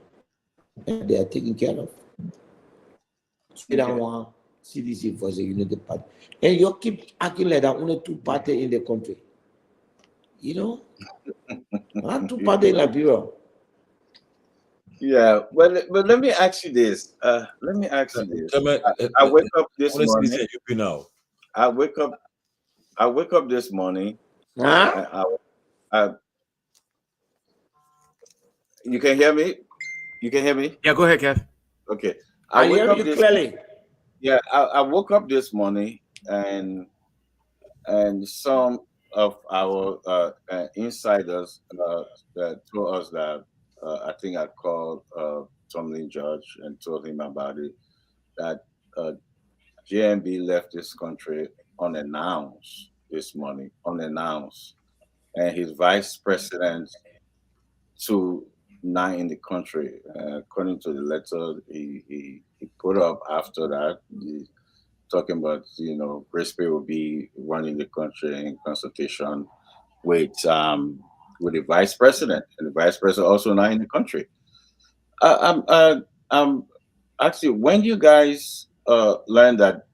and they are taken care of. So we don't want CDC for the united party. And you keep acting like that only two parties in the country. You know? Not two parties in Liberia. Yeah, but let me ask you this. Let me ask you this. I wake up this morning. Now. I wake up this morning. Huh? You can hear me? You can hear me? Yeah, go ahead, Kev. Okay. I hear you clearly. Yeah, I woke up this morning and some of our insiders told us that I think I called Tomalin Judge and told him about it, that JMB left this country unannounced this morning, unannounced, and his vice president to not in the country. According to the letter he put up after that, talking about, Brisbane will be running the country in consultation with the vice president, and the vice president also not in the country. I'm actually, when you guys learned that,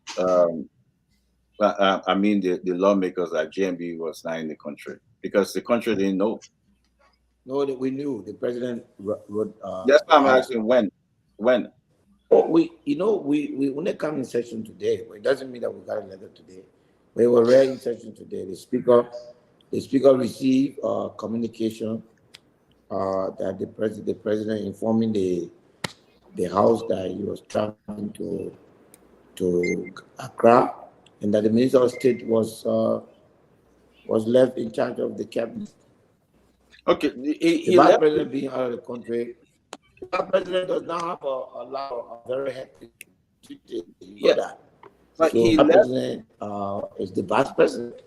I mean the lawmakers at JMB was not in the country, because the country didn't know. No, that we knew. The president wrote. That's why I'm asking when. Oh, we only come in session today. But it doesn't mean that we got a letter today. We were ready in session today. The speaker received communication that the president informing the house that he was traveling to Accra, and that the minister of state was left in charge of the cabinet. Okay, the vice president being out of the country. The president does not have a very hectic duty. You know that. But so the president is the vice president,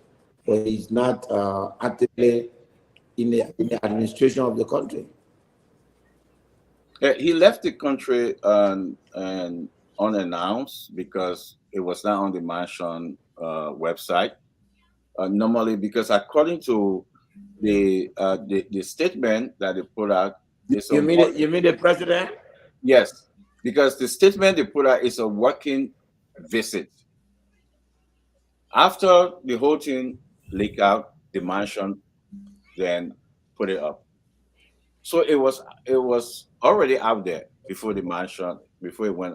but he's not actively in the administration of the country. He left the country and unannounced because it was not on the mansion website. Normally, because according to the statement that they put out, you mean the president? Yes, because the statement they put out is a working visit. After the whole thing leaked out, the mansion then put it up. So it was already out there before it went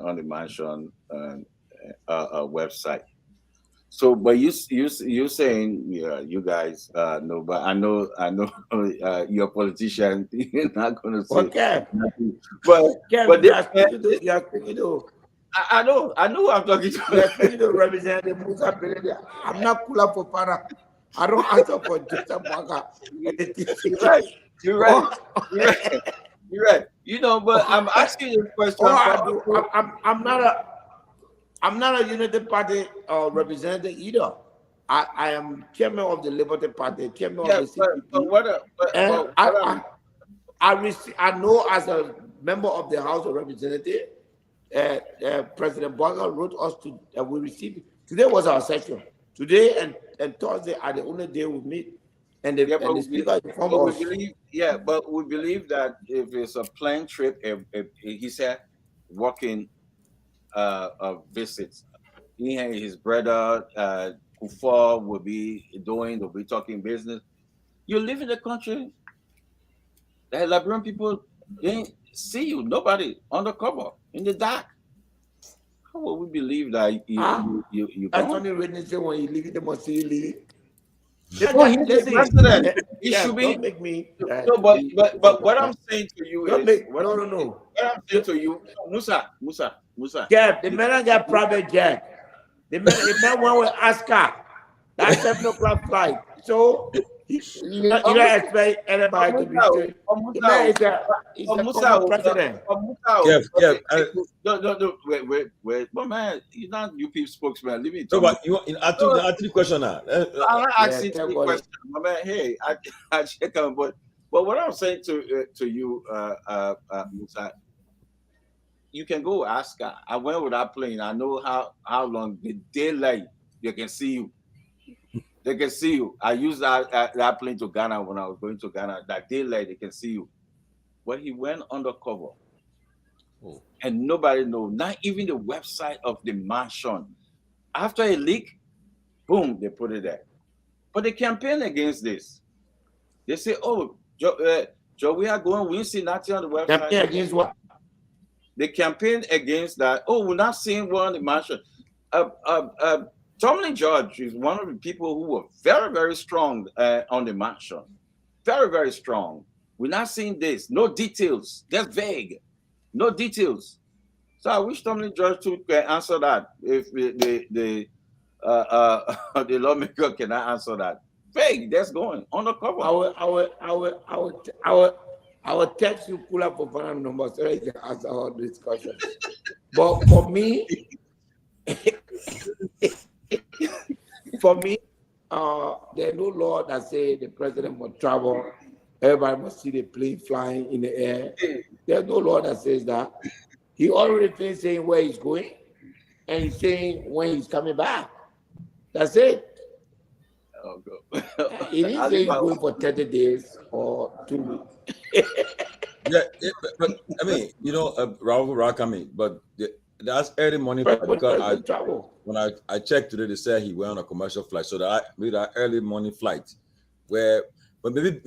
on the mansion website. So, but you saying, yeah, you guys know, but I know you're a politician. You're not going to say. Okay. But you are speaking to. I know who I'm talking to. You are speaking to Representative Musa Perede. I'm not cool up for para. I don't answer for Joseph Baka. You're right. But I'm asking you a question. I'm not a United Party representative either. I am chairman of the Liberty Party, chairman of the CPP. I know as a member of the House of Representatives, President Baka wrote us we received. Today was our session. Today and Thursday are the only day we meet. And the speaker informed us. But we believe that if it's a plane trip, if he said walking visits, he and his brother Kufa will be talking business. You live in the country, the Liberian people didn't see you, nobody undercover in the dark. How will we believe that you That's only witnessing when you leave, they must see you leave. President. He should be. Don't make me. No, but what I'm saying to you is no. What I'm saying to you, Musa. Yeah, the man got private jet. The man went with Oscar. That's 7 o'clock flight. So you don't expect anybody to be straight. The man is a president. No, wait. But man, you're not UP spokesman. Leave me. No, but you ask the question now. I'm asking the question, my man. Hey, I check on, but what I'm saying to you, Musa, you can go ask her. I went with that plane. I know how long the daylight they can see you. They can see you. I used that plane to Ghana when I was going to Ghana. That daylight, they can see you. But he went undercover. Oh. And nobody knows, not even the website of the mansion. After a leak, boom, they put it there. But they campaign against this. They say, oh, Joe, we are going, we see nothing on the website. Campaign against what? They campaign against that. Oh, we're not seeing one on the mansion. Tomalin George is one of the people who were very, very strong on the mansion. Very, very strong. We're not seeing this. No details. They're vague. No details. So I wish Tomalin George to answer that. If the lawmaker cannot answer that. Vague. That's going undercover. I will text you pull up for phone number so you can answer all the discussions. But for me, there's no law that say the president must travel. Everybody must see the plane flying in the air. There's no law that says that. He already finished saying where he's going, and he's saying when he's coming back. That's it. Oh, God. He didn't say he's going for 30 days or 2 weeks. Yeah, but I mean, Raul Rakami, but that's early morning flight because when I checked today, they said he went on a commercial flight. So that early morning flight, but maybe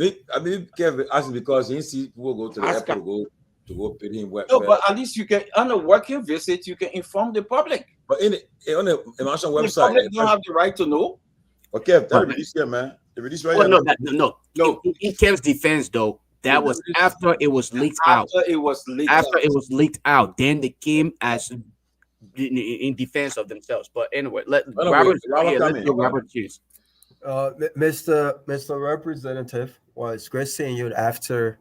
Kev asked because he see people go to the airport to go pay him. No, but at least you can on a working visit, you can inform the public. But on the mansion website, the public don't have the right to know. Okay, that release here, man. The release right here. No. In Kev's defense, though, that was after it was leaked out. After it was leaked out, then they came as in defense of themselves. But anyway, let's Robert choose. Mr. Representative, well, it's great seeing you after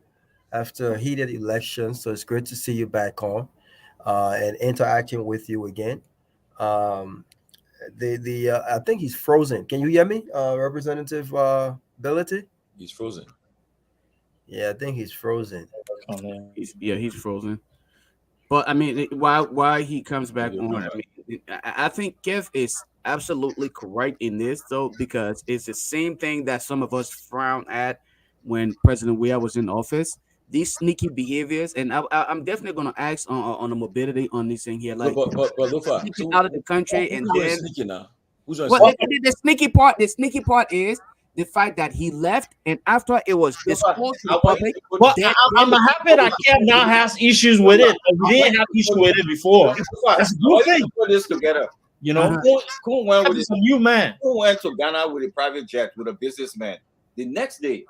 heated elections. So it's great to see you back on and interacting with you again. I think he's frozen. Can you hear me, Representative Ability? He's frozen. Yeah, I think he's frozen. He's frozen. But I mean, why he comes back on? I think Kev is absolutely correct in this, though, because it's the same thing that some of us frown at when President Weah was in office. These sneaky behaviors, and I'm definitely going to ask on the mobility on this thing here, like but Lofa, sneaking out of the country, and then who's on the sneaky part. The sneaky part is the fact that he left, and after it was disclosed to the public. But I'm happy that Kev now has issues with it. We didn't have issues with it before. That's a good thing. Put this together. You know, Who went with a new man? Who went to Ghana with a private jet with a businessman? The next day,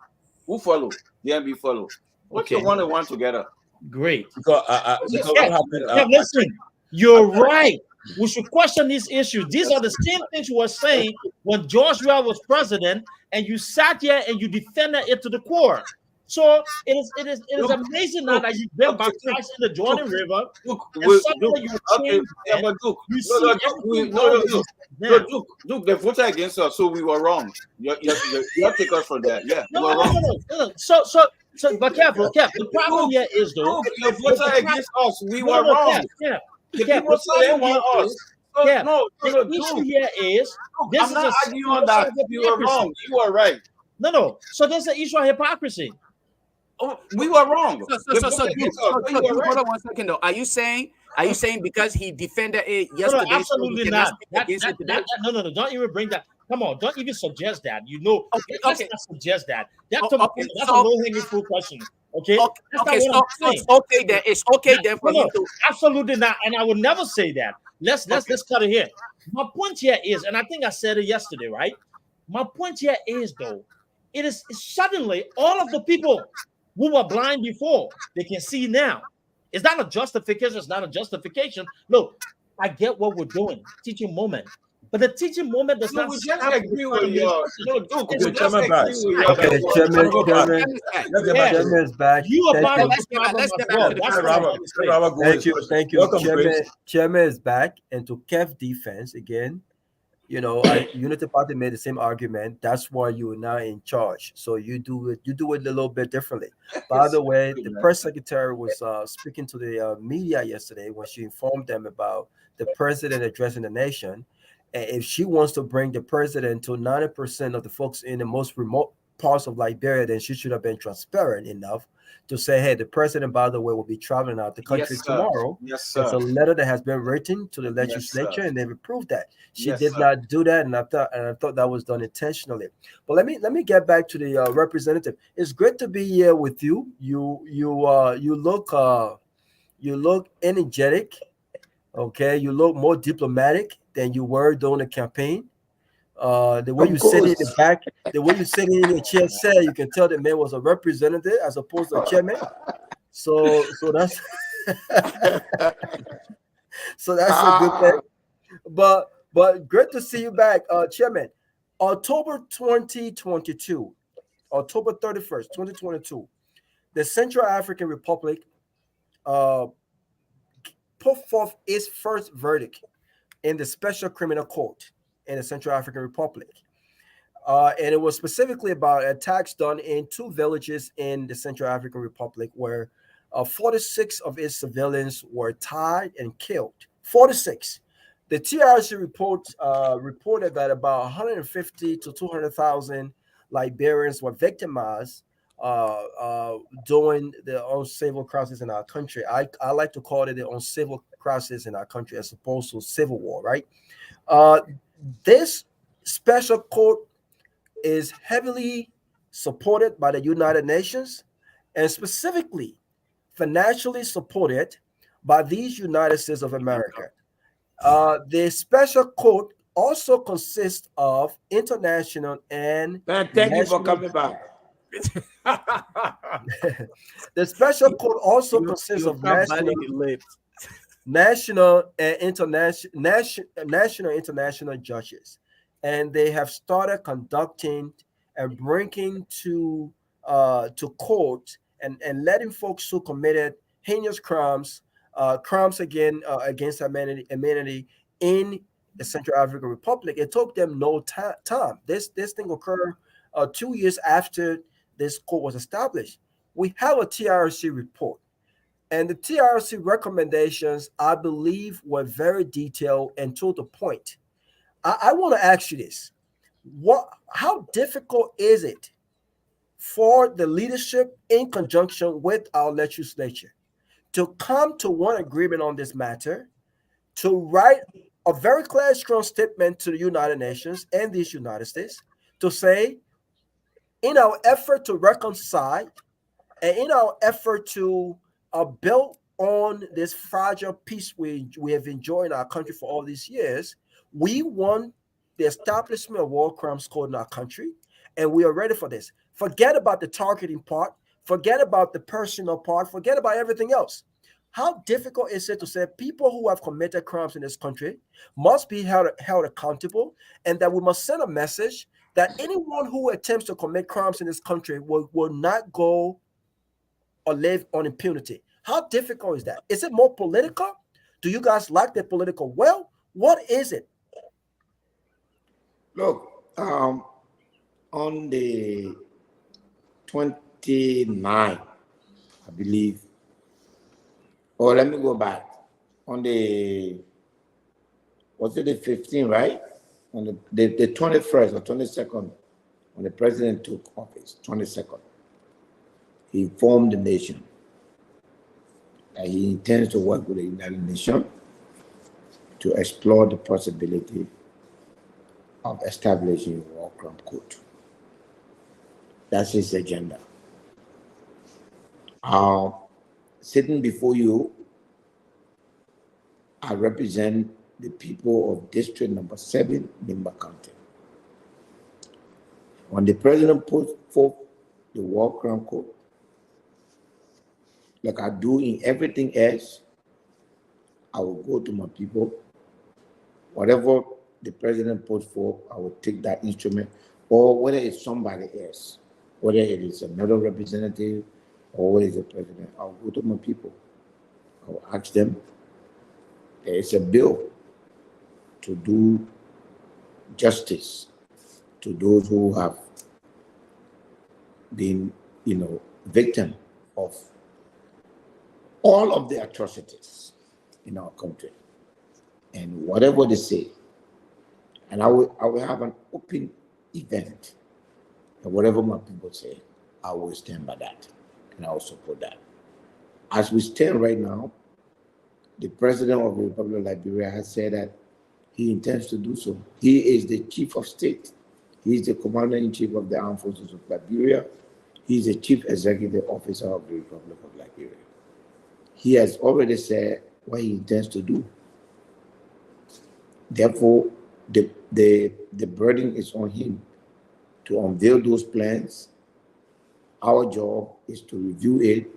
who followed? DMB followed. What's the one together? Great. Because what happened? Listen, you're right. We should question these issues. These are the same things you were saying when George Weah was president, and you sat here and you defended it to the core. So it is amazing now that you've been baptized in the Jordan River. Look, they voted against us, so we were wrong. You take us from that. Yeah, we were wrong. But careful. The problem here is though, they voted against us. We were wrong. The people say they want us. The issue here is this I'm not arguing on that. You were wrong. You are right. No. So there's an issue of hypocrisy. Oh, we were wrong. So hold on 1 second though. Are you saying because he defended it yesterday? No, absolutely not. No. Don't even bring that. Come on, don't even suggest that. Let's not suggest that. That's a low-hanging fruit question. Okay. It's okay then for you to absolutely not. And I would never say that. Let's cut it here. My point here is, and I think I said it yesterday, right? My point here is though, it is suddenly all of the people who were blind before, they can see now. It's not a justification. It's not a justification. Look, I get what we're doing, teaching moment. But the teaching moment does not agree with you. Okay, Chairman is back. You are part of this problem as well. Thank you. Chairman is back, and to Kev defense again. Unity Party made the same argument. That's why you are now in charge. So you do it a little bit differently. By the way, the press secretary was speaking to the media yesterday when she informed them about the president addressing the nation. if she wants to bring the president to 90% of the folks in the most remote parts of Liberia, then she should have been transparent enough to say, hey, the president, by the way, will be traveling out the country Yes, sir. tomorrow. Yes, It's a sir. letter that has been written to the Yes, legislature, sir. and they've approved that. She Yes, did sir. not do that, and I thought that was done intentionally. But let me get back to the representative. It's great to be here with you. You look energetic. Okay, you look more diplomatic than you were during the campaign. The way you Of sit in the course. back, the way you sit in your chair, said you can tell the man was a representative as opposed to a chairman. So that's so that's a good thing. Ah, But great to see you back, chairman. October 2022, October 31st, 2022, the Central African Republic uh, put forth its first verdict in the Special Criminal Court in the Central African Republic. And it was specifically about attacks done in two villages in the Central African Republic where 46 of its civilians were tied and killed. 46. The TRC report reported that about 150 to 200,000 Liberians were victimized during the uncivil crisis in our country. I like to call it the uncivil crisis in our country as opposed to civil war, right? Uh, this special court is heavily supported by the United Nations and specifically financially supported by these United States of America. The special court also consists of international and man, thank you for national. coming back. The special court also You consists you of stop biting the lips. national and national international judges, and they have started conducting and bringing to court and letting folks who committed heinous crimes, crimes against humanity in the Central African Republic. It took them no time. This thing occurred 2 years after this court was established. We have a TRC report. And the TRC recommendations, I believe, were very detailed and to the point. I want to ask you this. How difficult is it for the leadership in conjunction with our legislature to come to one agreement on this matter, to write a very clear, strong statement to the United Nations and these United States to say, in our effort to reconcile and in our effort to build on this fragile peace we have enjoyed in our country for all these years, we want the establishment of war crimes court in our country, and we are ready for this. Forget about the targeting part, forget about the personal part, forget about everything else. How difficult is it to say people who have committed crimes in this country must be held accountable, and that we must send a message that anyone who attempts to commit crimes in this country will not go or live on impunity? How difficult is that? Is it more political? Do you guys like the political? Well, what is it? Look, on the 29th, I believe. Oh, let me go back. On the, was it the 15th, right? On the 21st or 22nd, when the president took office, 22nd, he informed the nation that he intends to work with the United Nations to explore the possibility of establishing a war crime court. That's his agenda. Sitting before you, I represent the people of District Number 7, Nimba County. When the president put forth the war crime court, like I do in everything else, I will go to my people. Whatever the president puts forth, I will take that instrument, or whether it's somebody else, whether it is another representative or whether it's the president, I'll go to my people. I will ask them, there is a bill to do justice to those who have been, victim of all of the atrocities in our country. And whatever they say, And I will have an open event. And whatever my people say, I will stand by that. And I will support that. As we stand right now, the president of the Republic of Liberia has said that he intends to do so. He is the chief of state. He is the commander-in-chief of the armed forces of Liberia. He is the chief executive officer of the Republic of Liberia. He has already said what he intends to do. Therefore, the burden is on him to unveil those plans. Our job is to review it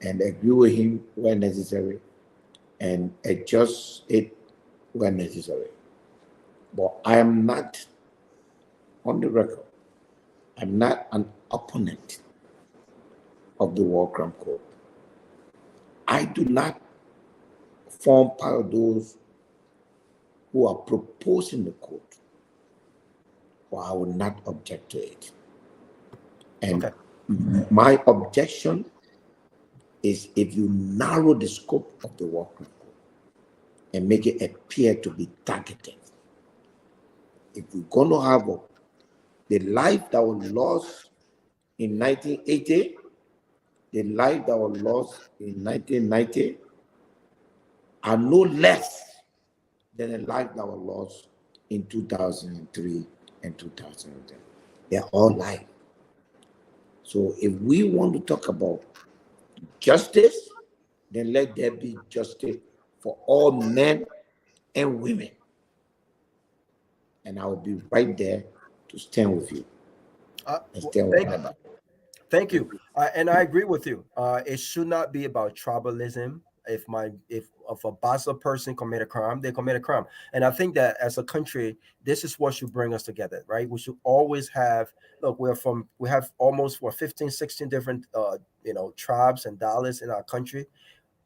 and agree with him where necessary and adjust it where necessary. But I am not, on the record, I'm not an opponent of the War Crime Code. I do not form part of those who are proposing the code, or I will not object to it. And my objection is if you narrow the scope of the War Crime Code and make it appear to be targeted. If we're going to have the life that was lost in 1980, the life that was lost in 1990 are no less than the life that was lost in 2003 and 2010. They're all life. So if we want to talk about justice, then let there be justice for all men and women. And I will be right there to stand with you. Thank you. And I agree with you. It should not be about tribalism. If a Bassa person commit a crime, they commit a crime. And I think that as a country, this is what should bring us together, right? We should always have, look, we have almost 15, 16 different tribes and dollars in our country.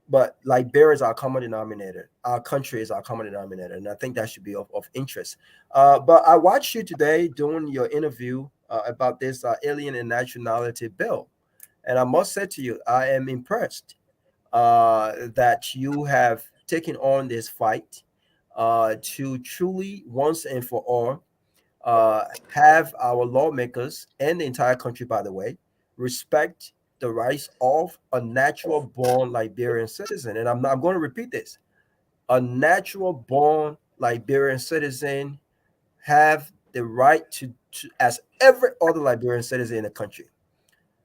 But Liberia is our common denominator. Our country is our common denominator. And I think that should be of interest. But I watched you today doing your interview about this alien and nationality bill. And I must say to you, I am impressed that you have taken on this fight to truly, once and for all, have our lawmakers and the entire country, by the way, respect the rights of a natural born Liberian citizen. And I'm going to repeat this. A natural born Liberian citizen have the right to as every other Liberian citizen in the country.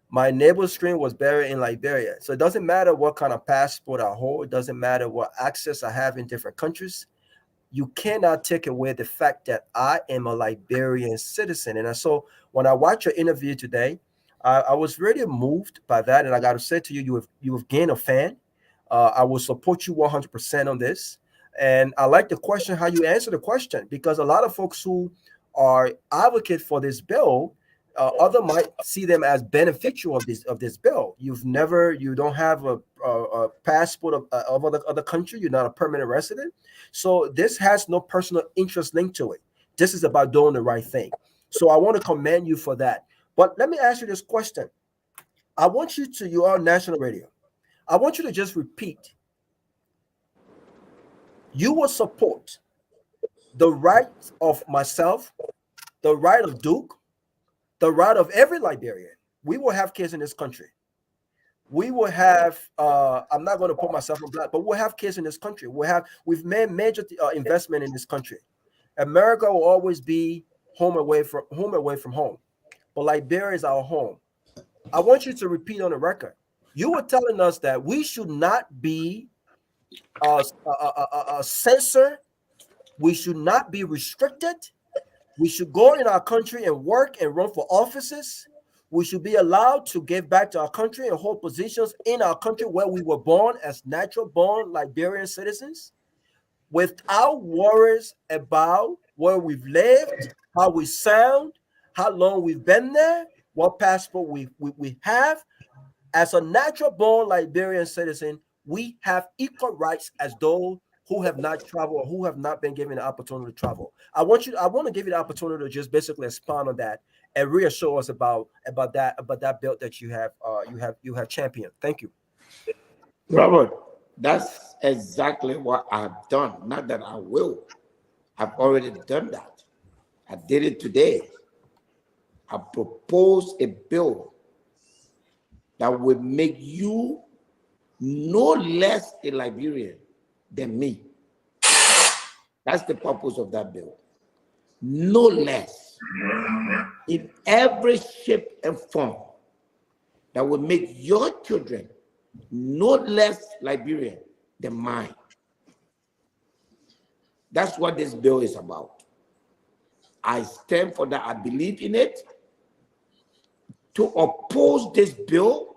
My neighbor's screen was buried in Liberia. So it doesn't matter what kind of passport I hold. It doesn't matter what access I have in different countries. You cannot take away the fact that I am a Liberian citizen. And so when I watched your interview today, I was really moved by that. And I got to say to you, you have gained a fan. I will support you 100% on this. And I like the question, how you answer the question, because a lot of folks who are advocate for this bill, other might see them as beneficial of this bill. You don't have a passport of other country. You're not a permanent resident. So this has no personal interest linked to it. This is about doing the right thing. So I want to commend you for that. But let me ask you this question. I want you to, you are on national radio. I want you to just repeat. You will support the right of myself, the right of Duke, the right of every Liberian. We will have kids in this country. We will have, I'm not going to put myself on black, but we'll have kids in this country. We've made major investment in this country. America will always be home away from home. But Liberia is our home. I want you to repeat on the record. You were telling us that we should not be censored. We should not be restricted. We should go in our country and work and run for offices. We should be allowed to give back to our country and hold positions in our country where we were born as natural-born Liberian citizens without worries about where we've lived, how we sound, how long we've been there, what passport we have. As a natural-born Liberian citizen, we have equal rights as those who have not traveled or who have not been given the opportunity to travel. I want to give you the opportunity to just basically expound on that and reassure us about that bill that you have championed. Thank you. Robert, that's exactly what I've done. Not that I will. I've already done that. I did it today. I proposed a bill that would make you no less a Liberian than me. That's the purpose of that bill. No less. In every shape and form that will make your children no less Liberian than mine. That's what this bill is about. I stand for that. I believe in it. To oppose this bill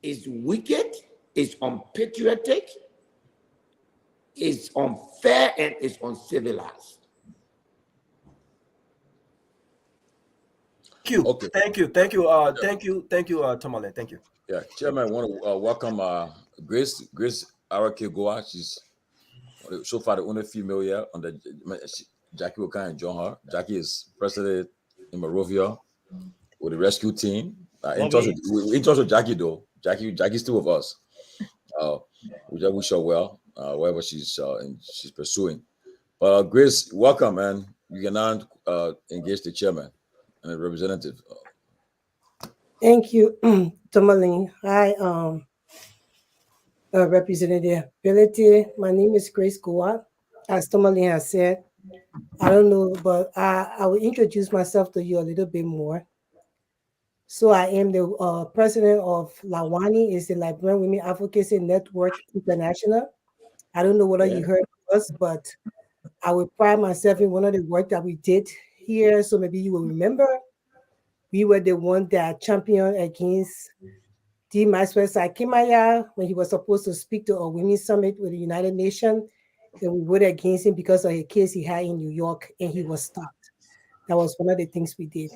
is wicked, is unpatriotic, is unfair, and is uncivilized. Thank you. Okay. Thank you. Tomalin. Thank you. Yeah, Chairman, I want to welcome Grace Arake Goa. She's so far the only female here on the Jackie will kind of join her. Jackie is president in Morovia with the rescue team. In touch with Jackie though. Jackie's still with us. We just wish her well, wherever she's pursuing. Grace, welcome, and you can now engage the chairman and the representative. Thank you, Tomalin. Hi, Representative Ability. My name is Grace Goa. As Tomalin has said, I don't know, but I will introduce myself to you a little bit more. So I am the president of Lawani, is the Liberian Women Advocacy Network International. I don't know whether you heard of us, but I will pride myself in one of the work that we did here. So maybe you will remember. We were the one that championed against D. Maxwell Sakimaya when he was supposed to speak to a women's summit with the United Nations. And we voted against him because of a case he had in New York, and he was stopped. That was one of the things we did.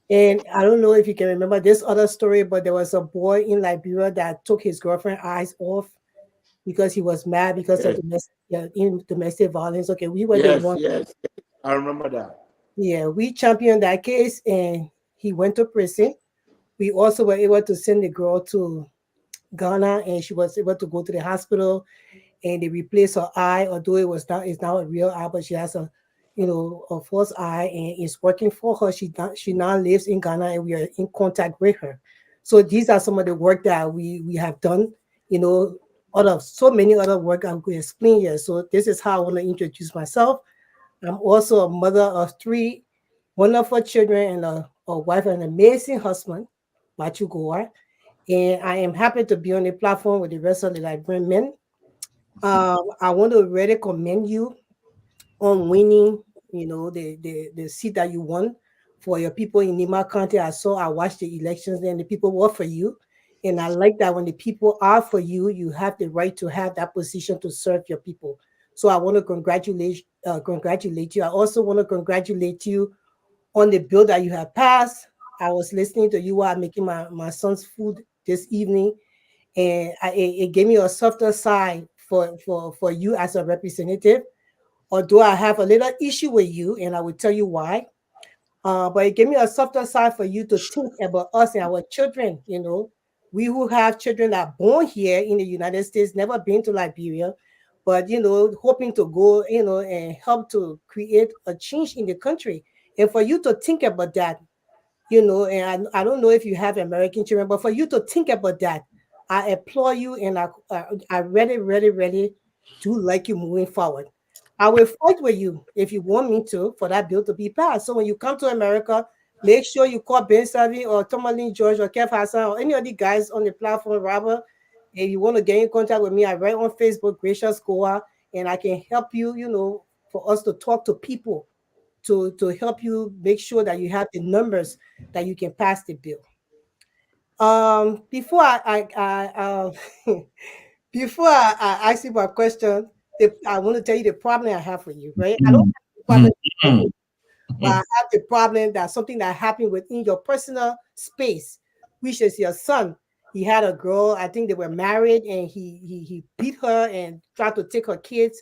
And I don't know if you can remember this other story, but there was a boy in Liberia that took his girlfriend's eyes off because he was mad because of domestic violence. Okay, we were the one. Yes, I remember that. Yeah, we championed that case, and he went to prison. We also were able to send the girl to Ghana, and she was able to go to the hospital, and they replaced her eye, although it's now a real eye, but she has a false eye, and it's working for her. She now lives in Ghana, and we are in contact with her. So these are some of the work that we have done, so many other work I'm going to explain here. So this is how I want to introduce myself. I'm also a mother of 3 wonderful children and a wife and an amazing husband, Machu Goa. And I am happy to be on the platform with the rest of the Liberian men. I want to really commend you on winning, the seat that you won for your people in Nima County. I watched the elections and the people were for you. And I like that when the people are for you, you have the right to have that position to serve your people. So I want to congratulate you. I also want to congratulate you on the bill that you have passed. I was listening to you while making my son's food this evening, and it gave me a softer side for you as a representative. Although I have a little issue with you, and I will tell you why. But it gave me a softer side for you to think about us and our children. We who have children that are born here in the United States, never been to Liberia, but hoping to go, and help to create a change in the country. And for you to think about that, and I don't know if you have American children, but for you to think about that, I applaud you, and I really, really, really do like you moving forward. I will fight with you if you want me to for that bill to be passed. So when you come to America, make sure you call Ben Sanvee or Tomalin George or Keff Hassan or any of the guys on the platform, Robert. If you want to get in contact with me, I write on Facebook, Gracious Goa, and I can help you, for us to talk to people to help you make sure that you have the numbers that you can pass the bill. Before before I ask you my question, I want to tell you the problem I have for you, right? I don't have the problem, but I have the problem that something that happened within your personal space, which is your son. He had a girl, I think they were married, and he beat her and tried to take her kids.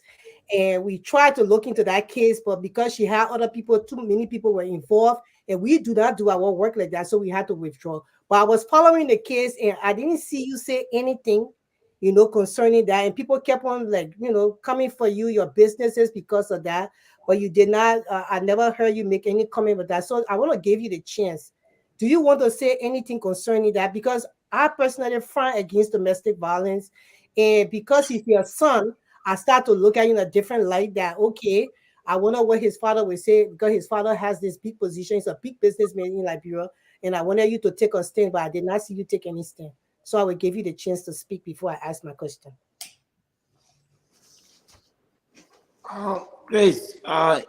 And we tried to look into that case, but because she had other people, too many people were involved, and we do not do our work like that, so we had to withdraw. But I was following the case, and I didn't see you say anything, concerning that. And people kept on coming for you, your businesses, because of that. but you did not. I never heard you make any comment with that. So I want to give you the chance. Do you want to say anything concerning that? Because I personally front against domestic violence, and because he's your son, I start to look at you in a different light. That okay, I wonder what his father would say because his father has this big position. He's a big businessman in Liberia, and I wanted you to take a stand, but I did not see you take any stand. So I will give you the chance to speak before I ask my question. Grace, I'm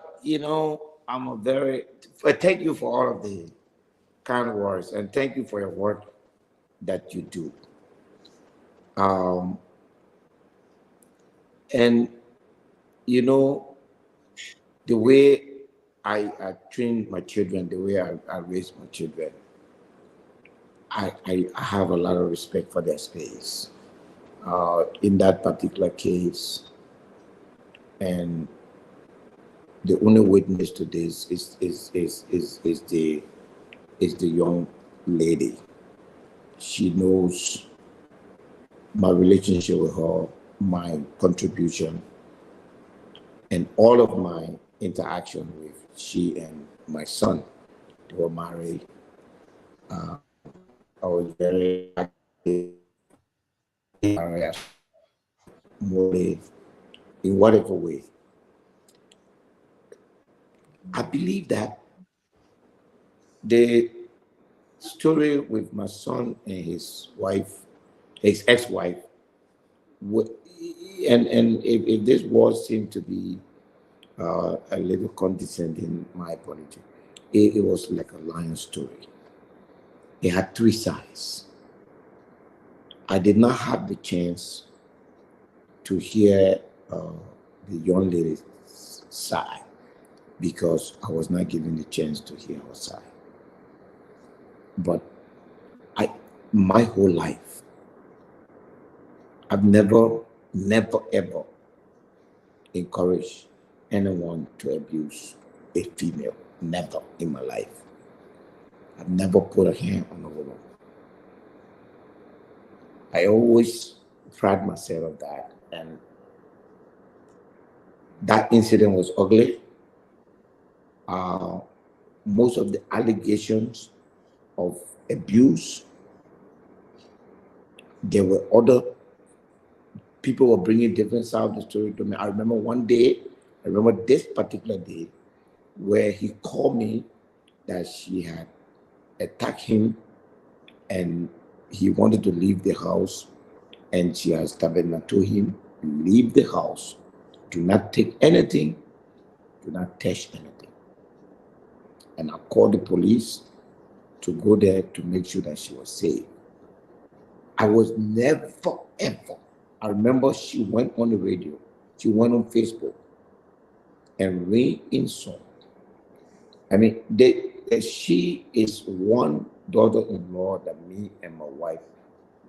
a very, thank you for all of the kind words and thank you for your work that you do. Um, and, the way I train my children, the way I raise my children, I have a lot of respect for their space. In that particular case, and the only witness to this is the young lady. She knows my relationship with her, my contribution, and all of my interaction with she and my son. They were married. I was very active in whatever way. I believe that the story with my son and his wife, his ex-wife, and if this was seemed to be a little condescending, my apology, it was like a lion story. It had three sides. I did not have the chance to hear the young lady's side because I was not given the chance to hear her side. But my whole life, I've never ever encouraged anyone to abuse a female. Never in my life. I've never put a hand on a woman. I always pride myself of that. And that incident was ugly. Most of the allegations of abuse, there were other people were bringing different sides of the story to me. I remember this particular day where he called me that she had attacked him and he wanted to leave the house, and she has told him, leave the house, do not take anything, do not touch anything. And I called the police to go there to make sure that she was safe. I was never, ever. I remember she went on the radio, she went on Facebook and rained insult. I mean, she is one daughter-in-law that me and my wife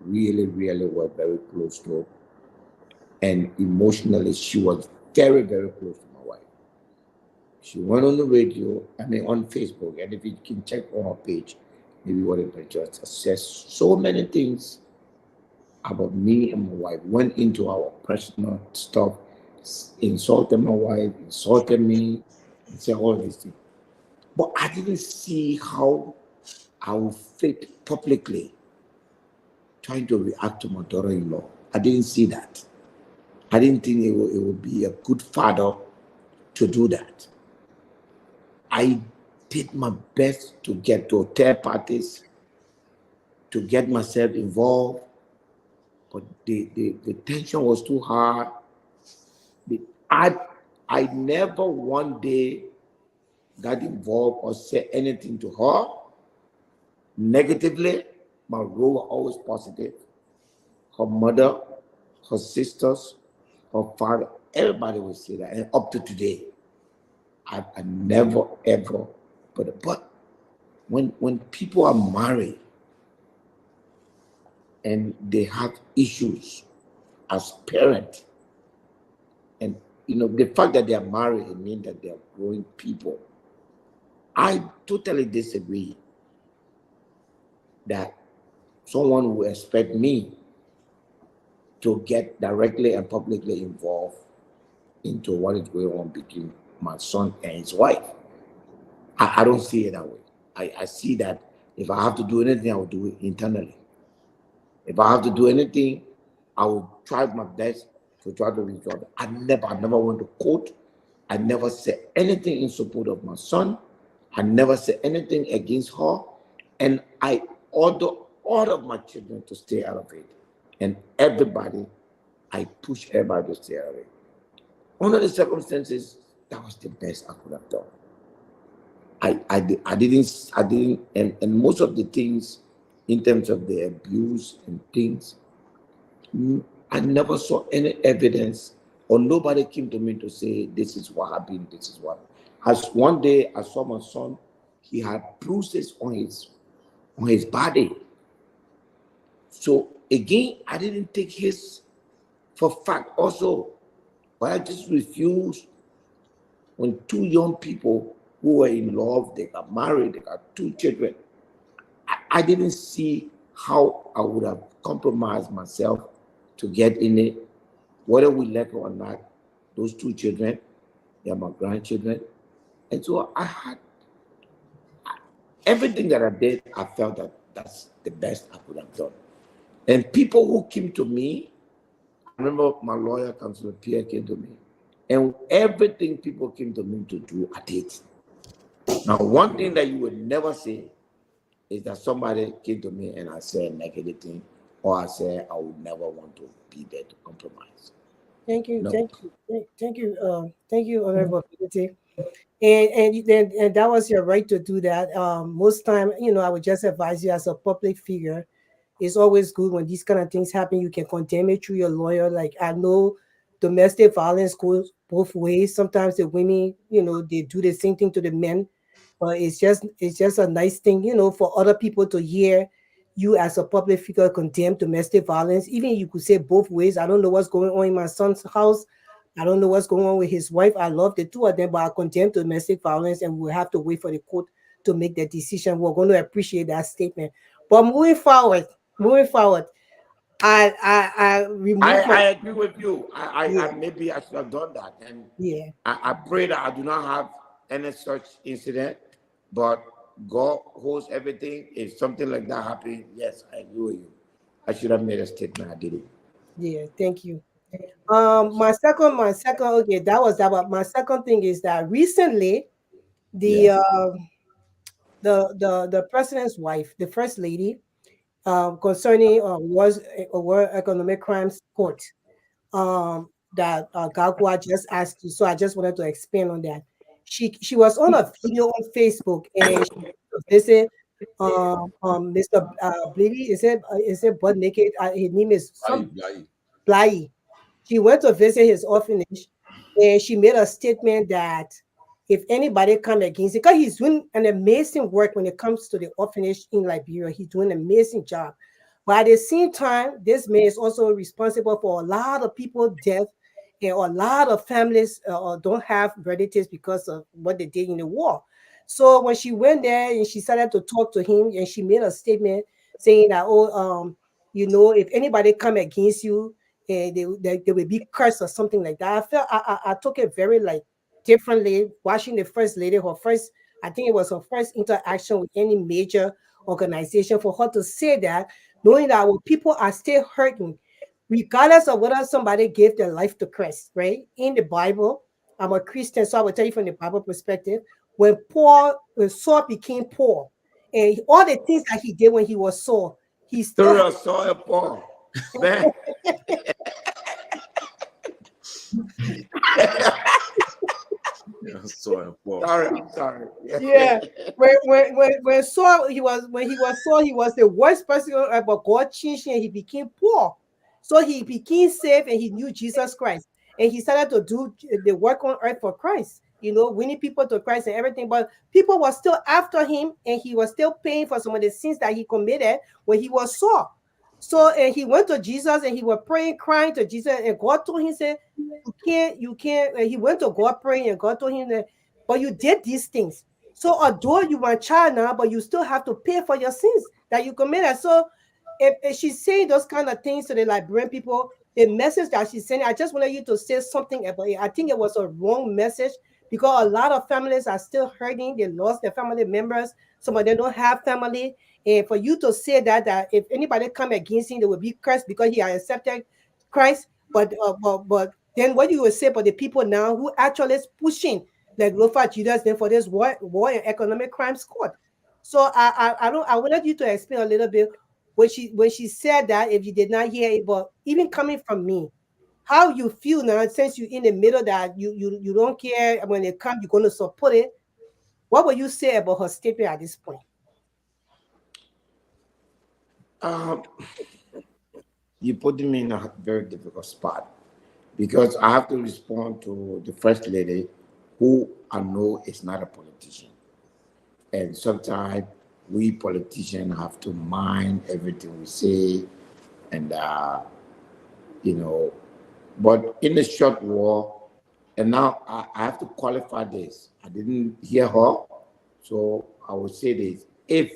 really, really were very close to. And emotionally, she was very, very close to my wife. She went on the radio, on Facebook, and if you can check on her page, maybe whatever, just says so many things about me and my wife, went into our personal stuff, insulted my wife, insulted me, and said all these things. But I didn't see how I would fit publicly trying to react to my daughter-in-law. I didn't see that. I didn't think it would be a good father to do that. I did my best to get to third parties, to get myself involved, but the tension was too hard. I never one day got involved or said anything to her negatively. My role was always positive. Her mother, her sisters, her father, everybody would say that. And up to today, I never ever but when people are married and they have issues as parents, and the fact that they are married, it means that they are growing people. I totally disagree that someone will expect me to get directly and publicly involved into what is going on between my son and his wife. I don't see it that way. I see that if I have to do anything, I will do it internally. If I have to do anything, I will try my best to try to resolve it. I never went to court. I never said anything in support of my son. I never said anything against her. And I order all of my children to stay out of it. And everybody, I push everybody to stay out of it. Under the circumstances, that was the best I could have done. I didn't, and most of the things in terms of the abuse and things, I never saw any evidence, or nobody came to me to say, this is what happened, this is what. As one day I saw my son, he had bruises on his body. So again, I didn't take his for fact also, but I just refused when two young people who were in love, they got married, they got two children. I didn't see how I would have compromised myself to get in it, whether we like it or not. Those two children, they are my grandchildren. And so I had everything that I did, I felt that that's the best I could have done. And people who came to me, I remember my lawyer, Councilor Pierre, came to me. And everything people came to me to do, I did. Now, one thing that you would never say is that somebody came to me and I said negative thing, or I said I would never want to be there to compromise. Thank you, No. thank you, Honorable Ability. And that was your right to do that. Most time, I would just advise you as a public figure. It's always good when these kind of things happen. You can condemn it through your lawyer. Like I know, domestic violence goes both ways. Sometimes the women, they do the same thing to the men. But it's just a nice thing, for other people to hear you as a public figure condemn domestic violence. Even you could say both ways. I don't know what's going on in my son's house. I don't know what's going on with his wife. I love the two of them, but I condemn domestic violence, and we'll have to wait for the court to make the decision. We're going to appreciate that statement. But moving forward, I remove I my agree with you. yeah, Maybe I should have done that. And yeah. I pray that I do not have any such incident, but God holds everything. If something like that happened, yes, I agree with you. I should have made a statement. I didn't. Yeah, thank you. My second, okay, that was that. But my second thing is that recently, the Yeah. uh, the president's wife, the first lady, concerning was World Economic Crimes Court, that Gagua just asked you. So I just wanted to expand on that. She was on a video on Facebook, and she visit Mr. Blady. Is it Butt Naked? His name is some Bly. Bly. She went to visit his orphanage, and she made a statement that if anybody come against it, because he's doing an amazing work when it comes to the orphanage in Liberia, he's doing an amazing job. But at the same time, this man is also responsible for a lot of people death, and a lot of families don't have relatives because of what they did in the war. So when she went there and she started to talk to him, and she made a statement saying that, if anybody come against you, they will be cursed or something like that. I took it very like differently. Watching the first lady, I think it was her first interaction with any major organization, for her to say that, knowing that our people are still hurting, regardless of whether somebody gave their life to Christ, right? In the Bible, I'm a Christian, so I will tell you from the Bible perspective, when Saul became poor, and all the things that he did when he was Saul, he still Through a soil Paul. Man. Yeah, so important. Sorry, I'm sorry. yeah. When Saul Saul, he was the worst person on earth, but God changed him and he became poor. So he became saved and he knew Jesus Christ. And he started to do the work on earth for Christ, winning people to Christ and everything. But people were still after him, and he was still paying for some of the sins that he committed when he was Saul. So and he went to Jesus and he was praying, crying to Jesus, and God told him, said, you can't. And he went to God praying, and God told him that, but you did these things. So although you are a child now, but you still have to pay for your sins that you committed. So if she's saying those kind of things to the Liberian people, the message that she's sending, I just wanted you to say something about it. I think it was a wrong message because a lot of families are still hurting. They lost their family members. Some of them don't have family. And for you to say that if anybody come against him, they will be cursed because he has accepted Christ. But then what you will say for the people now who actually is pushing like Lofa Julius then for this war and economic crimes court. So I don't I wanted you to explain a little bit when she said that if you did not hear it, but even coming from me, how you feel now since you're in the middle that you don't care when it comes, you're gonna support it. What will you say about her statement at this point? Um, you putting me in a very difficult spot because I have to respond to the first lady, who I know is not a politician, and sometimes we politicians have to mind everything we say, and you know. But in the short war, and now I have to qualify this. I didn't hear her, so I will say this: if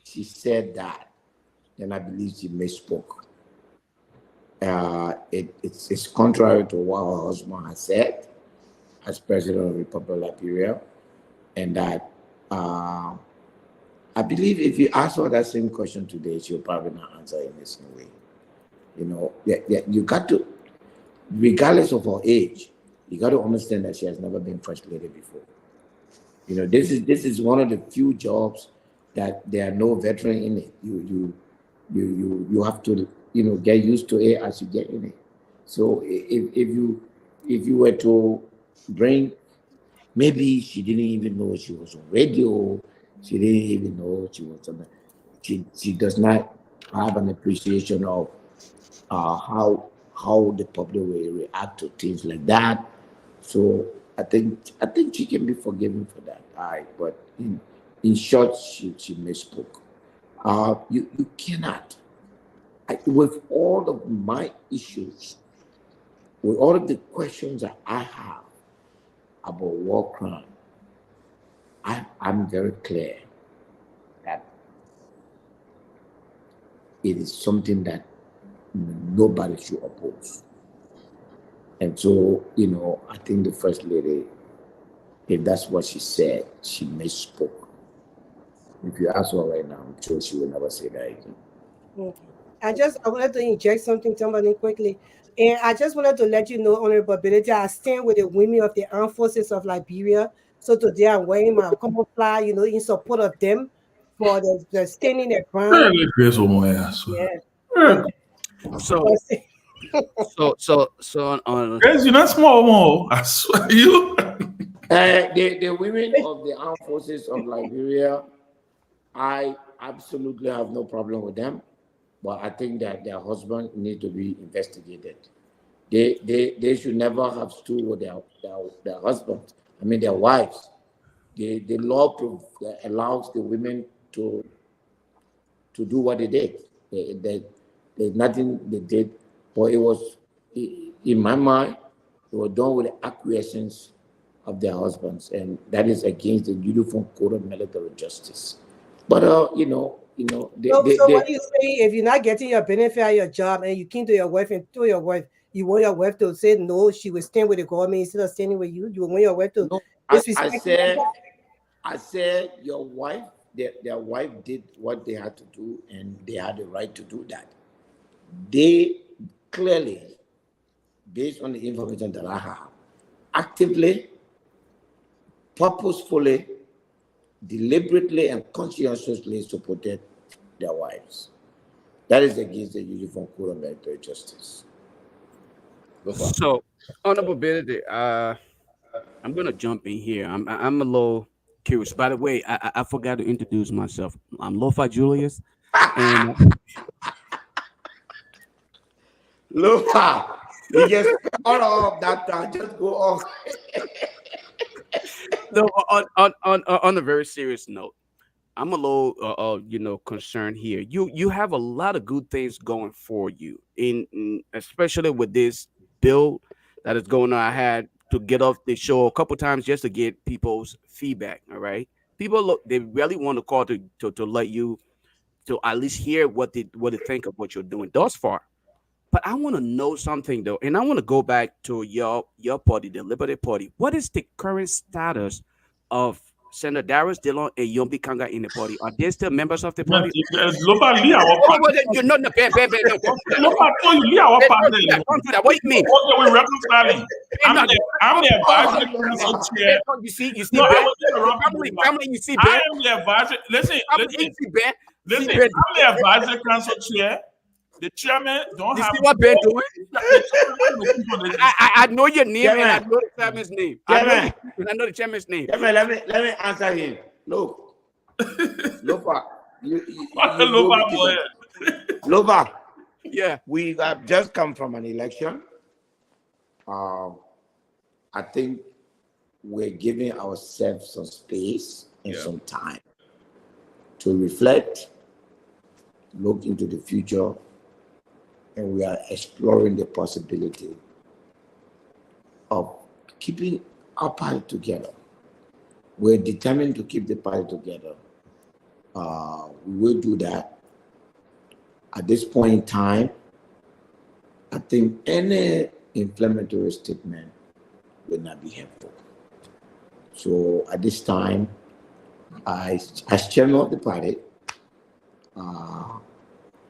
she said that, then I believe she misspoke. It's contrary to what her husband has said as president of the Republic of Liberia, and that I believe if you ask her that same question today, she'll probably not answer in the same way. You got to, regardless of her age, you got to understand that she has never been first lady before. This is one of the few jobs that there are no veteran in it. You have to get used to it as you get in it. So if you were to bring, maybe she didn't even know she was on radio, she didn't even know she was on. She does not have an appreciation of how the public will react to things like that. So I think she can be forgiven for that. All right, but in short, she misspoke. You cannot. With all of my issues, with all of the questions that I have about war crime, I'm very clear that it is something that nobody should oppose. And so, I think the first lady, if that's what she said, she misspoke. If you ask her right now, I'm sure she will never say that again. Okay. I wanted to inject something, somebody quickly. And I just wanted to let you know, Honorable Ability, I stand with the women of the armed forces of Liberia. So today I'm wearing my camouflage, in support of them for the standing their Man, ground. let Chris on my ass. Yeah. Yeah. And So on Chris, you're not small, more. I swear you. The women of the armed forces of Liberia, I absolutely have no problem with them, but I think that their husband need to be investigated. They should never have stood with their husbands. I mean their wives. The law allows the women to do what they did. There's nothing they did, but it was, in my mind, it was done with the acquiescence of their husbands, and that is against the Uniform Code of Military Justice. But so what you say, if you're not getting your benefit at your job and you came to your wife and told your wife, you want your wife to say no, she will stand with the government instead of standing with you. You want your wife to no, I disrespect you like said that? I said your wife, their wife did what they had to do, and they had the right to do that. They clearly, based on the information that I have, actively, purposefully, deliberately, and conscientiously supported their wives. That is against the Uniform Code of Military Justice. Go far. So honorable ability, I'm gonna jump in here. I'm a little curious. By the way, I forgot to introduce myself. I'm Lofa Julius, and Look, you just all of that time. Just go on. no, on a very serious note, I'm a little concerned here. You have a lot of good things going for you, especially with this bill that is going on. I had to get off the show a couple times just to get people's feedback. All right, people they really want to call to let you to at least hear what they think of what you're doing thus far. But I want to know something though, and I want to go back to your party, the Liberty Party. What is the current status of Senator Darius Dillon and Yombi Kanga in the party? Are they still members of the Man, party? Lofa, leave our Oh, panel. no, no, Ben, no, don't do that. Lofa, told you, leave our Ben, panel. don't do that. What do you mean? Okay, we're reconciling. Ben, I'm the advisory council chair. You see, No, I Ben. was interrupting you. Family, you see, I Ben. am the advisory. Listen, You see, Ben. listen. See, Ben. I'm the advisory council chair. The chairman don't You have. see what Ben doing? The I know your name and I Chairman. know the chairman's name. Chairman. I know the chairman's name. Chairman, let me answer him. Look, Lofa, Lofa, boy. Lofa, Yeah. we have just come from an election. I think we're giving ourselves some space and some time to reflect, look into the future, and we are exploring the possibility of keeping our party together. We're determined to keep the party together. We will do that. At this point in time, I think any inflammatory statement will not be helpful. So at this time, as chairman of the party,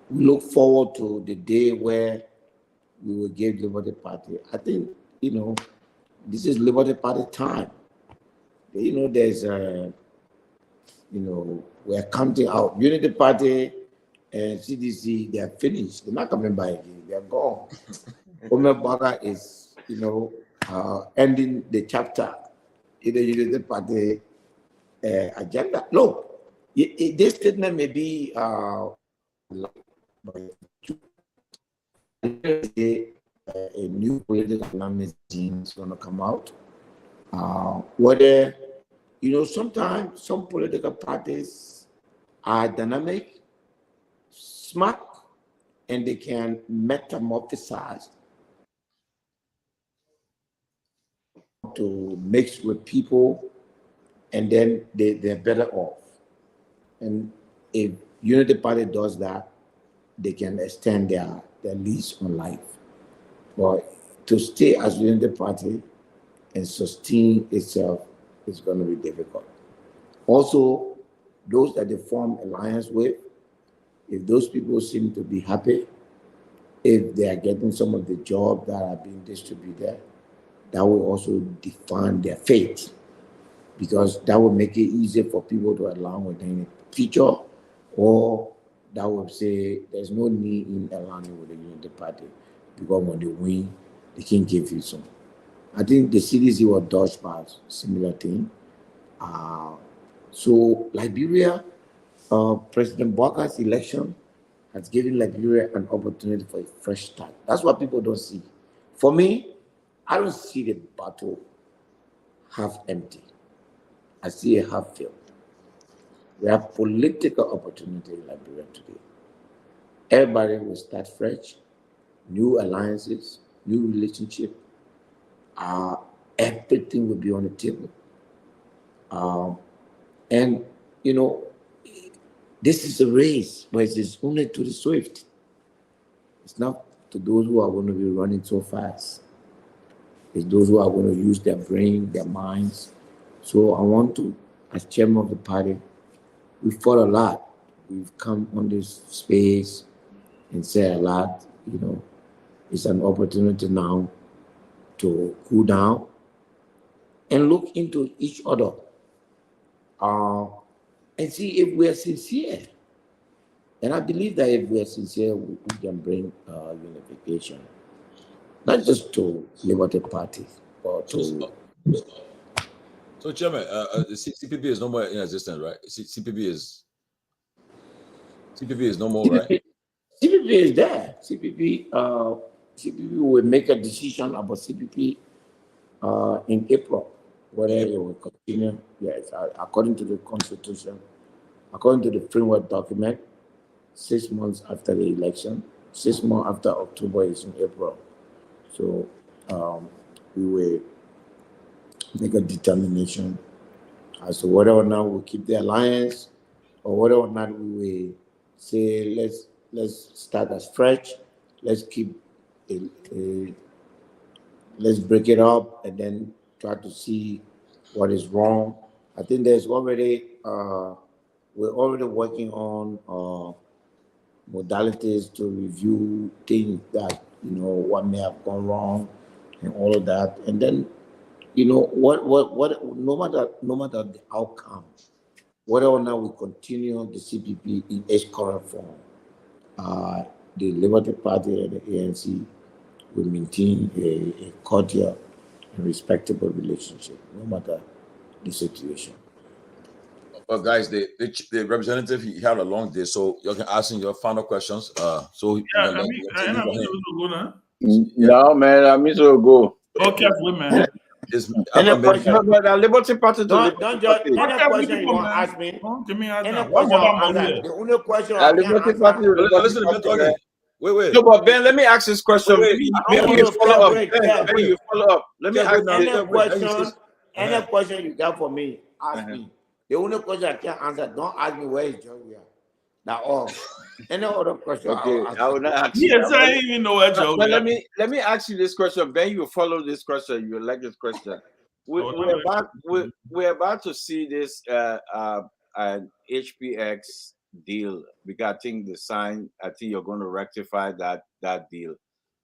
we look forward to the day where we will give Liberty Party. I think, this is Liberty Party time. There's we're counting out. Unity Party and CDC, they're finished. They're not coming by again. They're gone. Omer Baga is, ending the chapter in the Unity Party agenda. Look, this statement may be a new political dynamic is going to come out. Whether, sometimes some political parties are dynamic, smart, and they can metamorphosize to mix with people, and then they're better off. And if Unity Party does that, they can extend their lease on life. But to stay as Unity Party and sustain itself is going to be difficult. Also, those that they form alliance with, if those people seem to be happy, if they are getting some of the jobs that are being distributed, that will also define their fate, because that will make it easier for people to align with any future, or that will say there's no need in aligning with the Unity Party, because when they win, they can give you some. I think the CDC was dodged by similar thing. So Liberia, President Bouakar's election has given Liberia an opportunity for a fresh start. That's what people don't see. For me, I don't see the battle half empty. I see it half filled. We have political opportunity in Liberia today. Everybody will start fresh, new alliances, new relationship. Everything will be on the table. And, this is a race, but it's only to the swift. It's not to those who are going to be running so fast. It's those who are going to use their brain, their minds. So I want to, as chairman of the party, we fought a lot. We've come on this space and said a lot. It's an opportunity now to cool down and look into each other and see if we're sincere. And I believe that if we're sincere, we can bring unification, not just to Liberty Party, but to... So, Chairman, CPP is no more in existence, right? CPP is no more, right? CPP is there. CPP will make a decision about CPP in April, whether it will continue. Yes, according to the Constitution, according to the framework document, 6 months after the election, 6 months after October is in April. So we will make a determination as to whether or not we'll keep the alliance, or whether or not we will say let's start as fresh, let's keep let's break it up and then try to see what is wrong. I think there's already we're already working on modalities to review things that what may have gone wrong and all of that, and then what no matter the outcome, whether or not we continue the CPP in its current form, the Liberty Party and the ANC will maintain a cordial and respectable relationship, no matter the situation. Well, guys, the representative, he had a long day, so you can ask him your final questions. So Yeah, no, man, I mean to go. Okay, man. Any question? But the Liberty Party don't judge. Any question you want to ask me? Any question I'll answer. The only question I can answer. Listen to me talking. Wait. No, but Ben, let me ask this question. Maybe you follow up. Ben, you follow up. Let me ask any question you got for me, ask me. The only question I can answer, don't ask me where is Georgia. That's all. Any other question? Okay, I will not ask you. Yes, I didn't even know where Georgia. But let me ask you this question. Ben, you follow this question. You like this question. We're about to see this an HPX deal because I think I think you're going to rectify that deal.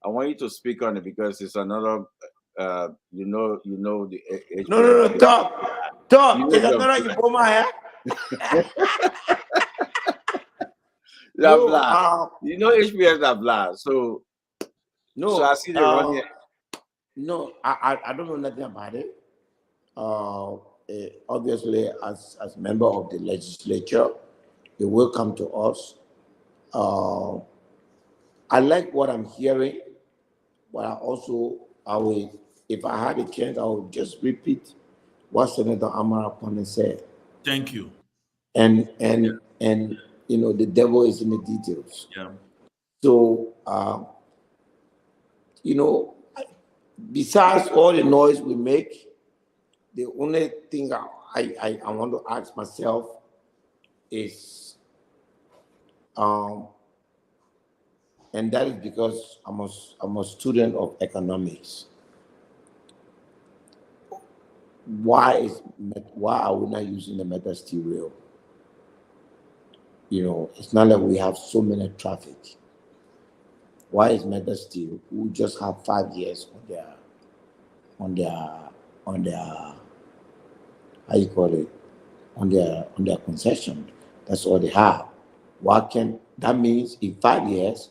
I want you to speak on it because it's another the HPX. No, talk. Is another you pull my hair? HPX are blah. So I see they run here. No, I don't know nothing about it. Obviously, as member of the legislature, it will come to us. I like what I'm hearing, but I will, if I had a chance, I would just repeat what Senator Amara Kone said. Thank you. And the devil is in the details. Yeah. So besides all the noise we make, the only thing I want to ask myself is, and that is because I'm a student of economics. Why are we not using the metal steel rail? It's not like we have so many traffic. Why is metal steel, who just have 5 years on their how you call it, on their concession? That's all they have. That means in 5 years,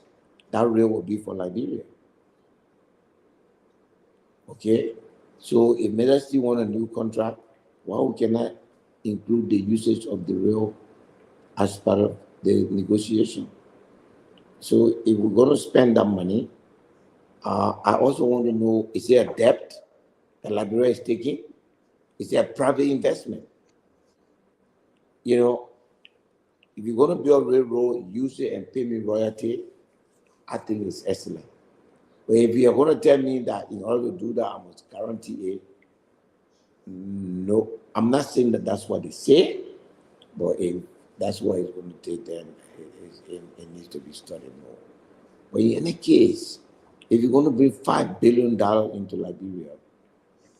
that rail will be for Liberia. Okay? So if metal steel want a new contract, why we cannot include the usage of the rail as part of the negotiation? So if we're going to spend that money, I also want to know, is there a debt that Liberia is taking? Is there a private investment? If you're going to build a railroad, use it and pay me royalty, I think it's excellent. But if you're going to tell me that in order to do that, I must guarantee it, no. I'm not saying that that's what they say, but if that's what it's going to take, then it needs to be studied more. But in any case, if you're going to bring $5 billion into Liberia,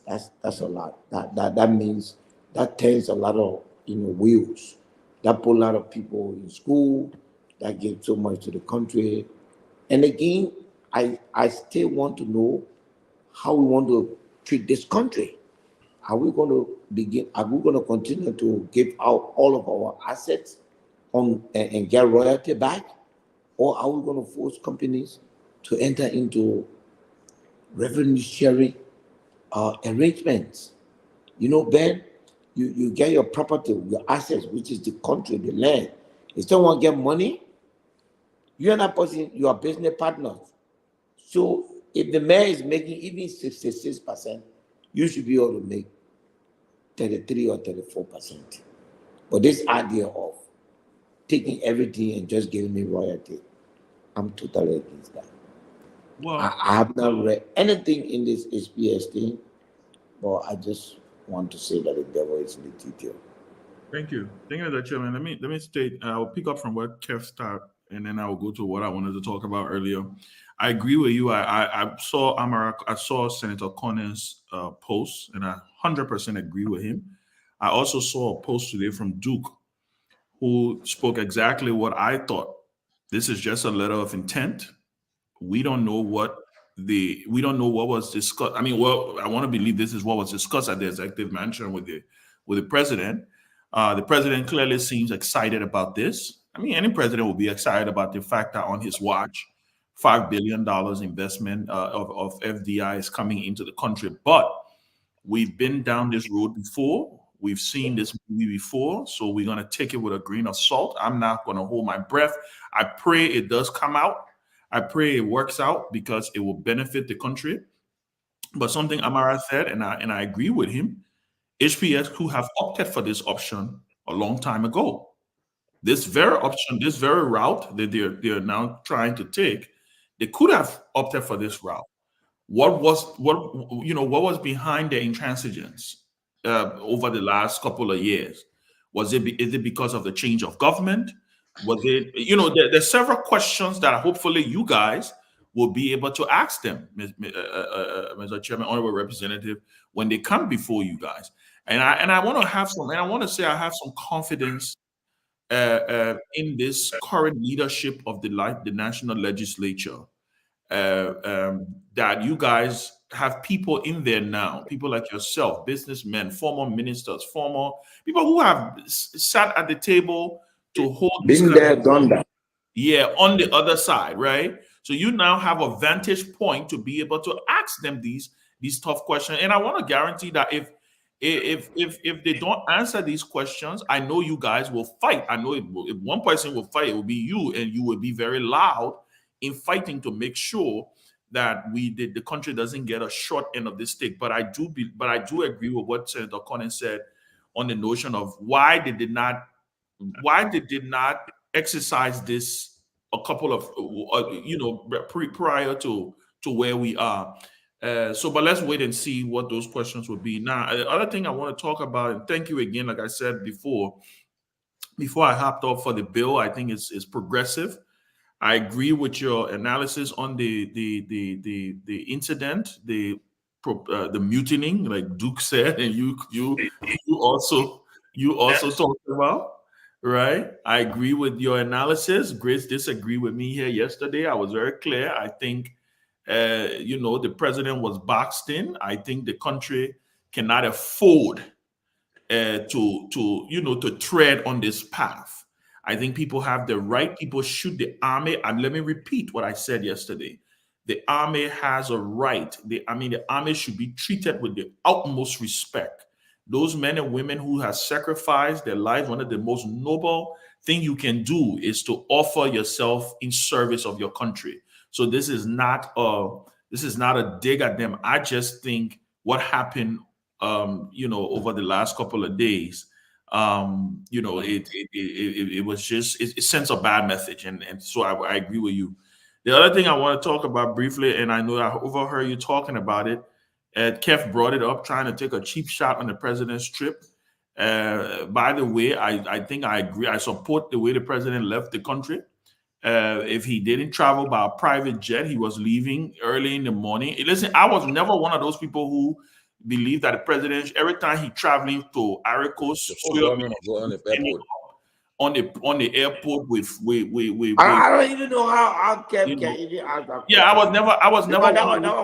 that's a lot. That means that turns a lot of wheels. That put a lot of people in school. That gives so much to the country. And again, I still want to know how we want to treat this country. Are we going to continue to give out all of our assets and get royalty back? Or are we going to force companies to enter into revenue sharing arrangements? Ben, you get your property, your assets, which is the country, the land. If someone get money, you and that person, you are business partners. So if the mayor is making even 66%, you should be able to make 33 or 34%. But this idea of taking everything and just giving me royalty, I'm totally against that. Well, I have not read anything in this HPS thing, but I just want to say that the devil is in the detail. Thank you, Mr. Chairman. Let me state. I'll pick up from where Keff started. and then I will go to what I wanted to talk about earlier. I agree with you. I saw Senator Cornyn's post, and I 100% agree with him. I also saw a post today from Duke, who spoke exactly what I thought. This is just a letter of intent. We don't know what was discussed. I mean, well, I want to believe this is what was discussed at the executive mansion with the president. The president clearly seems excited about this. I mean, any president will be excited about the fact that on his watch, $5 billion investment of FDI is coming into the country. But we've been down this road before. We've seen this movie before. So we're going to take it with a grain of salt. I'm not going to hold my breath. I pray it does come out. I pray it works out because it will benefit the country. But something Amara said, and I agree with him, HPS could have opted for this option a long time ago. This very option, this very route that they're now trying to take, they could have opted for this route. What was behind their intransigence over the last couple of years? Is it because of the change of government? Was it, there's several questions that hopefully you guys will be able to ask them, Mr. Chairman, Honorable Representative, when they come before you guys. And I want to have some, and I want to say I have some confidence in this current leadership of the national legislature, that you guys have people in there now, people like yourself, businessmen, former ministers, former people who have sat at the table to hold Been there, done that. Yeah, on the other side, right? So you now have a vantage point to be able to ask them these tough questions. And I want to guarantee that if they don't answer these questions, I know you guys will fight. I know if one person will fight, it will be you, and you will be very loud in fighting to make sure that the country doesn't get a short end of the stick. But I do agree with what Senator Cornyn said on the notion of why they did not exercise this a couple of prior to where we are. But let's wait and see what those questions will be. Now, the other thing I want to talk about, and thank you again, like I said before I hopped off for the bill, I think it's progressive. I agree with your analysis on the incident, the mutinying, like Duke said, and you also talked about. Right. I agree with your analysis. Grace disagreed with me here yesterday. I was very clear. I think, the president was boxed in. I think the country cannot afford to tread on this path. I think people have the right. People should. The army, and let me repeat what I said yesterday. The army has a right. The army should be treated with the utmost respect. Those men and women who have sacrificed their lives, one of the most noble thing you can do is to offer yourself in service of your country. So this is not a dig at them. I just think what happened, over the last couple of days, it was just, it sends a bad message. And so I agree with you. The other thing I want to talk about briefly, and I know I overheard you talking about it, Keff brought it up, trying to take a cheap shot on the president's trip. By the way, I think I agree. I support the way the president left the country. If he didn't travel by a private jet, he was leaving early in the morning. Listen, I was never one of those people who believe that the president, every time he traveling to Ivory Coast, on the airport with I don't even know how Kev can even ask that. Yeah, I was never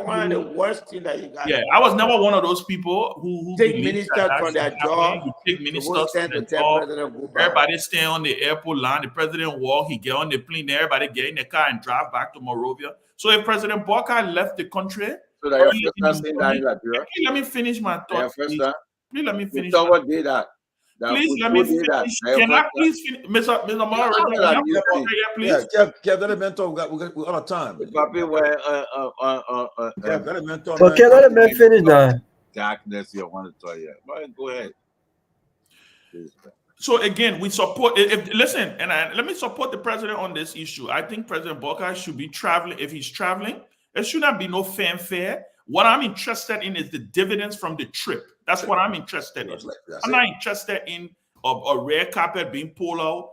one of the worst things that you guys. Yeah, I was never one of those people who take ministers from their job. Take ministers from their job. Everybody stay on the airport line. The president walk. He get on the plane. Everybody get in the car and drive back to Monrovia. So if President Barker left the country, let me finish my thought. Please let me finish. Someone did that. Please let me finish. Can I please finish, Mr. Morris? Please. Kev, that mentor, we're out of time. Okay, let him finish now. Darkness, you want to tell you. Go ahead. So again, we support. Let me support the president on this issue. I think President Barker should be traveling. If he's traveling, there should not be no fanfare. What I'm interested in is the dividends from the trip. That's what I'm interested in. I'm not interested in a red carpet being pulled out,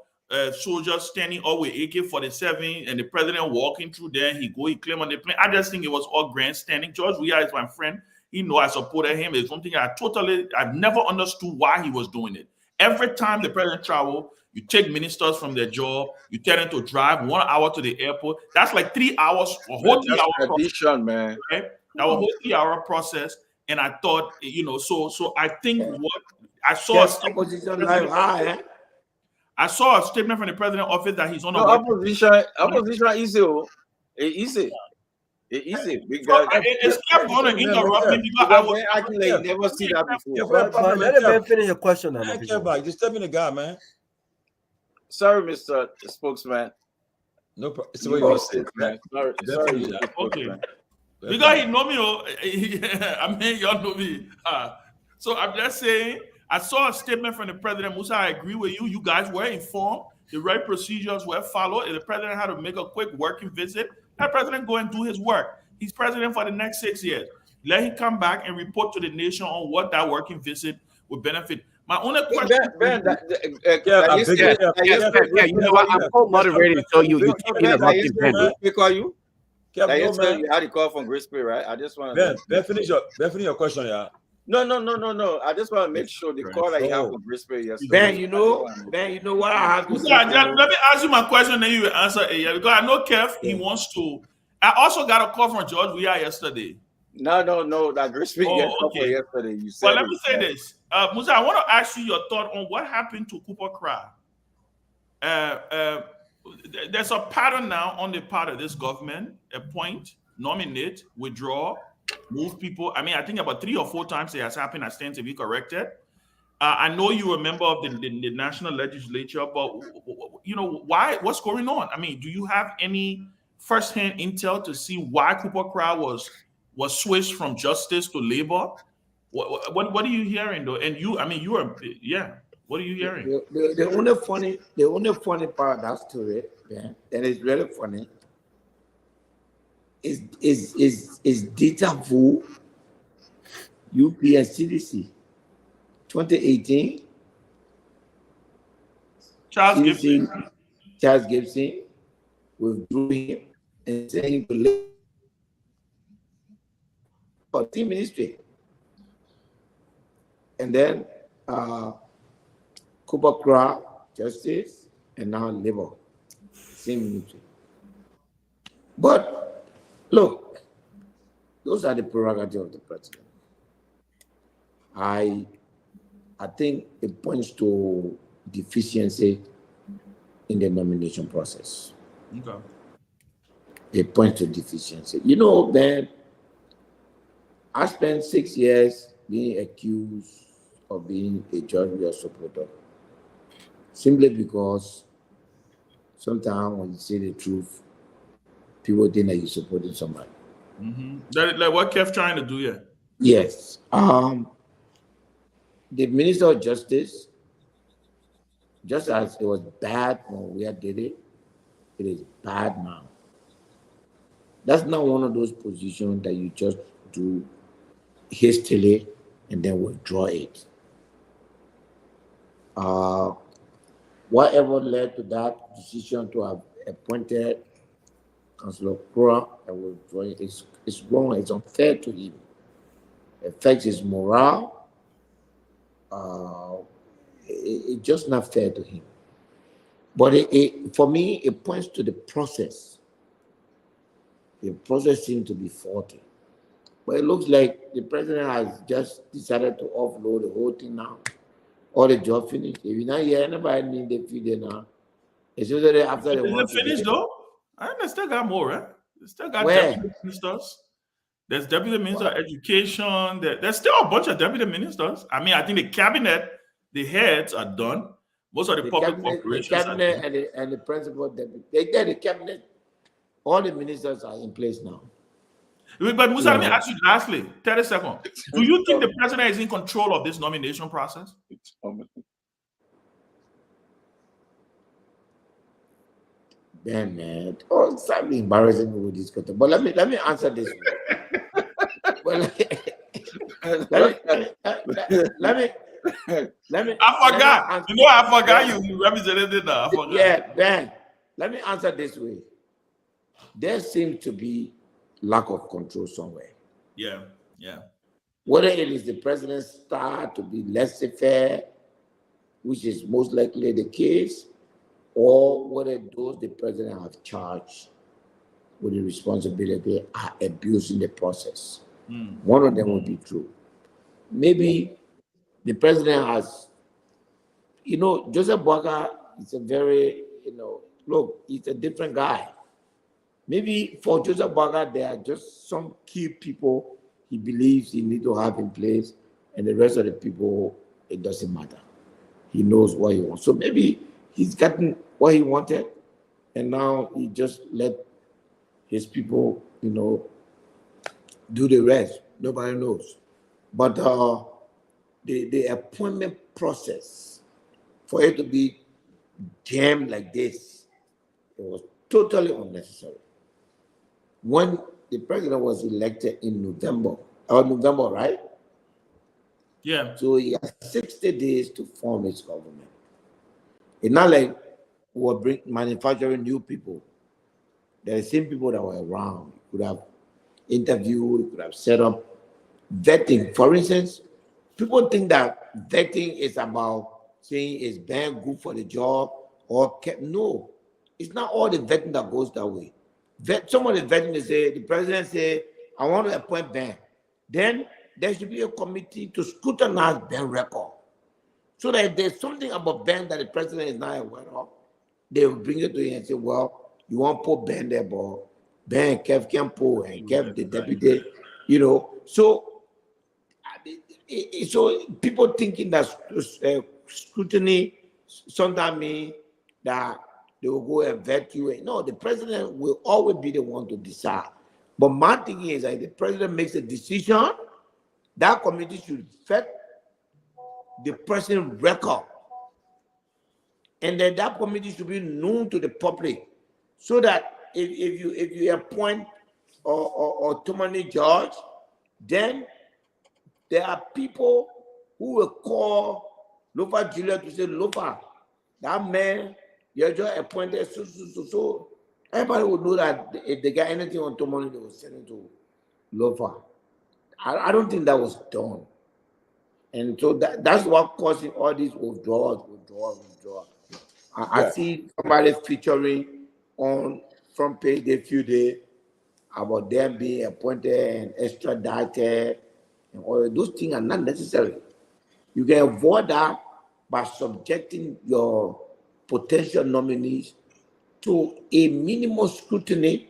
soldiers standing up with AK-47 and the president walking through there. He claim on the plane. I just think it was all grandstanding. George Weah is my friend. He know I supported him. It's something I've never understood why he was doing it. Every time the president travel, you take ministers from their job, you tell them to drive 1 hour to the airport. That's like 3 hours, a whole 3 hour tradition, man. Right? That was a whole 3 hour process. And I thought, so I think what I saw opposition live high. I saw a statement from the president's office that he's on no, opposition easy. Easy. Easy. It's kept going to interrupt me because I was acting like you never see that before. Let him finish your question. Just step in the guy, man. Sorry, Mr. Spokesman. No problem. It's the way you say, man. Sorry. Okay. Because he know me, I mean, y'all know me. So I'm just saying, I saw a statement from the president. Musa, I agree with you. You guys were informed. The right procedures were followed. If the president had to make a quick working visit, let the president go and do his work. He's president for the next 6 years. Let him come back and report to the nation on what that working visit would benefit. My only question, Ben, you know what? I'm co-moderating, so you keep interrupting Ben. We call you. You had a call from Grace Bay, right? I just want to finish your question, yeah. No. I just want to make sure the call that you have from Grace Bay yesterday. Ben, you know what I have to say. Let me ask you my question, then you will answer it. Yeah, because I know Kev, he wants to. I also got a call from George Weah yesterday. No. That Grace Bay yesterday. You said. Well, let me say this, Musa. I want to ask you your thought on what happened to Cooper Cry. There's a pattern now on the part of this government: appoint, nominate, withdraw, move people. I mean, I think about 3 or 4 times it has happened. I stand to be corrected. I know you're a member of the national legislature, but why? What's going on? I mean, do you have any first-hand intel to see why Cooper Cry was switched from justice to labor? What are you hearing though? And you, I mean, you are, yeah. What are you hearing? The only funny part of that story, and it's really funny, is data vu UPS CDC 2018. Charles Gibson withdrew him and saying to leave for team ministry. And then Cooper Cry, justice, and now labor, same ministry. But look, those are the prerogatives of the president. I think it points to deficiency in the nomination process. Okay. It points to deficiency. Ben, I spent 6 years being accused of being a George Weah supporter, simply because sometimes when you say the truth, people think that you're supporting somebody. Like what Kev trying to do here? Yes. The Minister of Justice, just as it was bad when we did it, it is bad now. That's not one of those positions that you just do hastily and then withdraw it. Whatever led to that decision to have appointed Councillor Kura and withdraw it is wrong. It's unfair to him. It affects his morale. It's just not fair to him. But for me, it points to the process. The process seems to be faulty. But it looks like the president has just decided to offload the whole thing now. All the job finished. If you're not here, anybody need the figure now. It's usually after the Is it finished though? They still got more, right? They still got Where? deputy ministers. There's deputy minister of education. There's still a bunch of deputy ministers. I mean, I think the cabinet, the heads are done. Most of the public operations. The cabinet and the principal deputy. The cabinet, all the ministers are in place now. But Musa, let me ask you lastly, 30 seconds. Do you think the president is in control of this nomination process? Ben, man, it's something embarrassing with this question. But let me answer this one. Well, let me. I forgot. Let me You know, I forgot Ben, you represented it now. I forgot. yeah, Ben. Let me answer this way. There seems to be lack of control somewhere. Yeah, yeah. Whether it is the president's style to be laissez-faire, which is most likely the case, or whether those the president have charged with the responsibility are abusing the process. One of them will be true. Maybe the president has, Joseph Boaga is a very, look, he's a different guy. Maybe for Joseph Boaga, there are just some key people he believes he need to have in place, and the rest of the people, it doesn't matter. He knows what he wants. So maybe he's gotten what he wanted, and now he just let his people, do the rest. Nobody knows. But the appointment process, for it to be jammed like this, it was totally unnecessary. When the president was elected in November, right? Yeah. So he has 60 days to form his government. It's not like we're manufacturing new people. There are the same people that were around. You could have interviewed, you could have set up vetting. For instance, people think that vetting is about saying is Ben good for the job or no. It's not all the vetting that goes that way. Some of the vetting they say, the president say, I want to appoint Ben. Then there should be a committee to scrutinize Ben record. So that if there's something about Ben that the president is not aware of, they will bring it to you and say, well, you want to put Ben there, but Ben Keff can pull and Keff the deputy, So, so people thinking that scrutiny sometimes means that they will go and vet you. No, the president will always be the one to decide. But my thinking is that if the president makes a decision, that committee should vet the person's record. And then that committee should be known to the public, so that if you appoint or Tomalin judge, then there are people who will call Lofa Julius to say, Lofa, that man, you're just appointed, so. Everybody would know that if they got anything on Tomalin, they will send it to Lofa. I don't think that was done. And so that's what causing all these withdrawals. I see somebody featuring on front page a few days about them being appointed and extradited, and all those things are not necessary. You can avoid that by subjecting your potential nominees to a minimum scrutiny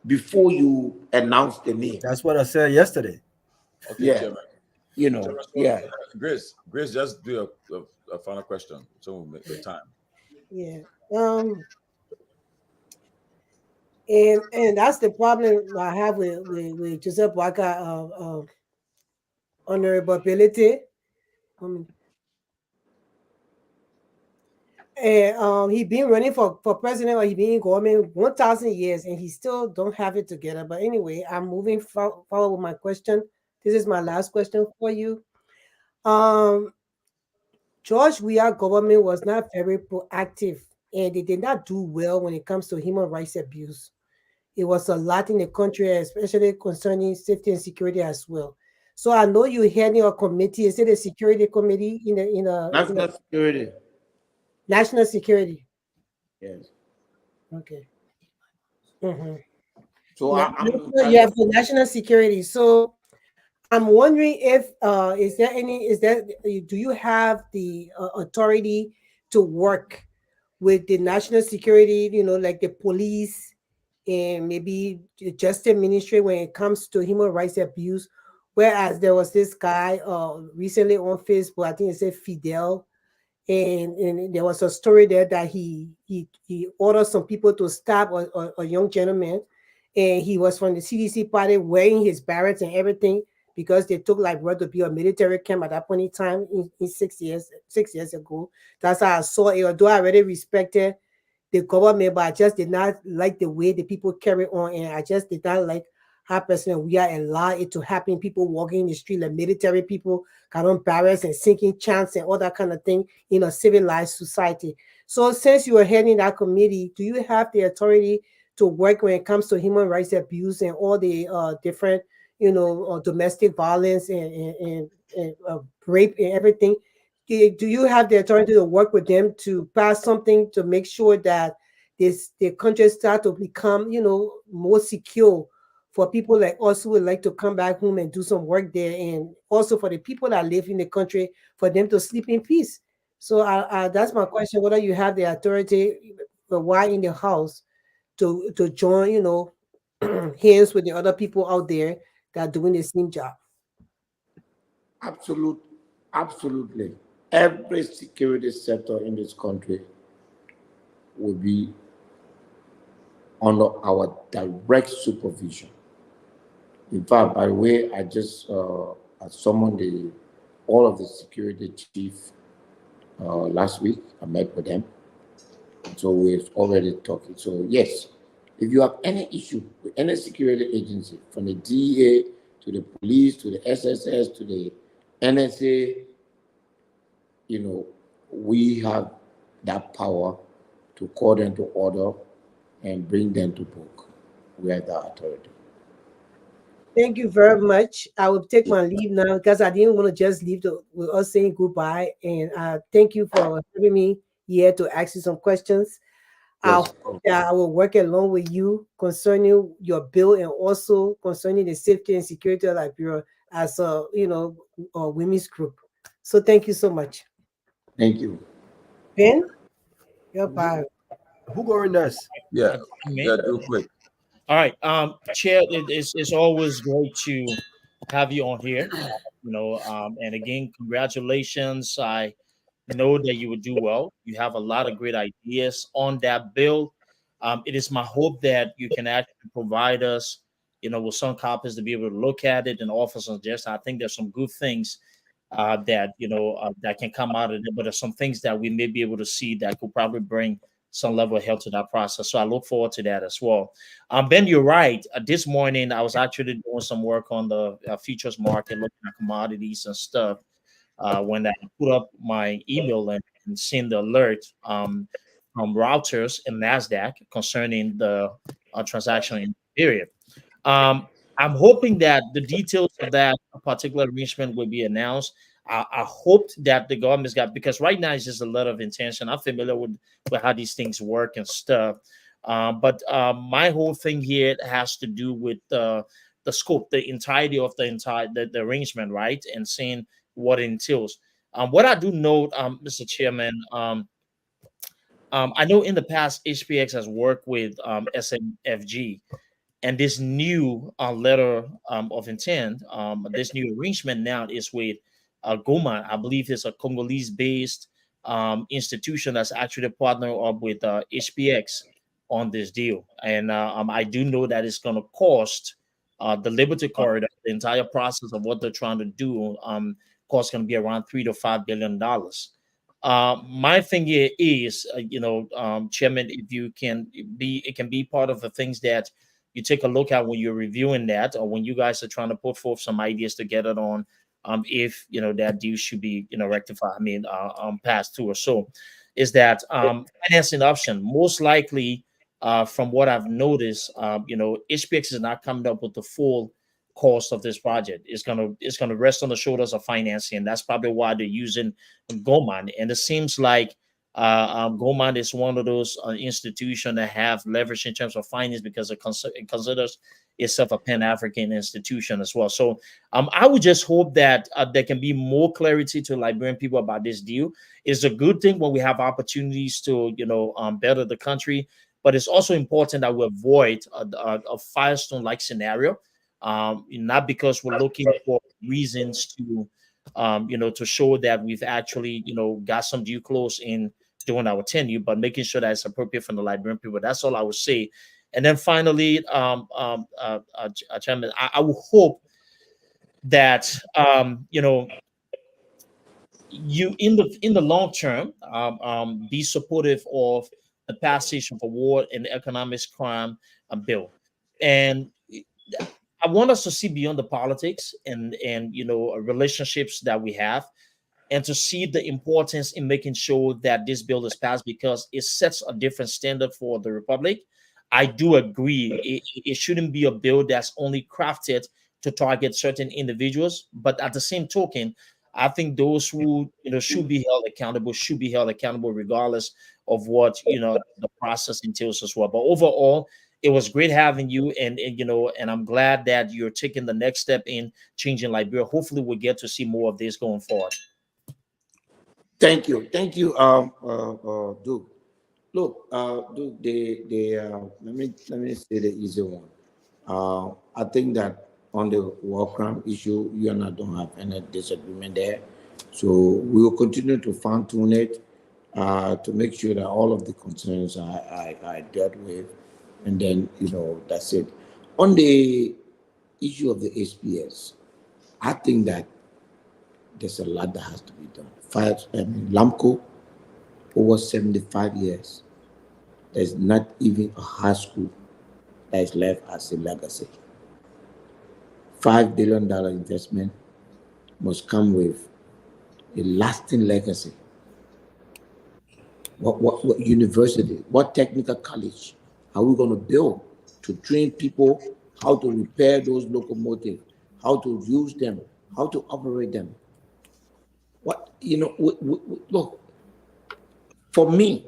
before you announce the name. That's what I said yesterday. Okay, Yeah. Chairman. Yeah. Grace, just do a final question so we'll make the time. Yeah. And that's the problem I have with Joseph Boaga honorability. And he been running for president, or he been in government 1,000 years, and he still don't have it together. But anyway, I'm moving forward with my question. This is my last question for you. George Weah government was not very proactive, and they did not do well when it comes to human rights abuse. It was a lot in the country, especially concerning safety and security as well. So I know you're heading a committee. Is it a security committee in a National security? National security. Yes. Okay. Mm-hmm. So yeah, for national security. So I'm wondering if do you have the authority to work with the national security, like the police and maybe the justice ministry when it comes to human rights abuse? Whereas there was this guy recently on Facebook, I think it said Fidel, and there was a story there that he ordered some people to stab a young gentleman, and he was from the CDC party wearing his barracks and everything, because they took like what to be a military camp at that point in time in 6 years ago. That's how I saw it. Although I already respected the government, but I just did not like the way the people carry on, and I just did not like Our president, we are allowed it to happen. People walking in the street like military people, got on barrels and sinking chants and all that kind of thing in a civilized society. So since you are heading that committee, do you have the authority to work when it comes to human rights abuse and all the different, domestic violence and rape and everything? Do you have the authority to work with them to pass something to make sure that the country start to become, more secure for people like us who would like to come back home and do some work there, and also for the people that live in the country for them to sleep in peace? So that's my question: whether you have the authority, why in the house to join, hands with the other people out there that are doing the same job. Absolutely. Every security sector in this country will be under our direct supervision. In fact, by the way, I just summoned all of the security chief last week. I met with them. So we're already talking. So yes, if you have any issue with any security agency, from the DEA to the police to the SSS to the NSA, we have that power to call them to order and bring them to book. We have that authority. Thank you very much. I will take my leave now because I didn't want to just leave with us saying goodbye. And thank you for having me here to ask you some questions. I Yes. hope that I will work along with you concerning your bill and also concerning the safety and security of Liberia as a women's group. So thank you so much. Thank you. Ben, you're bye. Who going next? Yeah, Me. yeah, do quick. All right, Chair, it's always great to have you on here. And again, congratulations. I know that you will do well. You have a lot of great ideas on that bill. It is my hope that you can actually provide us, with some copies to be able to look at it and offer some suggestions. I think there's some good things that can come out of it, but there's some things that we may be able to see that could probably bring some level of help to that process. So I look forward to that as well. Ben, you're right. This morning I was actually doing some work on the futures market, looking at commodities and stuff. When I put up my email and seen the alert from routers and Nasdaq concerning the transaction in the period. I'm hoping that the details of that particular arrangement will be announced. I hoped that the government's got, because right now it's just a lot of intention. I'm familiar with how these things work and stuff. But my whole thing here has to do with the scope, the entirety of the arrangement, right? And seeing what it entails. What I do note, Mr. Chairman, I know in the past HPX has worked with SMFG, and this new letter of intent, this new arrangement now is with Goma. I believe it's a Congolese-based institution that's actually partnered up with HPX on this deal. And I do know that it's going to cost the Liberty Corridor, the entire process of what they're trying to do, cost going to be around $3 to $5 billion. My thing here is, Chairman, if you can it can be part of the things that you take a look at when you're reviewing that, or when you guys are trying to put forth some ideas to get it on, if that deal should be rectified, passed through or so, is that financing option most likely, from what I've noticed, HPX is not coming up with the full cost of this project. It's gonna rest on the shoulders of financing, and that's probably why they're using Goldman. And it seems like Goldman is one of those institutions that have leverage in terms of finance, because it considers itself a Pan-African institution as well. So I would just hope that there can be more clarity to Liberian people about this deal. It's a good thing when we have opportunities to better the country, but it's also important that we avoid a Firestone-like scenario. Not because we're looking for reasons to to show that we've actually got some due close in doing our tenure, but making sure that it's appropriate for the Liberian people. That's all I would say. And then finally, Chairman, I would hope that you in the long term be supportive of the passage of a war and economics crime bill. And I want us to see beyond the politics and relationships that we have, and to see the importance in making sure that this bill is passed because it sets a different standard for the republic. I do agree it shouldn't be a bill that's only crafted to target certain individuals, but at the same token, I think those who should be held accountable should be held accountable regardless of what the process entails as well. But overall, it was great having you, and I'm glad that you're taking the next step in changing Liberia. Hopefully, we'll get to see more of this going forward. Thank you, Duke. Look, Duke, let me say the easy one. I think that on the war crime issue, you and I don't have any disagreement there. So we will continue to fine tune it to make sure that all of the concerns are dealt with, and then that's it. On the issue of the SPS, I think that there's a lot that has to be done. Lamco, over 75 years, there's not even a high school that is left as a legacy. $5 billion investment must come with a lasting legacy. What university, what technical college are we going to build to train people how to repair those locomotives, how to use them, how to operate them? Look, for me,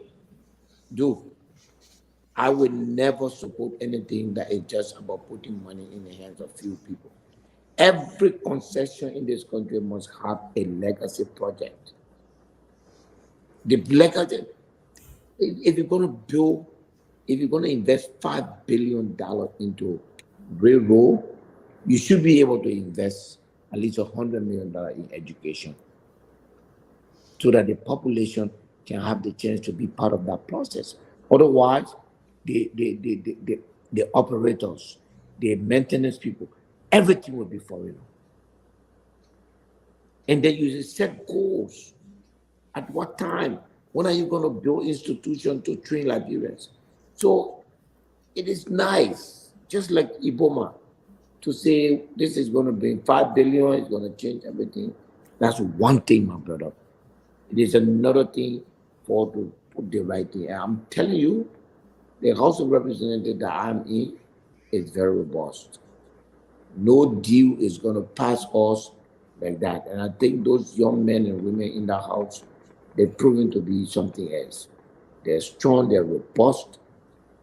I would never support anything that is just about putting money in the hands of few people. Every concession in this country must have a legacy project. The legacy, if you're going to build, if you're going to invest $5 billion into railroad, you should be able to invest at least $100 million in education, so that the population can have the chance to be part of that process. Otherwise, the operators, the maintenance people, everything will be foreign. And then you set goals. At what time? When are you going to build institutions to train Liberians? So it is nice, just like Iboma, to say this is going to bring 5 billion, it's going to change everything. That's one thing, my brother. It is another thing for to put the right thing. And I'm telling you, the House of Representatives that I'm in is very robust. No deal is going to pass us like that. And I think those young men and women in the House, they've proven to be something else. They're strong, they're robust,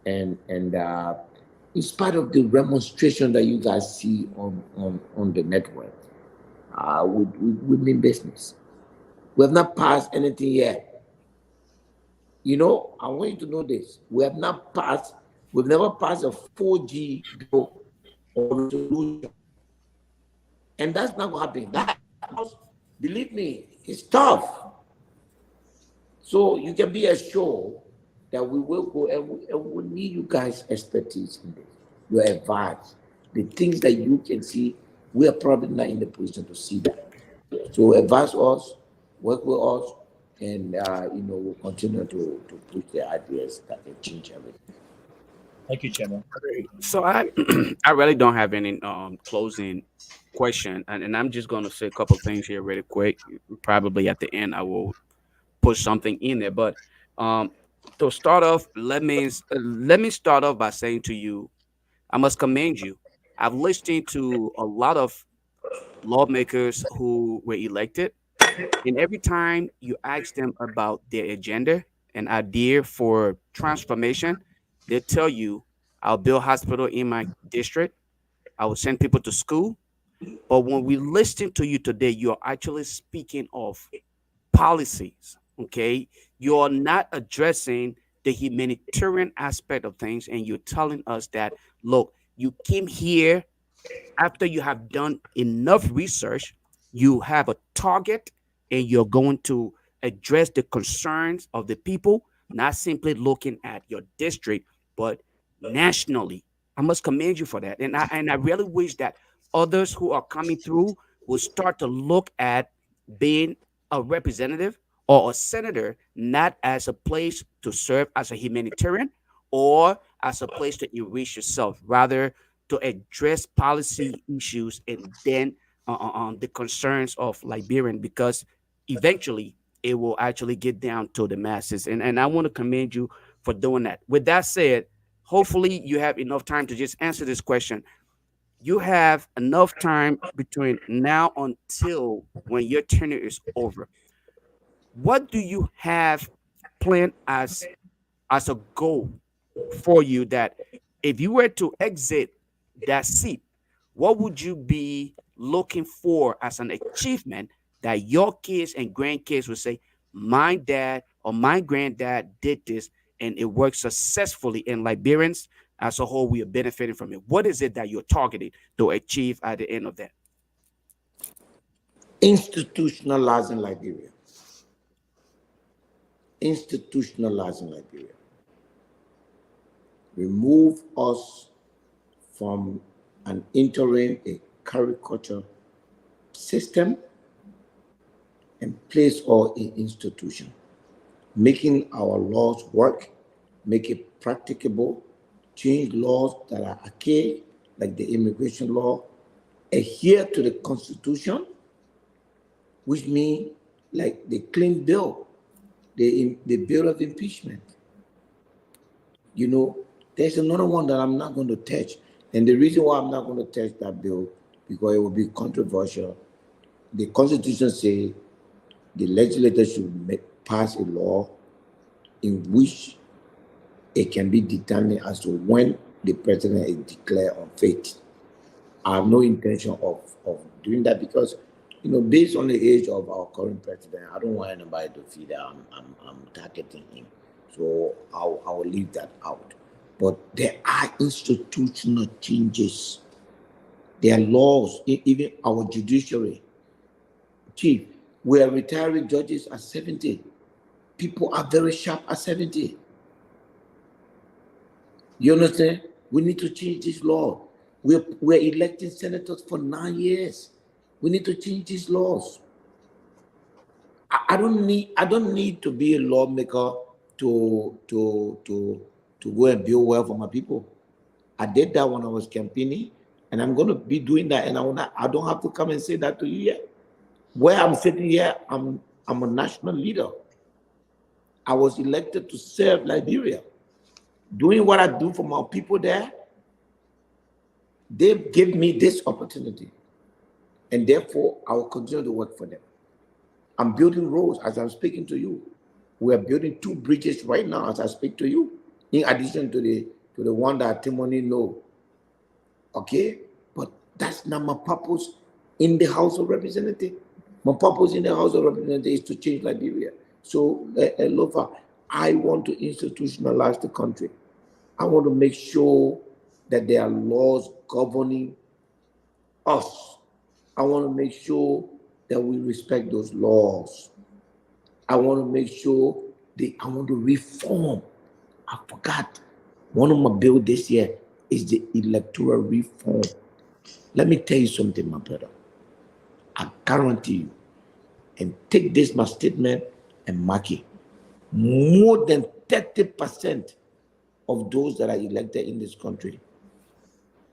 and in spite of the demonstration that you guys see on the network, we mean business. We have not passed anything yet. I want you to know this. We've never passed a 4G bill or resolution. And that's not what happened. That was, believe me, it's tough. So you can be assured that we will go, and we need you guys' expertise in this, your advice, the things that you can see. We are probably not in the position to see that. So advise us, work with us, and we'll continue to push the ideas that can change everything. Thank you, Chairman. So I I really don't have any closing question, and I'm just gonna say a couple things here really quick. Probably at the end I will put something in there, but um, to start off, let me start off by saying to you, I must commend you. I've listened to a lot of lawmakers who were elected, and every time you ask them about their agenda and idea for transformation, they tell you, I'll build hospital in my district. I will send people to school. But when we listen to you today, you're actually speaking of policies. Okay. You're not addressing the humanitarian aspect of things. And you're telling us that, look, you came here after you have done enough research, you have a target and you're going to address the concerns of the people, not simply looking at your district, but nationally. I must commend you for that. And I really wish that others who are coming through will start to look at being a representative or a senator not as a place to serve as a humanitarian or as a place to enrich yourself, rather to address policy issues and then the concerns of Liberian, because eventually it will actually get down to the masses. And I want to commend you for doing that. With that said, hopefully you have enough time to just answer this question. You have enough time between now until when your tenure is over. What do you have planned as a goal for you, that if you were to exit that seat, what would you be looking for as an achievement that your kids and grandkids would say, my dad or my granddad did this and it worked successfully, and Liberians as a whole, we are benefiting from it? What is it that you're targeting to achieve at the end of that? Institutionalizing Liberia. Institutionalizing Liberia. Remove us from an interim, a caricature system, and place all in institution, making our laws work, make it practicable, change laws that are archaic, like the immigration law, adhere to the Constitution, which means like the clean bill, the bill of impeachment. You know, there's another one that I'm not going to touch. And the reason why I'm not going to touch that bill, because it will be controversial. The Constitution says the legislature should pass a law in which it can be determined as to when the president is declared unfit. I have no intention of doing that because, you know, based on the age of our current president, I don't want anybody to feel that I'm targeting him. So I will leave that out. But there are institutional changes. There are laws, even our judiciary. Chief, we are retiring judges at 70. People are very sharp at 70. You understand? We need to change this law. We're electing senators for 9 years. We need to change these laws. I don't need to be a lawmaker to go and build wealth for my people. I did that when I was campaigning, and I'm going to be doing that. And I don't have to come and say that to you yet. Where I'm sitting here, I'm a national leader. I was elected to serve Liberia. Doing what I do for my people there, they give me this opportunity. And therefore, I will continue to work for them. I'm building roads as I'm speaking to you. We are building 2 bridges right now as I speak to you, in addition to the one that Tomalin know. Okay? But that's not my purpose in the House of Representatives. My purpose in the House of Representatives is to change Liberia. So, Lofa, I want to institutionalize the country. I want to make sure that there are laws governing us. I want to make sure that we respect those laws. I want to make sure I want to reform. I forgot. One of my bills this year is the electoral reform. Let me tell you something, my brother. I guarantee you, and take this my statement and mark it. More than 30% of those that are elected in this country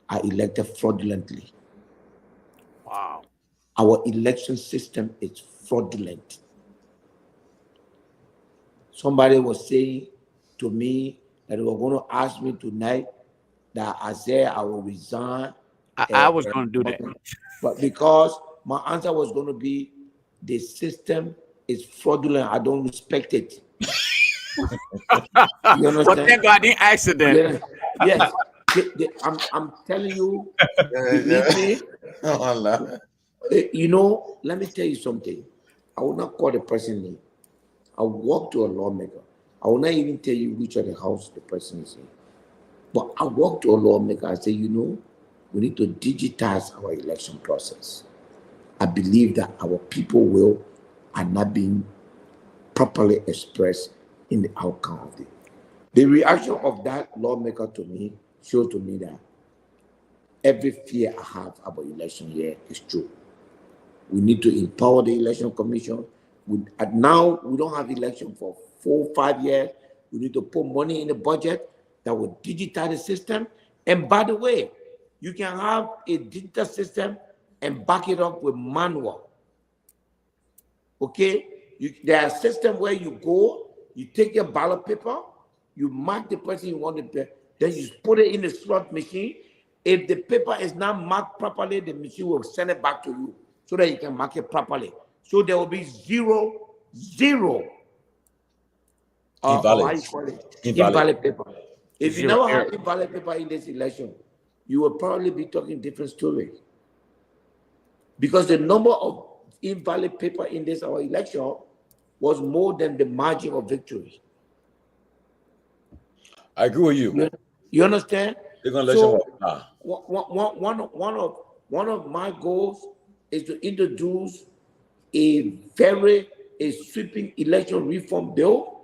are elected fraudulently. Wow. Our election system is fraudulent. Somebody was saying to me that they were going to ask me tonight that I said I will resign. I was going to do that. But because my answer was going to be the system is fraudulent, I don't respect it. You understand? But thank God I didn't accident. Yeah. Yes. I'm telling you, believe me. You know, let me tell you something. I will not call the person name. I will walk to a lawmaker. I will not even tell you which of the house the person is in. But I walk to a lawmaker. I say, you know, we need to digitize our election process. I believe that our people are not being properly expressed in the outcome of it. The reaction of that lawmaker to me showed to me that every fear I have about election here is true. We need to empower the election commission. Now we don't have election for 4-5 years. We need to put money in the budget that will digitize the system. And by the way, You can have a digital system and back it up with manual. Okay? There are systems where you go, you take your ballot paper, you mark the person you want to pay, then you put it in the slot machine. If the paper is not marked properly, the machine will send it back to you so that you can mark it properly. So there will be zero Invalid. invalid paper. If you Zero never error. have invalid paper in this election, you will probably be talking different stories. Because the number of invalid paper in this our election was more than the margin of victory. I agree with you. You understand? They're gonna let you One of my goals is to introduce a sweeping election reform bill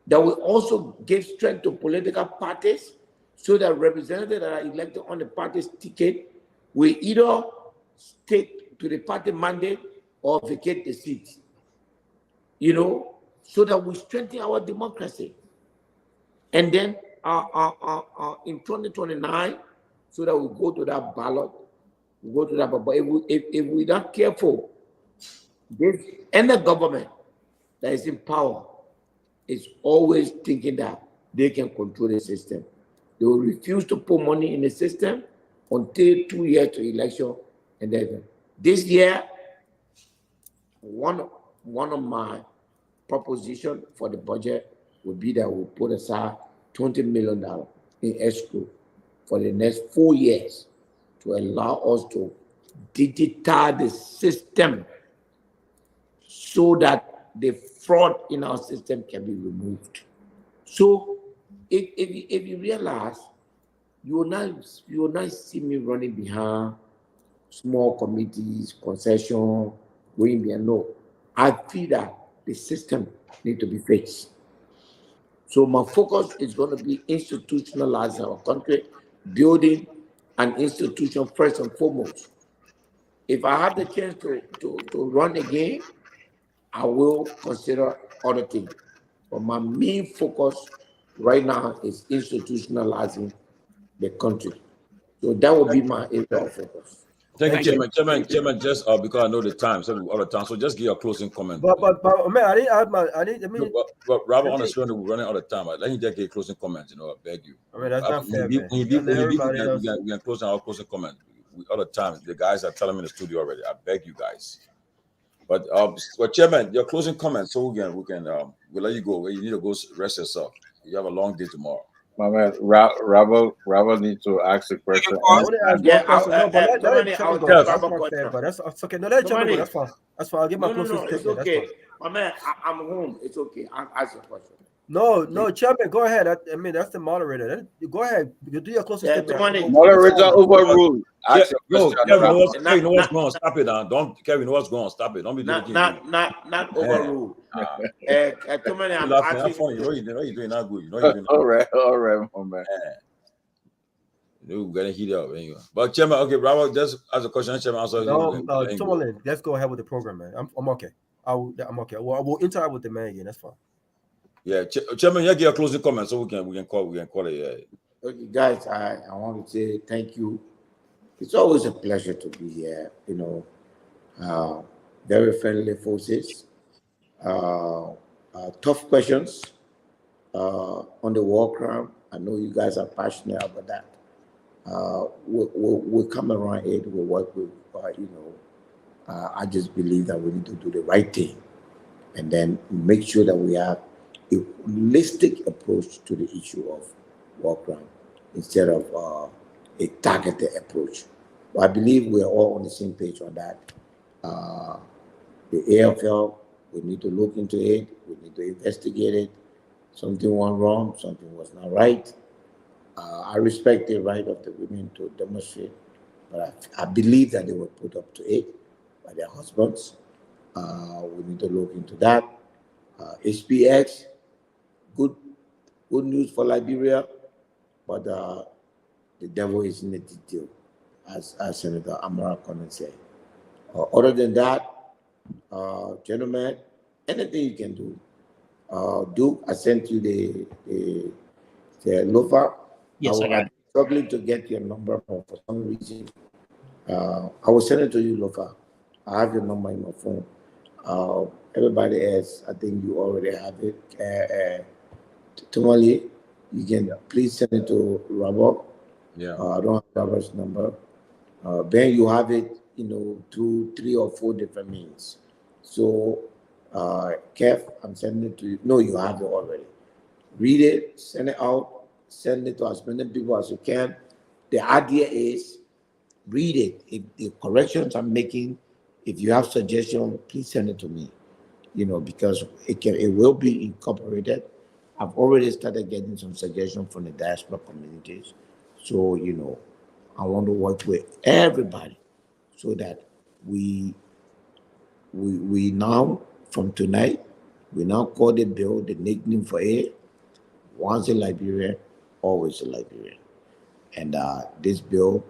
that will also give strength to political parties so that representatives that are elected on the party's ticket will either stick to the party mandate or vacate the seat. You know, so that we strengthen our democracy. And then in 2029, so that we go to that ballot, but if we're not careful, any government that is in power is always thinking that they can control the system. They will refuse to put money in the system until 2 years to election. And then this year, one of my proposition for the budget would be that we'll put aside $20 million in escrow for the next 4 years to allow us to digitize the system so that the fraud in our system can be removed. So if you realize, you will not see me running behind small committees, concession, going behind. No, I feel that the system needs to be fixed. So my focus is going to be institutionalizing our country, building an institution first and foremost. If I have the chance to run again, I will consider other things. But my main focus right now is institutionalizing the country. So that will be my area of focus. Thank you, Chairman. Just because I know the time, so all the time. So just give your closing comment. But man, I mean, but Robert on the screen, we're running out of time. Let me just get a closing comment. I beg you. I mean, that's not fair, man. We can close our closing comment. All the time, the guys are telling me in the studio already. I beg you guys. But Chairman, your closing comment, so we'll let you go. You need to go rest yourself. You have a long day tomorrow. My man, Robert needs to ask a question. I want to ask one question. No, but let Chairman go. That's not fair, but that's okay. No, let Chairman go. That's fine. That's fine. I'll give my closing statement. It's okay. My man, I'm home. It's okay. I'll ask your question. No, Chairman, go ahead. I mean, that's the moderator. Go ahead. You do your closing statement. Moderator overruled. Ask your question. Kevin, you know what's going on. Stop it now. Kevin, you know what's going on. Stop it. Don't be doing not overruled. Too many. I'm asking. Funny. You know you're doing not good. You know you're doing all right, my man. You're getting heated up anyway. But Chairman, okay, Robert, just ask a question. Chairman, answer. No, Tomalin, let's go ahead with the program, man. I'm okay. I'm okay. Well, I will interact with the man again. That's fine. Yeah, Chairman, you get a closing comment so we can call it. Yeah. Okay, guys, I want to say thank you. It's always a pleasure to be here. Very friendly forces, tough questions on the war crime. I know you guys are passionate about that. We'll come around it. We'll work with. I just believe that we need to do the right thing, and then make sure that we have a holistic approach to the issue of war crime instead of a targeted approach. But I believe we are all on the same page on that. The AFL, we need to look into it. We need to investigate it. Something went wrong. Something was not right. I respect the right of the women to demonstrate, but I believe that they were put up to it by their husbands. We need to look into that. HPX, good news for Liberia, but the devil is in the detail, as Senator Amara Conan said. Other than that, gentlemen, anything you can do. Duke, I sent you the Lofa. Yes, I got it. struggling to get your number for some reason. I will send it to you, Lofa. I have your number in my phone. Everybody else, I think you already have it. Tomalin, you can please send it to Robert. Yeah. I don't have Robert's number. Ben, you have it, through 3 or 4 different means. So, Kev, I'm sending it to you. No, you have it already. Read it, send it out, send it to as many people as you can. The idea is read it. If the corrections I'm making, if you have suggestions, please send it to me. Because it will be incorporated. I've already started getting some suggestions from the diaspora communities. So, I want to work with everybody so that we now, from tonight, we now call the bill the nickname for it. Once a Liberian, always a Liberian. And this bill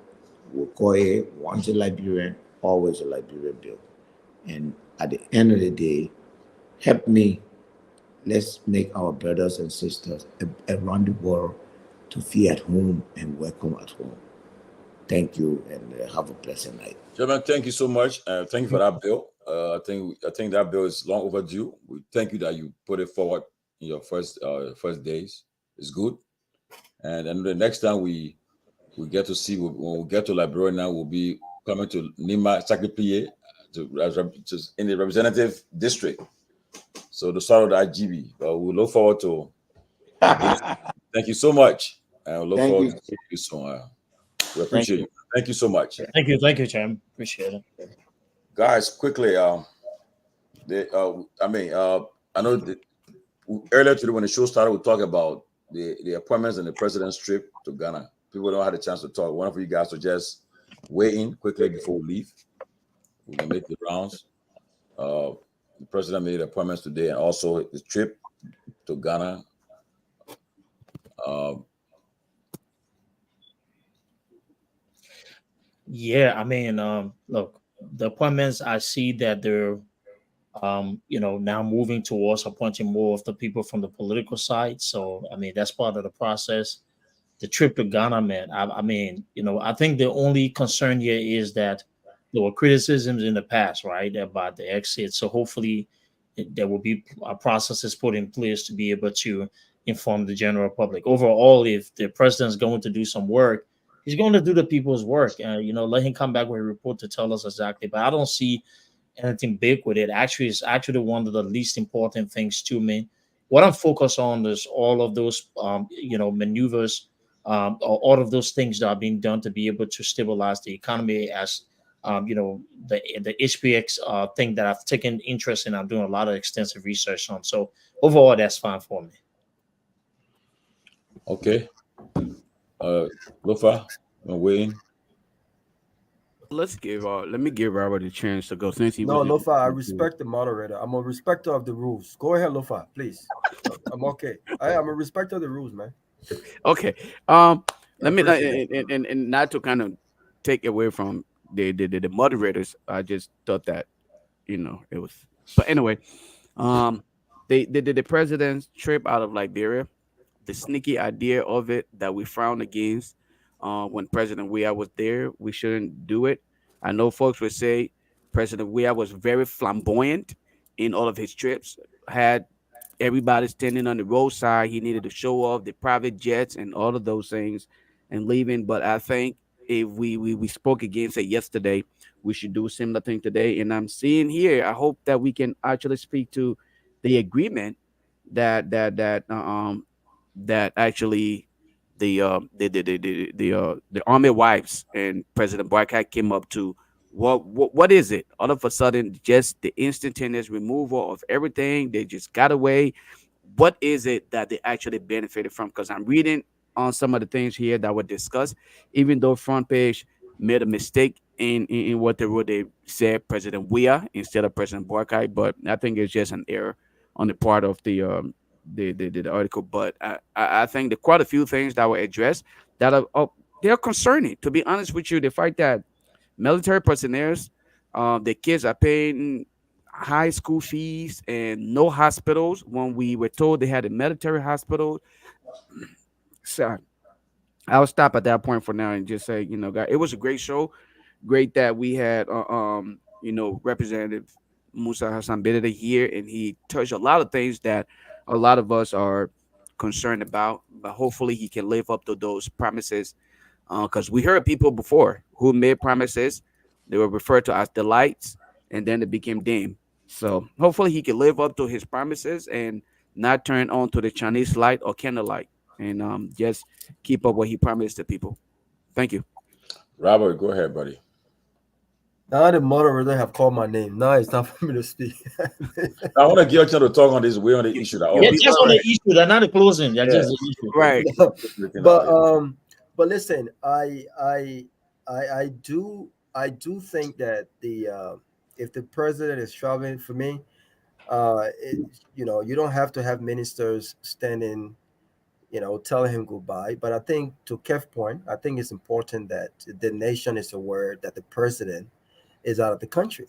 will call it once a Liberian, always a Liberian bill. And at the end of the day, help me. Let's make our brothers and sisters around the world to feel at home and welcome at home. Thank you, and have a pleasant night. Chairman, thank you so much. Thank you for that bill. I think that bill is long overdue. We thank you that you put it forward in your first days. It's good. And then the next time we get to see, when we get to Liberia now, we'll be coming to Nima Sakripiye to in the representative district. So the start of the IGB. But we look forward to. Thank you so much. And we look Thank forward you. to seeing you soon. We appreciate you. Thank you so much. Thank you, Chairman. Appreciate it. Guys, quickly, I know that earlier today when the show started, we talked about the appointments and the president's trip to Ghana. People don't have a chance to talk. One of you guys to just weigh in quickly before we leave. We can make the rounds. The president made appointments today, and also his trip to Ghana. Yeah, I mean, look, the appointments, I see that they're now moving towards appointing more of the people from the political side. So, I mean, that's part of the process. The trip to Ghana, man, I mean, I think the only concern here is that there were criticisms in the past, right, about the exit. So hopefully there will be processes put in place to be able to inform the general public. Overall, if the president's going to do some work, he's going to do the people's work. Let him come back with a report to tell us exactly. But I don't see anything big with it. Actually, it's actually one of the least important things to me. What I'm focused on is all of those, maneuvers, or all of those things that are being done to be able to stabilize the economy. As the HPX thing that I've taken interest in. I'm doing a lot of extensive research on. So overall, that's fine for me. Okay. Lofa, Wayne. Let me give Robert a chance to go since he No, was. Lofa, I respect the moderator. I'm a respecter of the rules. Go ahead, Lofa, please. I'm okay. I'm a respecter of the rules, man. Okay. Let me and not to kind of take away from the moderators. I just thought that it was. But anyway, the president's trip out of Liberia, the sneaky idea of it that we frowned against when President Weah was there. We shouldn't do it. I know folks would say President Weah was very flamboyant in all of his trips, had everybody standing on the roadside. He needed to show off the private jets and all of those things and leaving. But I think if we spoke against it yesterday, we should do a similar thing today. And I'm seeing here, I hope that we can actually speak to the agreement that actually the army wives and President Barkat came up to. What is it? All of a sudden, just the instantaneous removal of everything. They just got away. What is it that they actually benefited from? Because I'm reading on some of the things here that were discussed, even though front page made a mistake in what they said, President Weah instead of President Barkai. But I think it's just an error on the part of the article. But I think there are quite a few things that were addressed that are they're concerning. To be honest with you, the fact that military personnel, the kids are paying high school fees and no hospitals when we were told they had a military hospital. So I'll stop at that point for now and just say, guys, it was a great show. Great that we had, Representative Musa Hassan Bedede here, and he touched a lot of things that a lot of us are concerned about. But hopefully, he can live up to those promises. Because we heard people before who made promises, they were referred to as the lights, and then it became dim. So hopefully, he can live up to his promises and not turn on to the Chinese light or candlelight, and just keep up what he promised the people. Thank you. Robert, go ahead, buddy. Now the moderator have called my name. Now it's time for me to speak. I want to give you a chance to talk on this. We're on the issue that all Yeah, of us just on the issue. They're not the closing. They're Yeah. just the issue. Right. But listen, I do think that the if the president is traveling, for me, you don't have to have ministers standing, telling him goodbye. But I think, to Kev's point, I think it's important that the nation is aware that the president is out of the country.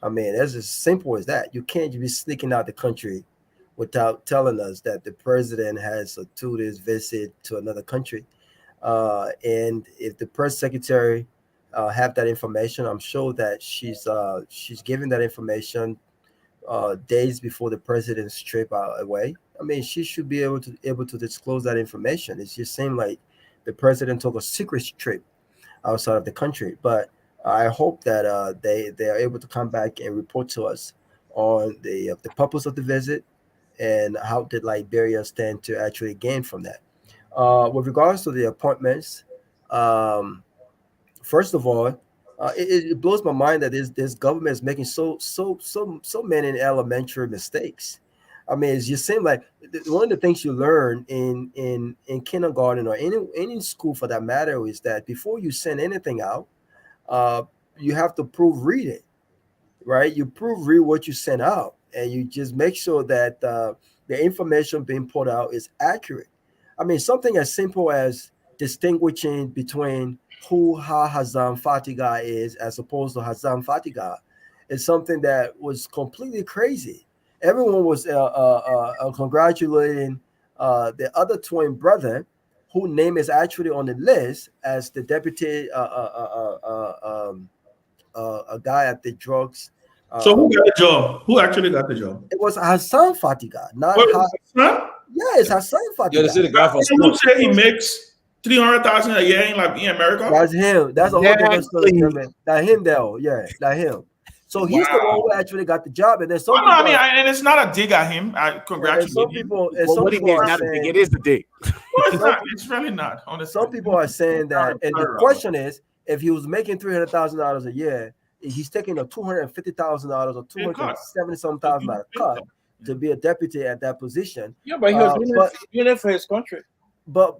I mean, it's as simple as that. You can't be sneaking out the country without telling us that the president has a 2 days visit to another country. And if the press secretary have that information, I'm sure that she's giving that information days before the president's trip away. I mean, she should be able to disclose that information. It just seemed like the president took a secret trip outside of the country. But I hope that they are able to come back and report to us on the purpose of the visit and how did Liberia stand to actually gain from that. With regards to the appointments, um, first of all, it blows my mind that this government is making so many elementary mistakes. I mean, it just seems like one of the things you learn in kindergarten or any school for that matter is that before you send anything out, uh, you have to prove read it, right? You proofread what you send out, and you just make sure that the information being put out is accurate. I mean, something as simple as distinguishing between who Hazam Fatiga is as opposed to Hazam Fatiga is something that was completely crazy. Everyone was congratulating the other twin brother, whose name is actually on the list as the deputy a guy at the drugs. So who got the job? Who actually got the job? It was Hassan Fatiga, not What, ha- huh? Yeah, it's Hassan Yeah, they Fatiga. say the guy from Who sports. say he makes 300,000 a year in America? That's him. That's a whole different story. Exactly. Man. That him there. Yeah, that him. So he's the one who actually got the job, and then some Oh, no, people, and it's not a dig at him. I and congratulate some him. people, and Well, some what it people is are not a dig, saying, it is the dig. No, it's not. It's really not. Honestly, some people are saying that, and the Sorry, question is, if he was making $300,000 a year, he's taking a $250,000 or Pay cut. $270,000 cut to be a deputy at that position. Yeah, but he was doing it for his country. But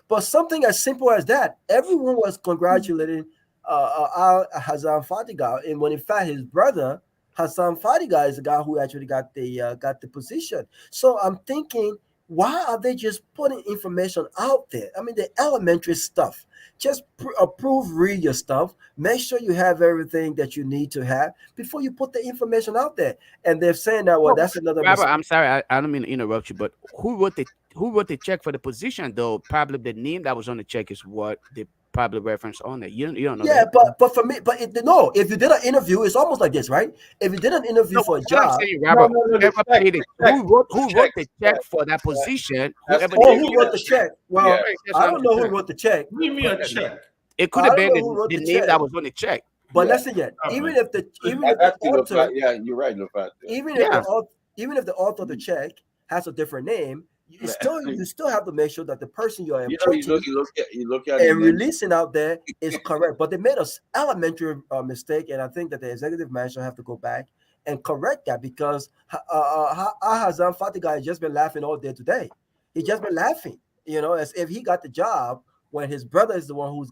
but something as simple as that, everyone was congratulating Al Hassan Fatiga, and when in fact his brother Hassan Fatiga is the guy who actually got the position. So I'm thinking, why are they just putting information out there? I mean, the elementary stuff. Just approve, read your stuff. Make sure you have everything that you need to have before you put the information out there. And they're saying that, well, that's another Robert, mistake. I'm sorry, I don't mean to interrupt you, but who wrote the check for the position though? Probably the name that was on the check is what they probably reference on it. You don't know Yeah, that. but for me, no. If you did an interview, it's almost like this, right? If you did an interview No, for a what I'm job, saying, Robert, No, whoever check, paid it, check, who wrote the check check. for that position, That's whoever oh, did who wrote the check? Well, Yeah. that's I what I'm don't know who saying. wrote the check. Give me a check. It could I have don't been know who wrote the the name check. that was on the check. But Yeah. listen, yet even if the Exactly, author, Lofa. Yeah, you're right, Lofa. even Yeah. if the author of the check has a different name, you still have to make sure that the person you are appointing You look at the and name. releasing out there is correct. But they made an elementary mistake, and I think that the executive manager have to go back and correct that, because Hazan Fatiga has just been laughing all day today. He's just been laughing, as if he got the job when his brother is the one who's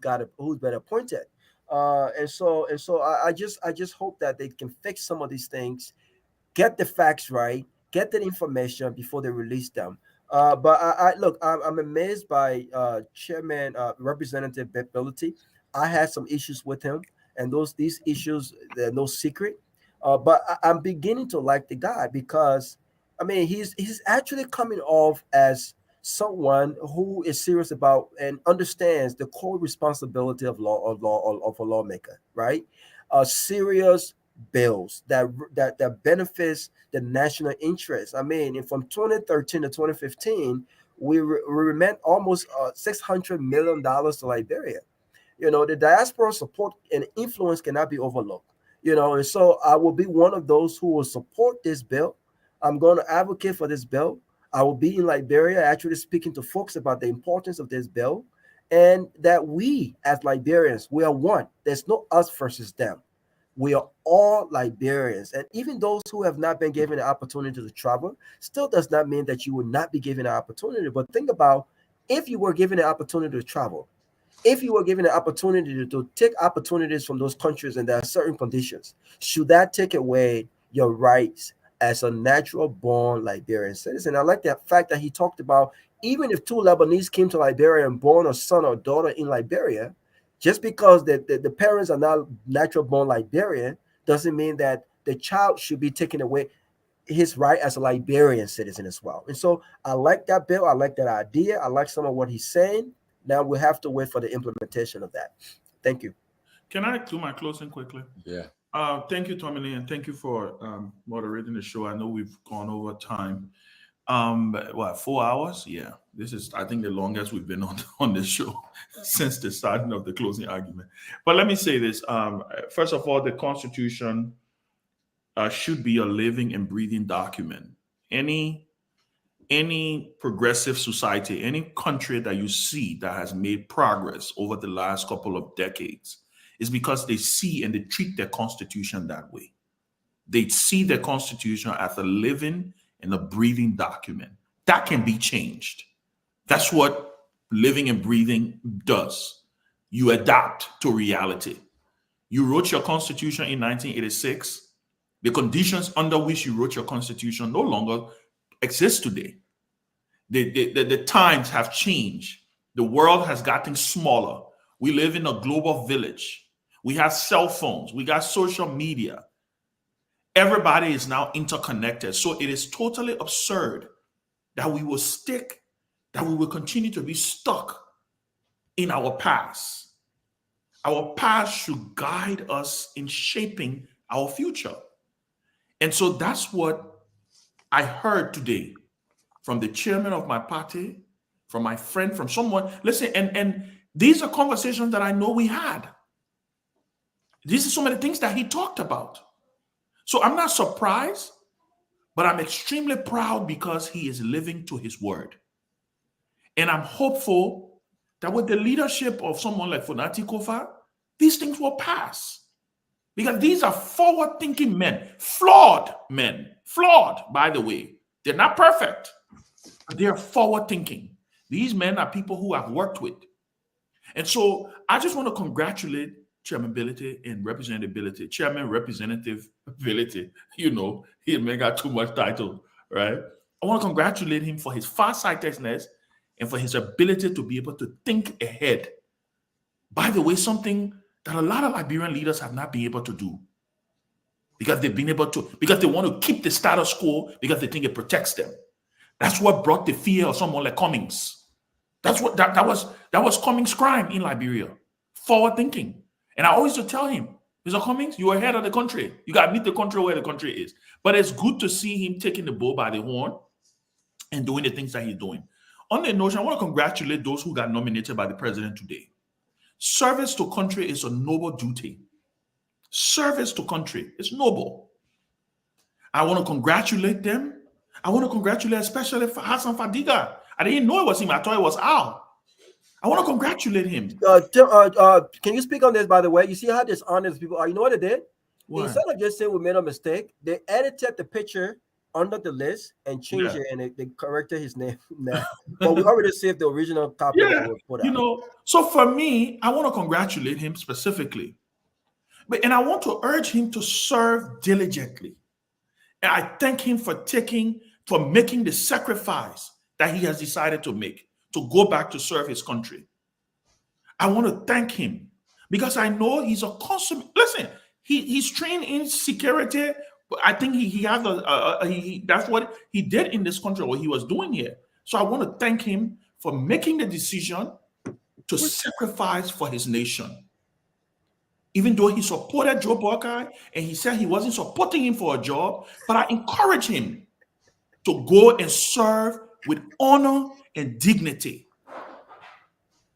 been appointed. And so I just hope that they can fix some of these things, get the facts right, get that information before they release them. But I look, I'm amazed by Chairman Representative Ability. I had some issues with him, and these issues, they're no secret. But I'm beginning to like the guy, because I mean he's actually coming off as someone who is serious about and understands the core responsibility of of a lawmaker, right? Serious bills that benefits the national interest. I mean, from 2013 to 2015, we remit almost $600 million to Liberia. The diaspora support and influence cannot be overlooked. And so I will be one of those who will support this bill. I'm going to advocate for this bill. I will be in Liberia actually speaking to folks about the importance of this bill, and that we as Liberians, we are one. There's no us versus them. We are all Liberians. And even those who have not been given the opportunity to travel still does not mean that you will not be given the opportunity. But think about, if you were given the opportunity to travel, if you were given the opportunity to take opportunities from those countries and there are certain conditions, should that take away your rights as a natural born Liberian citizen? I like that fact that he talked about, even if two Lebanese came to Liberia and born a son or daughter in Liberia, just because the parents are not natural born Liberian doesn't mean that the child should be taken away his right as a Liberian citizen as well. And so I like that bill. I like that idea. I like some of what he's saying. Now we have to wait for the implementation of that. Thank you. Can I do my closing quickly? Yeah. Thank you, Tomalin, and thank you for moderating the show. I know we've gone over time. 4 hours? Yeah. This is, I think, the longest we've been on this show since the starting of the closing argument. But let me say this. First of all, the Constitution should be a living and breathing document. Any progressive society, any country that you see that has made progress over the last couple of decades is because they see and they treat their Constitution that way. They see the Constitution as a living and a breathing document. That can be changed. That's what living and breathing does. You adapt to reality. You wrote your Constitution in 1986. The conditions under which you wrote your Constitution no longer exist today. The times have changed. The world has gotten smaller. We live in a global village. We have cell phones. We got social media. Everybody is now interconnected. So it is totally absurd that we will continue to be stuck in our past. Our past should guide us in shaping our future. And so that's what I heard today from the chairman of my party, from my friend, from someone. Listen, and these are conversations that I know we had. These are some of the things that he talked about. So I'm not surprised, but I'm extremely proud because he is living to his word. And I'm hopeful that with the leadership of someone like Fonati Kofa, these things will pass. Because these are forward-thinking men, flawed, by the way. They're not perfect, but they're forward-thinking. These men are people who I've worked with. And so I just want to congratulate Chairman Ability and Representability. Chairman Representative Ability, he may got too much title, right? I want to congratulate him for his farsightedness and for his ability to be able to think ahead. By the way, something that a lot of Liberian leaders have not been able to do because because they want to keep the status quo because they think it protects them. That's what brought the fear of someone like Cummings. That's what that was Cummings' crime in Liberia. Forward thinking. And I always would tell him, Mr. Cummings, you are ahead of the country. You got to meet the country where the country is. But it's good to see him taking the bull by the horn and doing the things that he's doing. On the notion, I want to congratulate those who got nominated by the president today. Service to country is a noble duty. Service to country is noble. I want to congratulate them. I want to congratulate especially Hassan Fadiga. I didn't know it was him. I thought it was Al. I want to congratulate him. Can you speak on this, by the way? You see how dishonest people are? You know what they did? What? Instead of just saying we made a mistake, they edited the picture under the list and changed it, and they corrected his name now. But we already saved the original copy that was put out. So for me, I want to congratulate him specifically. And I want to urge him to serve diligently. And I thank him for making the sacrifice that he has decided to make to go back to serve his country. I want to thank him because I know he's a consummate. Listen, he's trained in security. I think he has that's what he did in this country, what he was doing here. So I want to thank him for making the decision to sacrifice for his nation. Even though he supported Joe Buckeye and he said he wasn't supporting him for a job, but I encourage him to go and serve with honor and dignity.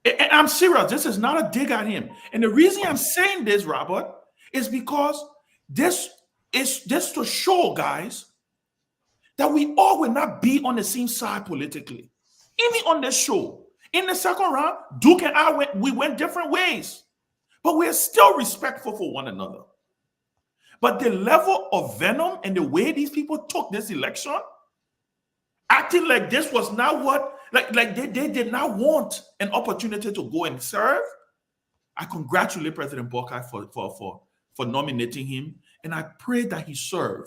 And I'm serious. This is not a dig at him. And the reason I'm saying this, Robert, is because this is just to show, guys, that we all will not be on the same side politically. Even on this show. In the second round, Duke and I went different ways. But we're still respectful for one another. But the level of venom and the way these people took this election, acting like this was not what, like they did not want an opportunity to go and serve. I congratulate President Buckeye for nominating him, and I pray that he serve.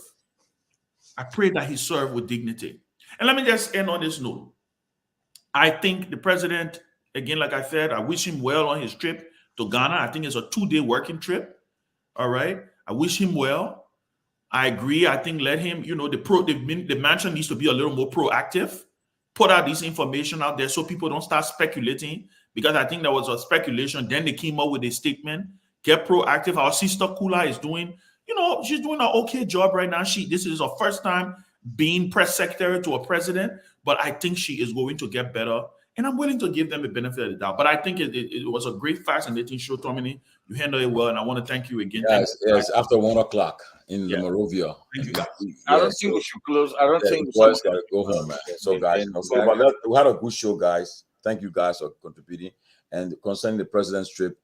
I pray that he serve with dignity. And let me just end on this note. I think the president, again, like I said, I wish him well on his trip to Ghana. I think it's a 2-day working trip. All right. I wish him well. I agree. I think let him, the mansion needs to be a little more proactive. Put out this information out there so people don't start speculating, because I think there was a speculation. Then they came up with a statement. Get proactive. Our sister Kula is doing, she's doing an okay job right now. This is her first time being press secretary to a president, but I think she is going to get better. And I'm willing to give them the benefit of the doubt. But I think it was a great, fascinating show, Tomalin. You handled it well, and I want to thank you again. Yes, after 1 o'clock in the Morovia. I don't think we should close. I don't think we should go home, man. So, guys, we had a good show, guys. Thank you, guys, for contributing. And concerning the president's trip,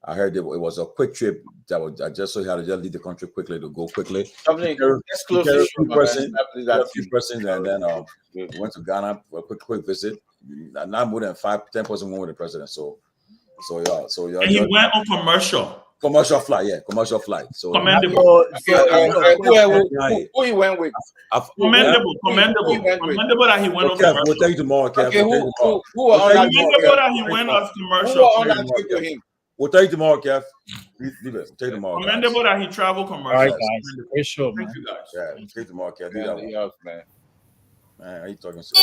I heard it was a quick trip. I just saw he had to just leave the country quickly to go quickly. Let's close the show, a few persons, and then we went to Ghana for a quick visit. Not more than 5-10 persons went with the president. So yeah. And he went on commercial flight. So commendable. Who he went with? Commendable that he went on commercial. We'll tell you tomorrow, Kev. Okay, who were on that commendable that he went on commercial. Who were on that trip with him? We'll tell you tomorrow, Kev. Leave it. We'll tell you tomorrow. Commendable that he traveled commercial. All right, guys. Great show, man. Thank you, guys. Yeah, we'll tell you tomorrow, Kev. Do that one. Man. Man, are you talking so?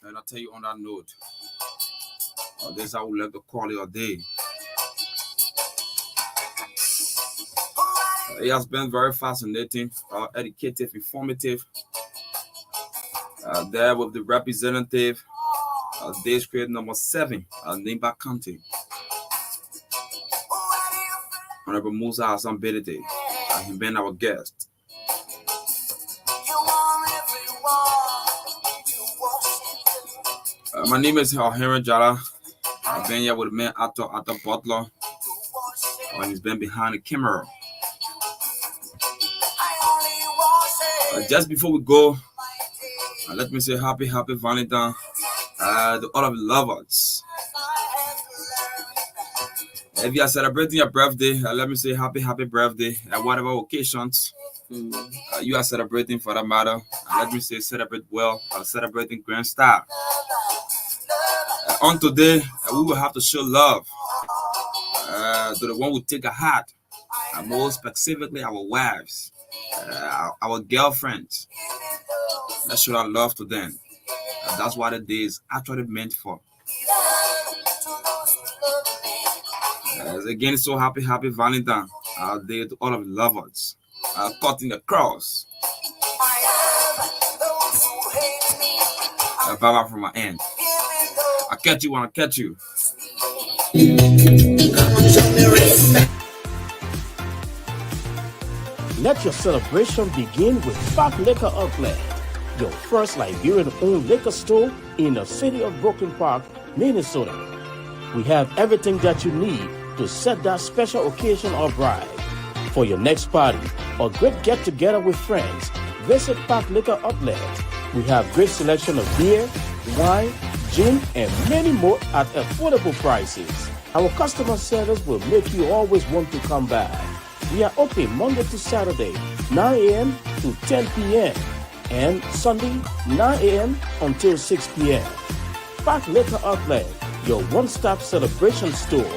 And I'll tell you on that note, this I would like to call it a day. It has been very fascinating, educative, informative. There with the representative, district number 7, Nimba County, Honorable Musa Hassan Bedete. He's been our guest. My name is Henry Jala. I've been here with man Atta Butler. He's been behind the camera. Just before we go, let me say happy Valentine to all of the lovers. If you are celebrating your birthday, let me say happy birthday at whatever occasions you are celebrating for that matter. Let me say celebrate well, celebrating grand style. On today, we will have to show love to the one who take a heart, and more specifically our wives, our girlfriends. Let's show our love to them. That's what the day is actually meant for. Again, so happy Valentine Day to all of the lovers. Cutting the cross. Bye-bye from my end. I'll catch you when I catch you. Let your celebration begin with Park Liquor Outlet, your first Liberian-owned liquor store in the city of Brooklyn Park, Minnesota. We have everything that you need to set that special occasion or bride. For your next party or great get-together with friends, visit Park Liquor Outlet. We have great selection of beer, wine, gin, and many more at affordable prices. Our customer service will make you always want to come back. We are open Monday to Saturday, 9 a.m. to 10 p.m. and Sunday, 9 a.m. until 6 p.m. Park Liquor Outlet, your one-stop celebration store.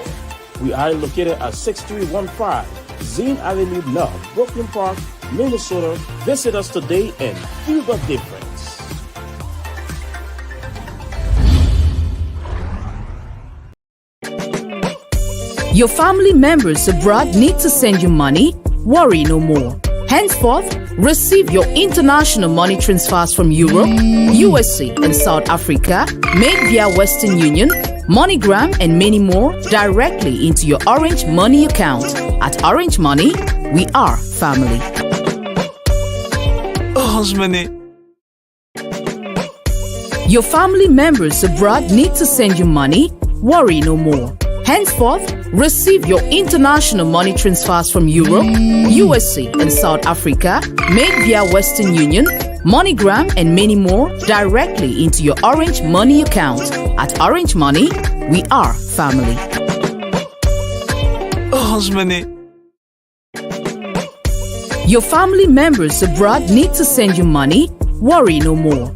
We are located at 6315 Zine Avenue North, Brooklyn Park, Minnesota. Visit us today and feel the difference. Your family members abroad need to send you money? Worry no more. Henceforth, receive your international money transfers from Europe, USA, and South Africa made via Western Union, MoneyGram, and many more directly into your Orange Money account. At Orange Money, we are family. Orange Money. Your family members abroad need to send you money? Worry no more. Henceforth, receive your international money transfers from Europe, USA, and South Africa made via Western Union, MoneyGram, and many more directly into your Orange Money account. At Orange Money, we are family. Orange Money. Your family members abroad need to send you money? Worry no more.